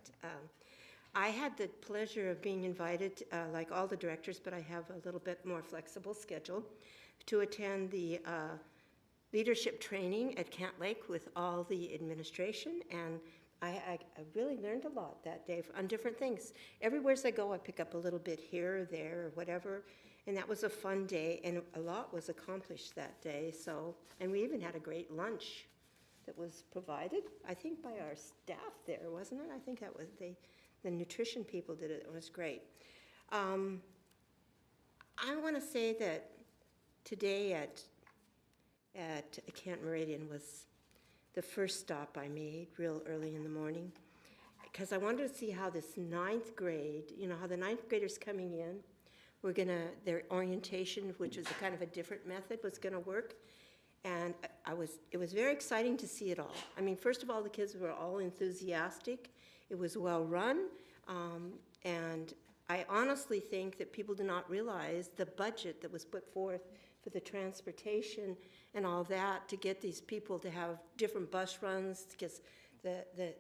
[SPEAKER 1] I had the pleasure of being invited, like all the directors, but I have a little bit more flexible schedule, to attend the leadership training at Kent Lake with all the administration, and I really learned a lot that day on different things. Everywhere I go, I pick up a little bit here or there or whatever, and that was a fun day, and a lot was accomplished that day. So, and we even had a great lunch that was provided, I think, by our staff there, wasn't it? I think that was the nutrition people did it. It was great. I want to say that today at Kent Meridian was the first stop I made real early in the morning because I wanted to see how this 9th grade, you know, how the 9th graders coming in, their orientation, which is a kind of a different method, was going to work. And it was very exciting to see it all. I mean, first of all, the kids were all enthusiastic. It was well run, and I honestly think that people do not realize the budget that was put forth for the transportation and all that to get these people to have different bus runs, because the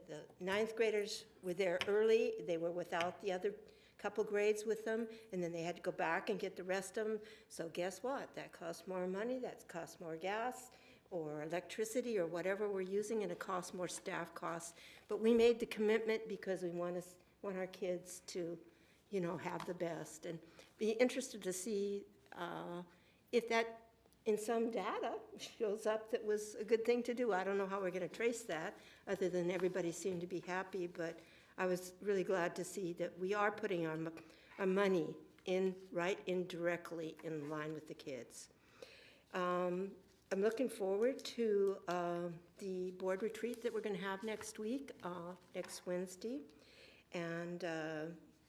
[SPEAKER 1] 9th graders were there early. They were without the other couple grades with them, and then they had to go back and get the rest of them. So guess what? That costs more money, that costs more gas or electricity or whatever we're using, and it costs more staff costs. But we made the commitment because we want our kids to, you know, have the best. And be interested to see if that in some data shows up that was a good thing to do. I don't know how we're going to trace that, other than everybody seemed to be happy, but I was really glad to see that we are putting our money right in directly in line with the kids. I'm looking forward to the board retreat that we're going to have next week, next Wednesday. And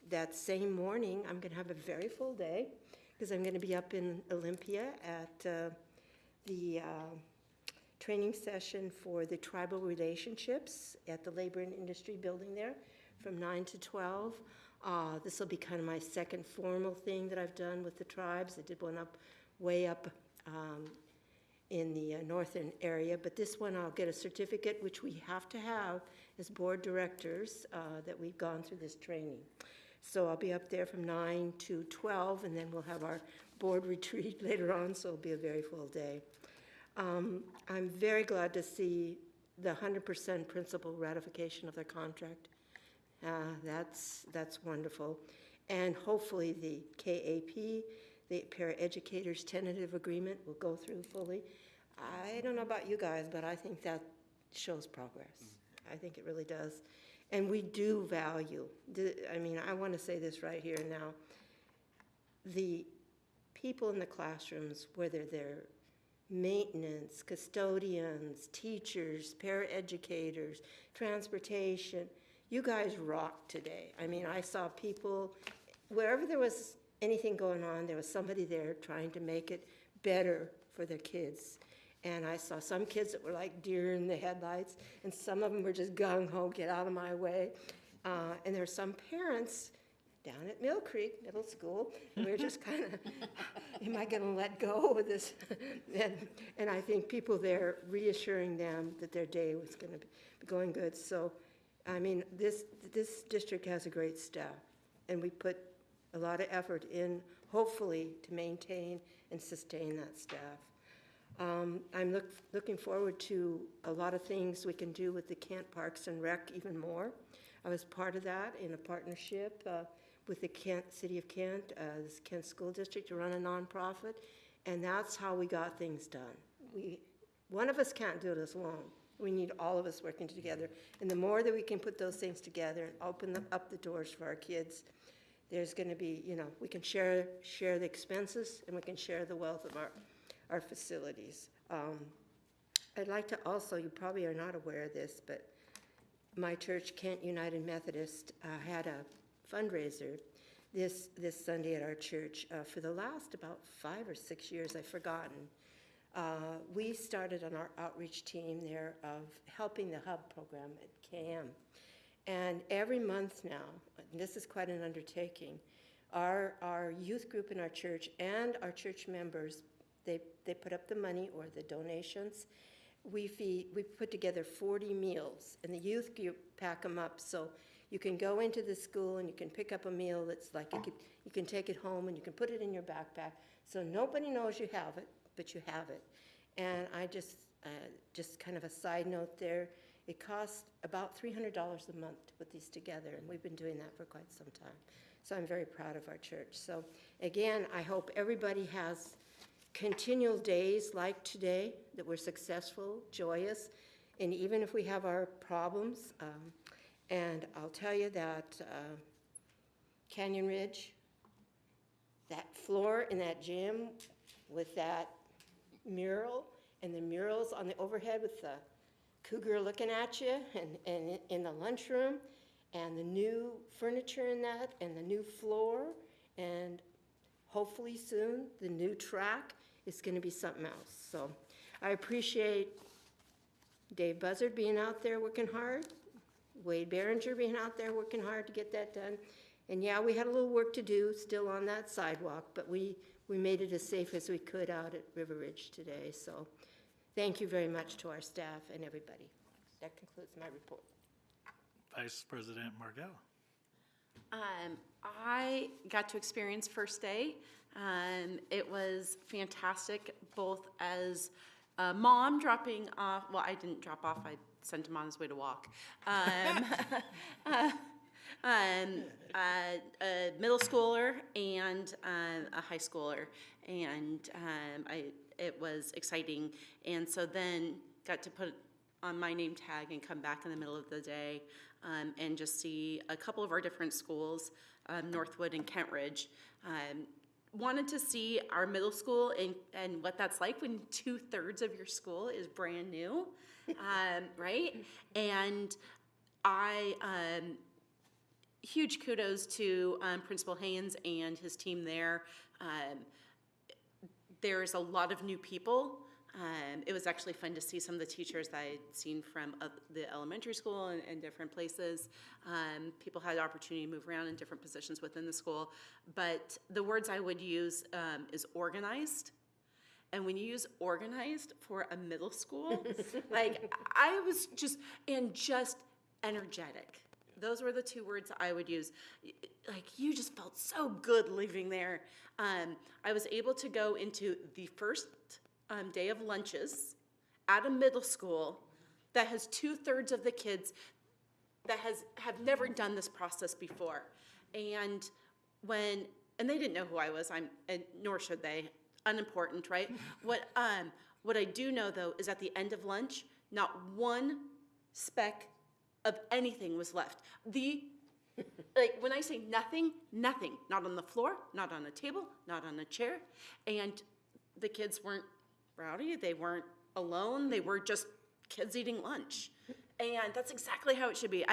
[SPEAKER 1] that same morning, I'm going to have a very full day because I'm going to be up in Olympia at the training session for the tribal relationships at the Labor and Industry building there from 9 to 12. This will be kind of my second formal thing that I've done with the tribes. I did one way up in the northern area, but this one I'll get a certificate, which we have to have as board directors, that we've gone through this training. So I'll be up there from 9 to 12, and then we'll have our board retreat later on, so it'll be a very full day. I'm very glad to see the 100% principal ratification of their contract. That's wonderful. And hopefully the KAP, the paraeducators tentative agreement, will go through fully. I don't know about you guys, but I think that shows progress. I think it really does. And we do value, I mean, I want to say this right here and now. The people in the classrooms, whether they're maintenance, custodians, teachers, paraeducators, transportation, you guys rock today. I mean, I saw people, wherever there was anything going on, there was somebody there trying to make it better for their kids. And I saw some kids that were like deer in the headlights, and some of them were just gung-ho, get out of my way. And there were some parents down at Mill Creek Middle School, and we were just kind of, am I going to let go of this? And I think people there reassuring them that their day was going to be going good. So, I mean, this district has a great staff, and we put a lot of effort in, hopefully, to maintain and sustain that staff. I'm looking forward to a lot of things we can do with the Kent Parks and Rec even more. I was part of that in a partnership with the City of Kent, this Kent School District, to run a nonprofit, and that's how we got things done. One of us can't do it alone. We need all of us working together, and the more that we can put those things together and open up the doors for our kids, there's going to be, we can share the expenses, and we can share the wealth of our facilities. I'd like to also, you probably are not aware of this, but my church, Kent United Methodist, had a fundraiser this Sunday at our church for the last about 5 or 6 years, I've forgotten. We started on our outreach team there of helping the Hub program at KM. And every month now, and this is quite an undertaking, our youth group in our church and our church members, they put up the money or the donations. We put together 40 meals, and the youth group pack them up. So you can go into the school and you can pick up a meal that's like, you can take it home and you can put it in your backpack. So nobody knows you have it, but you have it. And I just kind of a side note there, it costs about $300 a month to put these together, and we've been doing that for quite some time. So I'm very proud of our church. So again, I hope everybody has continual days like today that we're successful, joyous, and even if we have our problems, and I'll tell you that Canyon Ridge, that floor in that gym with that mural and the murals on the overhead with the cougar looking at you, and in the lunchroom, and the new furniture in that, and the new floor, and hopefully soon the new track is going to be something else. So I appreciate Dave Buzzard being out there working hard, Wade Behringer being out there working hard to get that done. And yeah, we had a little work to do still on that sidewalk, but we made it as safe as we could out at River Ridge today. So thank you very much to our staff and everybody. That concludes my report.
[SPEAKER 2] Vice President Margell.
[SPEAKER 10] I got to experience first day. It was fantastic, both as a mom dropping off, well, I didn't drop off, I sent him on his way to walk. A middle schooler and a high schooler, and it was exciting. And so then got to put on my name tag and come back in the middle of the day and just see a couple of our different schools, Northwood and Kent Ridge. Wanted to see our middle school and what that's like when 2/3 of your school is brand new, right? And huge kudos to Principal Haynes and his team there. There's a lot of new people. It was actually fun to see some of the teachers that I'd seen from the elementary school and different places. People had the opportunity to move around in different positions within the school. But the words I would use is organized. And when you use organized for a middle school, like I was just energetic. Those were the 2 words I would use. Like you just felt so good leaving there. I was able to go into the first day of lunches at a middle school that has 2/3 of the kids that have never done this process before. And they didn't know who I was, and nor should they, unimportant, right? What I do know though is at the end of lunch, not one speck of anything was left. Like when I say nothing, not on the floor, not on a table, not on a chair. And the kids weren't rowdy, they weren't alone, they were just kids eating lunch. And that's exactly how it should be.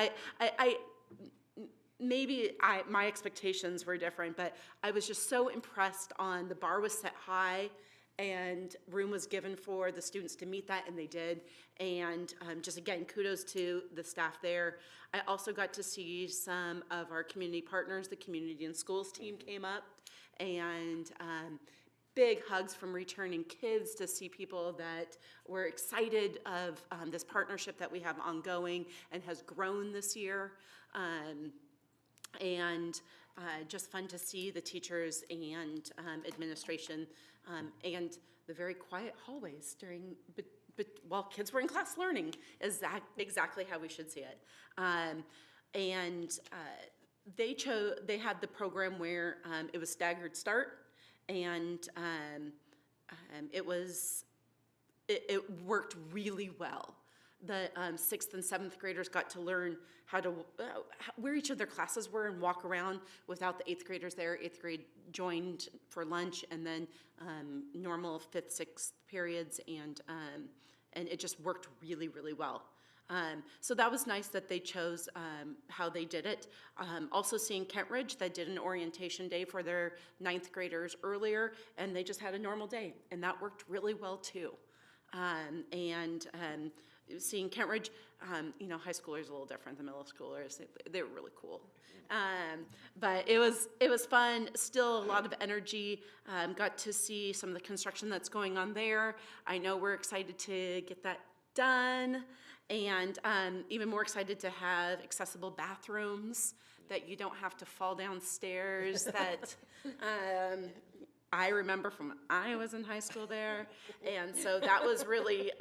[SPEAKER 10] My expectations were different, but I was just so impressed on the bar was set high and room was given for the students to meet that, and they did. And just again, kudos to the staff there. I also got to see some of our community partners. The community and schools team came up, and big hugs from returning kids to see people that were excited of this partnership that we have ongoing and has grown this year.
[SPEAKER 5] And just fun to see the teachers and administration and the very quiet hallways during, but while kids were in class learning, is that exactly how we should see it. They had the program where it was staggered start, and it worked really well. The 6th and 7th graders got to learn how to, where each of their classes were and walk around without the 8th graders there. 8th grade joined for lunch, and then normal 5th, 6th periods, and it just worked really, really well. So that was nice that they chose how they did it. Also seeing Kent Ridge that did an orientation day for their 9th graders earlier, and they just had a normal day, and that worked really well too. Seeing Kent Ridge, high schoolers are a little different than middle schoolers. They were really cool. But it was fun, still a lot of energy. Got to see some of the construction that's going on there. I know we're excited to get that done, and even more excited to have accessible bathrooms that you don't have to fall downstairs, that I remember from when I was in high school there. And so that was really,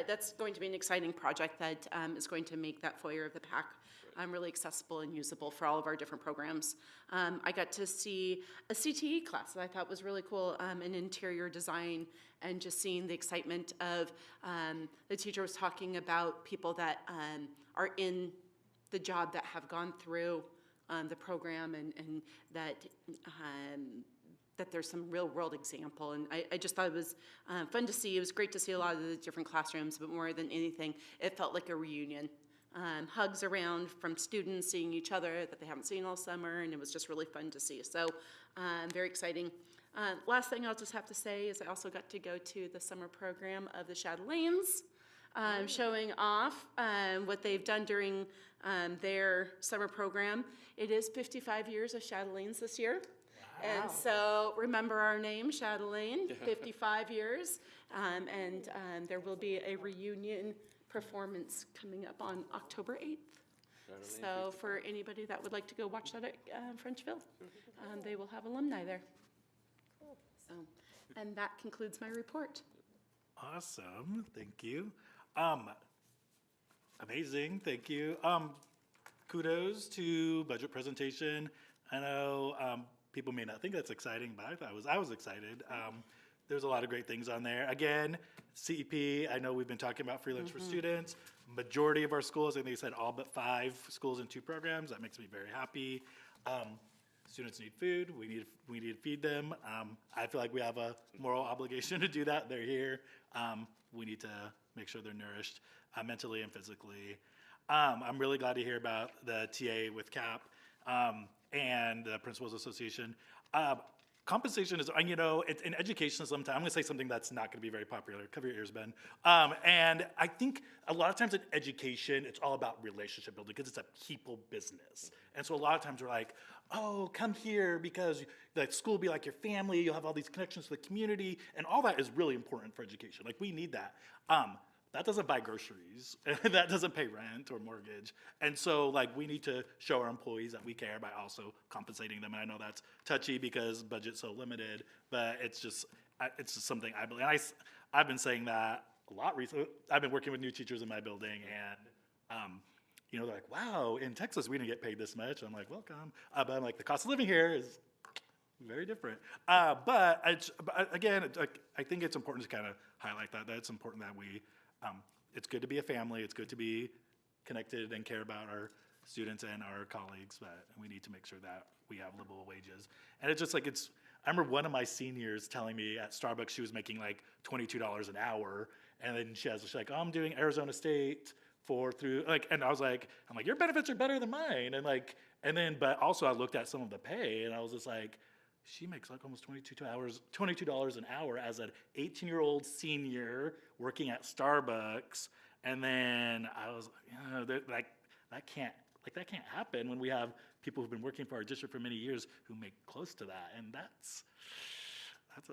[SPEAKER 5] that's going to be an exciting project that is going to make that foyer of the PAC really accessible and usable for all of our different programs. I got to see a CTE class that I thought was really cool, in interior design, and just seeing the excitement of, the teacher was talking about people that are in the job that have gone through the program, and that there's some real world example. And I just thought it was fun to see. It was great to see a lot of the different classrooms, but more than anything, it felt like a reunion. Hugs around from students seeing each other that they haven't seen all summer, and it was just really fun to see. So very exciting. Last thing I'll just have to say is I also got to go to the summer program of the Chatelaines, showing off what they've done during their summer program. It is 55 years of Chatelaines this year. And so remember our name, Chatelaine, 55 years. And there will be a reunion performance coming up on October 8th. So for anybody that would like to go watch that at Frenchville, they will have alumni there. So, and that concludes my report.
[SPEAKER 2] Awesome, thank you. Amazing, thank you. Kudos to budget presentation. I know people may not think that's exciting, but I was excited. There's a lot of great things on there. Again, CEP, I know we've been talking about free lunch for students. Majority of our schools, I think they said all but 5 schools and 2 programs. That makes me very happy. Students need food. We need to feed them. I feel like we have a moral obligation to do that. They're here. We need to make sure they're nourished mentally and physically. I'm really glad to hear about the TA with CAP and the Principals Association. Compensation is, it's in education sometimes. I'm going to say something that's not going to be very popular. Cover your ears, Ben. And I think a lot of times in education, it's all about relationship building because it's a people business. And so a lot of times we're like, oh, come here because the school will be like your family. You'll have all these connections to the community. And all that is really important for education. Like, we need that. That doesn't buy groceries. That doesn't pay rent or mortgage. And so, like, we need to show our employees that we care by also compensating them. And I know that's touchy because budget's so limited, but it's just something I believe. And I've been saying that a lot recently. I've been working with new teachers in my building, and they're like, wow, in Texas we didn't get paid this much. I'm like, welcome. But I'm like, the cost of living here is very different. But again, I think it's important to kind of highlight that it's important that we. It's good to be a family. It's good to be connected and care about our students and our colleagues, but we need to make sure that we have livable wages. And it's just like, I remember one of my seniors telling me at Starbucks she was making like $22 an hour, and then she's like, oh, I'm doing Arizona State and I was like, your benefits are better than mine. But also I looked at some of the pay, and I was just like, she makes like almost $22 an hour as an 18-year-old senior working at Starbucks. And then I was like, that can't happen when we have people who've been working for our district for many years who make close to that. And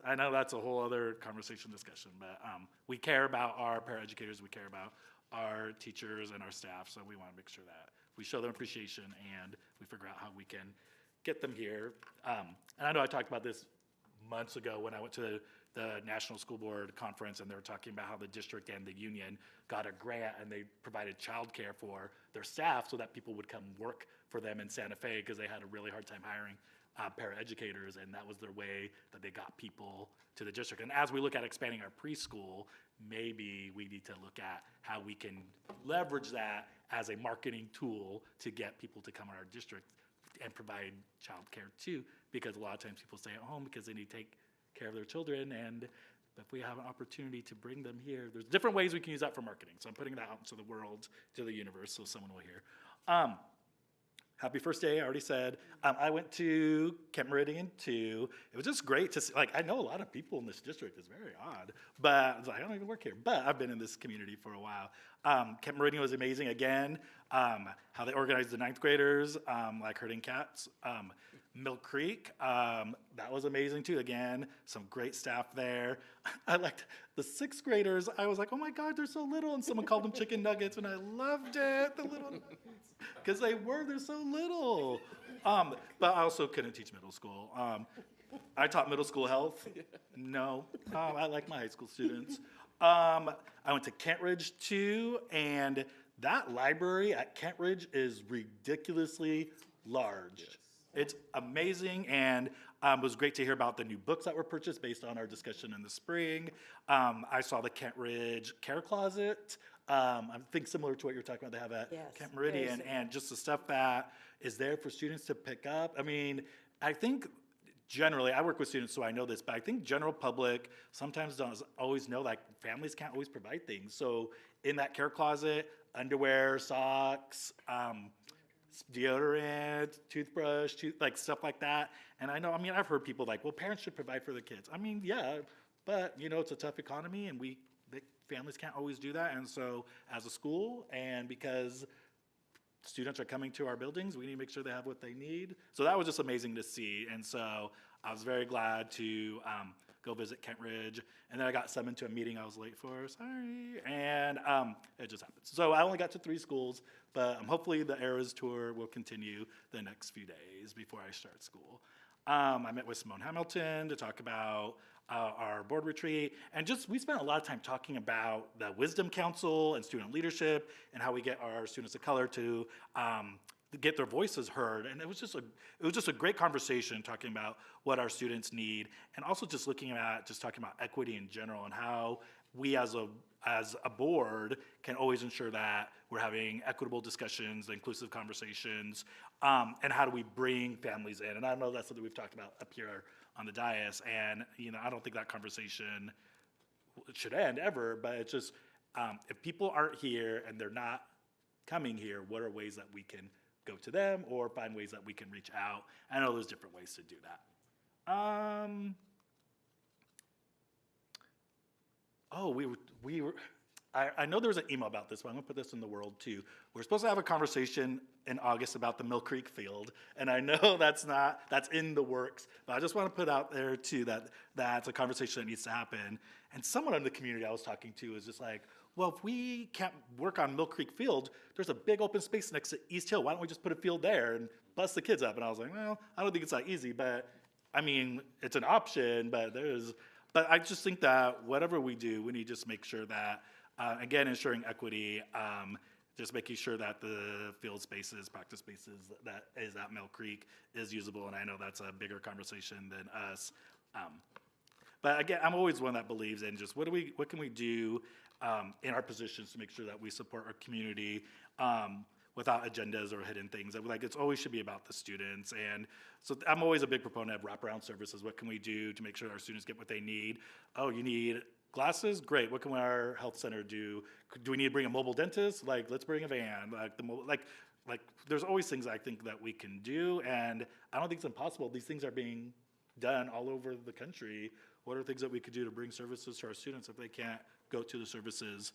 [SPEAKER 2] I know that's a whole other conversation discussion, but we care about our paraeducators, we care about our teachers and our staff, so we want to make sure that we show them appreciation and we figure out how we can get them here. And I know I talked about this months ago when I went to the National School Board Conference, and they were talking about how the district and the union got a grant and they provided childcare for their staff so that people would come work for them in Santa Fe because they had a really hard time hiring paraeducators, and that was their way that they got people to the district. And as we look at expanding our preschool, maybe we need to look at how we can leverage that as a marketing tool to get people to come to our district and provide childcare too, because a lot of times people stay at home because they need to take care of their children, and if we have an opportunity to bring them here, there's different ways we can use that for marketing. So I'm putting that out into the world, to the universe, so someone will hear. Happy first day, I already said. I went to Kent Meridian too. It was just great to see, like, I know a lot of people in this district. It's very odd, but I was like, I don't even work here, but I've been in this community for a while. Kent Meridian was amazing again. How they organized the ninth graders, like herding cats. Mill Creek, that was amazing too. Again, some great staff there. I liked the sixth graders. I was like, oh my God, they're so little. And someone called them chicken nuggets, and I loved it, the little nuggets. Because they're so little. But I also couldn't teach middle school. I taught middle school health. No, I like my high school students. I went to Kent Ridge too, and that library at Kent Ridge is ridiculously large. Yes. It's amazing, and it was great to hear about the new books that were purchased based on our discussion in the spring. I saw the Kent Ridge Care Closet. I think similar to what you're talking about, they have at Kent Meridian, and just the stuff that is there for students to pick up. I mean, I think generally, I work with students, so I know this, but I think general public sometimes don't always know, like, families can't always provide things. So in that care closet, underwear, socks, deodorant, toothbrush, like stuff like that. And I know, I mean, I've heard people like, well, parents should provide for the kids. I mean, yeah, but you know, it's a tough economy, and families can't always do that. And so as a school, and because students are coming to our buildings, we need to make sure they have what they need. So that was just amazing to see. And so I was very glad to go visit Kent Ridge. And then I got summoned to a meeting I was late for, sorry. And it just happened. So I only got to 3 schools, but hopefully the Eras tour will continue the next few days before I start school. I met with Simone Hamilton to talk about our board retreat, and just we spent a lot of time talking about the Wisdom Council and student leadership and how we get our students of color to get their voices heard. And it was just a great conversation talking about what our students need, and also just looking at just talking about equity in general and how we as a board can always ensure that we're having equitable discussions, inclusive conversations, and how do we bring families in. And I know that's something we've talked about up here on the dais, and you know, I don't think that conversation should end ever, but it's just, if people aren't here and they're not coming here, what are ways that we can go to them or find ways that we can reach out? I know there's different ways to do that. I know there was an email about this, but I'm gonna put this in the world too. We're supposed to have a conversation in August about the Mill Creek field, and I know that's in the works, but I just want to put out there too that that's a conversation that needs to happen. And someone in the community I was talking to is just like, well, if we can't work on Mill Creek Field, there's a big open space next to East Hill. Why don't we just put a field there and bust the kids up? And I was like, well, I don't think it's that easy, but I mean, it's an option, but I just think that whatever we do, we need to just make sure that, again, ensuring equity, just making sure that the field spaces, practice spaces that is at Mill Creek is usable. And I know that's a bigger conversation than us. But again, I'm always one that believes in just what can we do in our positions to make sure that we support our community without agendas or hidden things. Like, it's always should be about the students. And so I'm always a big proponent of wraparound services. What can we do to make sure our students get what they need? Oh, you need glasses? Great. What can our health center do? Do we need to bring a mobile dentist? Like, let's bring a van. Like there's always things I think that we can do, and I don't think it's impossible. These things are being done all over the country. What are things that we could do to bring services to our students if they can't go to the services?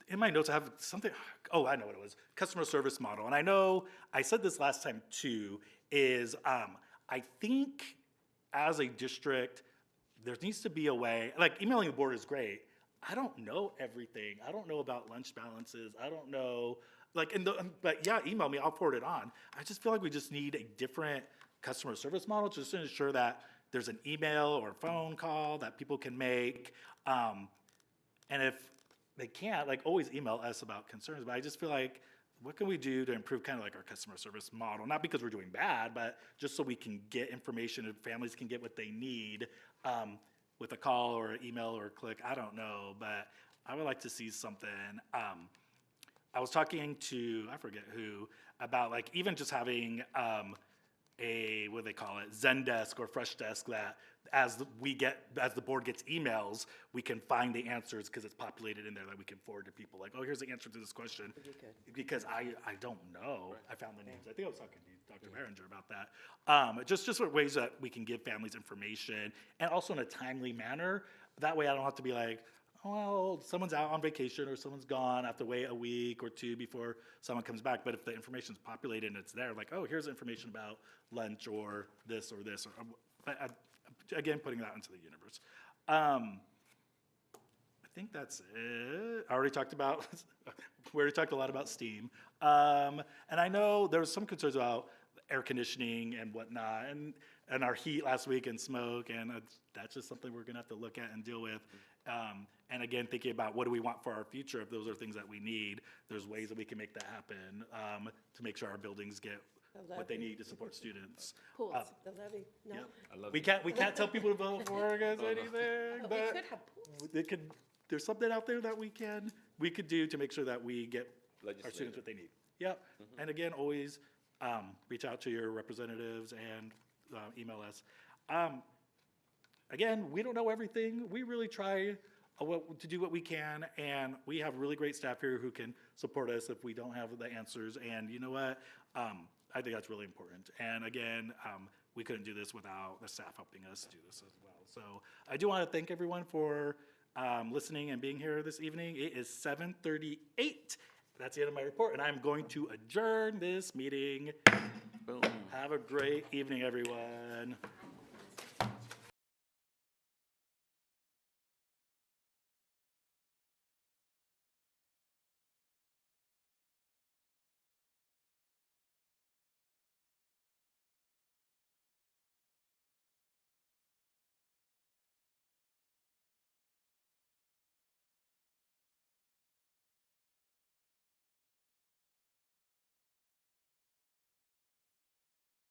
[SPEAKER 2] In my notes, I have something. Oh, I know what it was. Customer service model. And I know I said this last time too, is I think as a district, there needs to be a way, like emailing the board is great, I don't know everything. I don't know about lunch balances. I don't know, like, but yeah, email me, I'll forward it on. I just feel like we just need a different customer service model just to ensure that there's an email or phone call that people can make. And if they can't, like, always email us about concerns. But I just feel like, what can we do to improve kind of like our customer service model? Not because we're doing bad, but just so we can get information and families can get what they need with a call or an email or a click. I don't know, but I would like to see something. I was talking to, I forget who, about like even just having what do they call it, Zendesk or Freshdesk, that as the board gets emails, we can find the answers because it's populated in there that we can forward to people. Like, oh, here's the answer to this question. Because I don't know. I found the names. I think I was talking to Dr. Behringer about that. Just ways that we can give families information, and also in a timely manner. That way I don't have to be like, oh, well, someone's out on vacation or someone's gone. I have to wait a week or two before someone comes back. But if the information's populated and it's there, like, oh, here's information about lunch or this or this. Again, putting that into the universe. I think that's it. We already talked a lot about STEAM. And I know there was some concerns about air conditioning and whatnot, and our heat last week and smoke, and that's just something we're gonna have to look at and deal with. And again, thinking about what do we want for our future, if those are things that we need, there's ways that we can make that happen to make sure our buildings get what they need to support students.
[SPEAKER 5] Pools.
[SPEAKER 1] The levy, no.
[SPEAKER 2] We can't tell people to vote for or against anything, but
[SPEAKER 5] could have pools.
[SPEAKER 2] there's something out there that we could do to make sure that we get our students what they need. Yep. And again, always reach out to your representatives and email us. Again, we don't know everything. We really try to do what we can, and we have really great staff here who can support us if we don't have the answers. And you know what? I think that's really important. And again, we couldn't do this without the staff helping us do this as well. So I do want to thank everyone for listening and being here this evening. It is 7:38. That's the end of my report, and I'm going to adjourn this meeting. Boom. Have a great evening, everyone.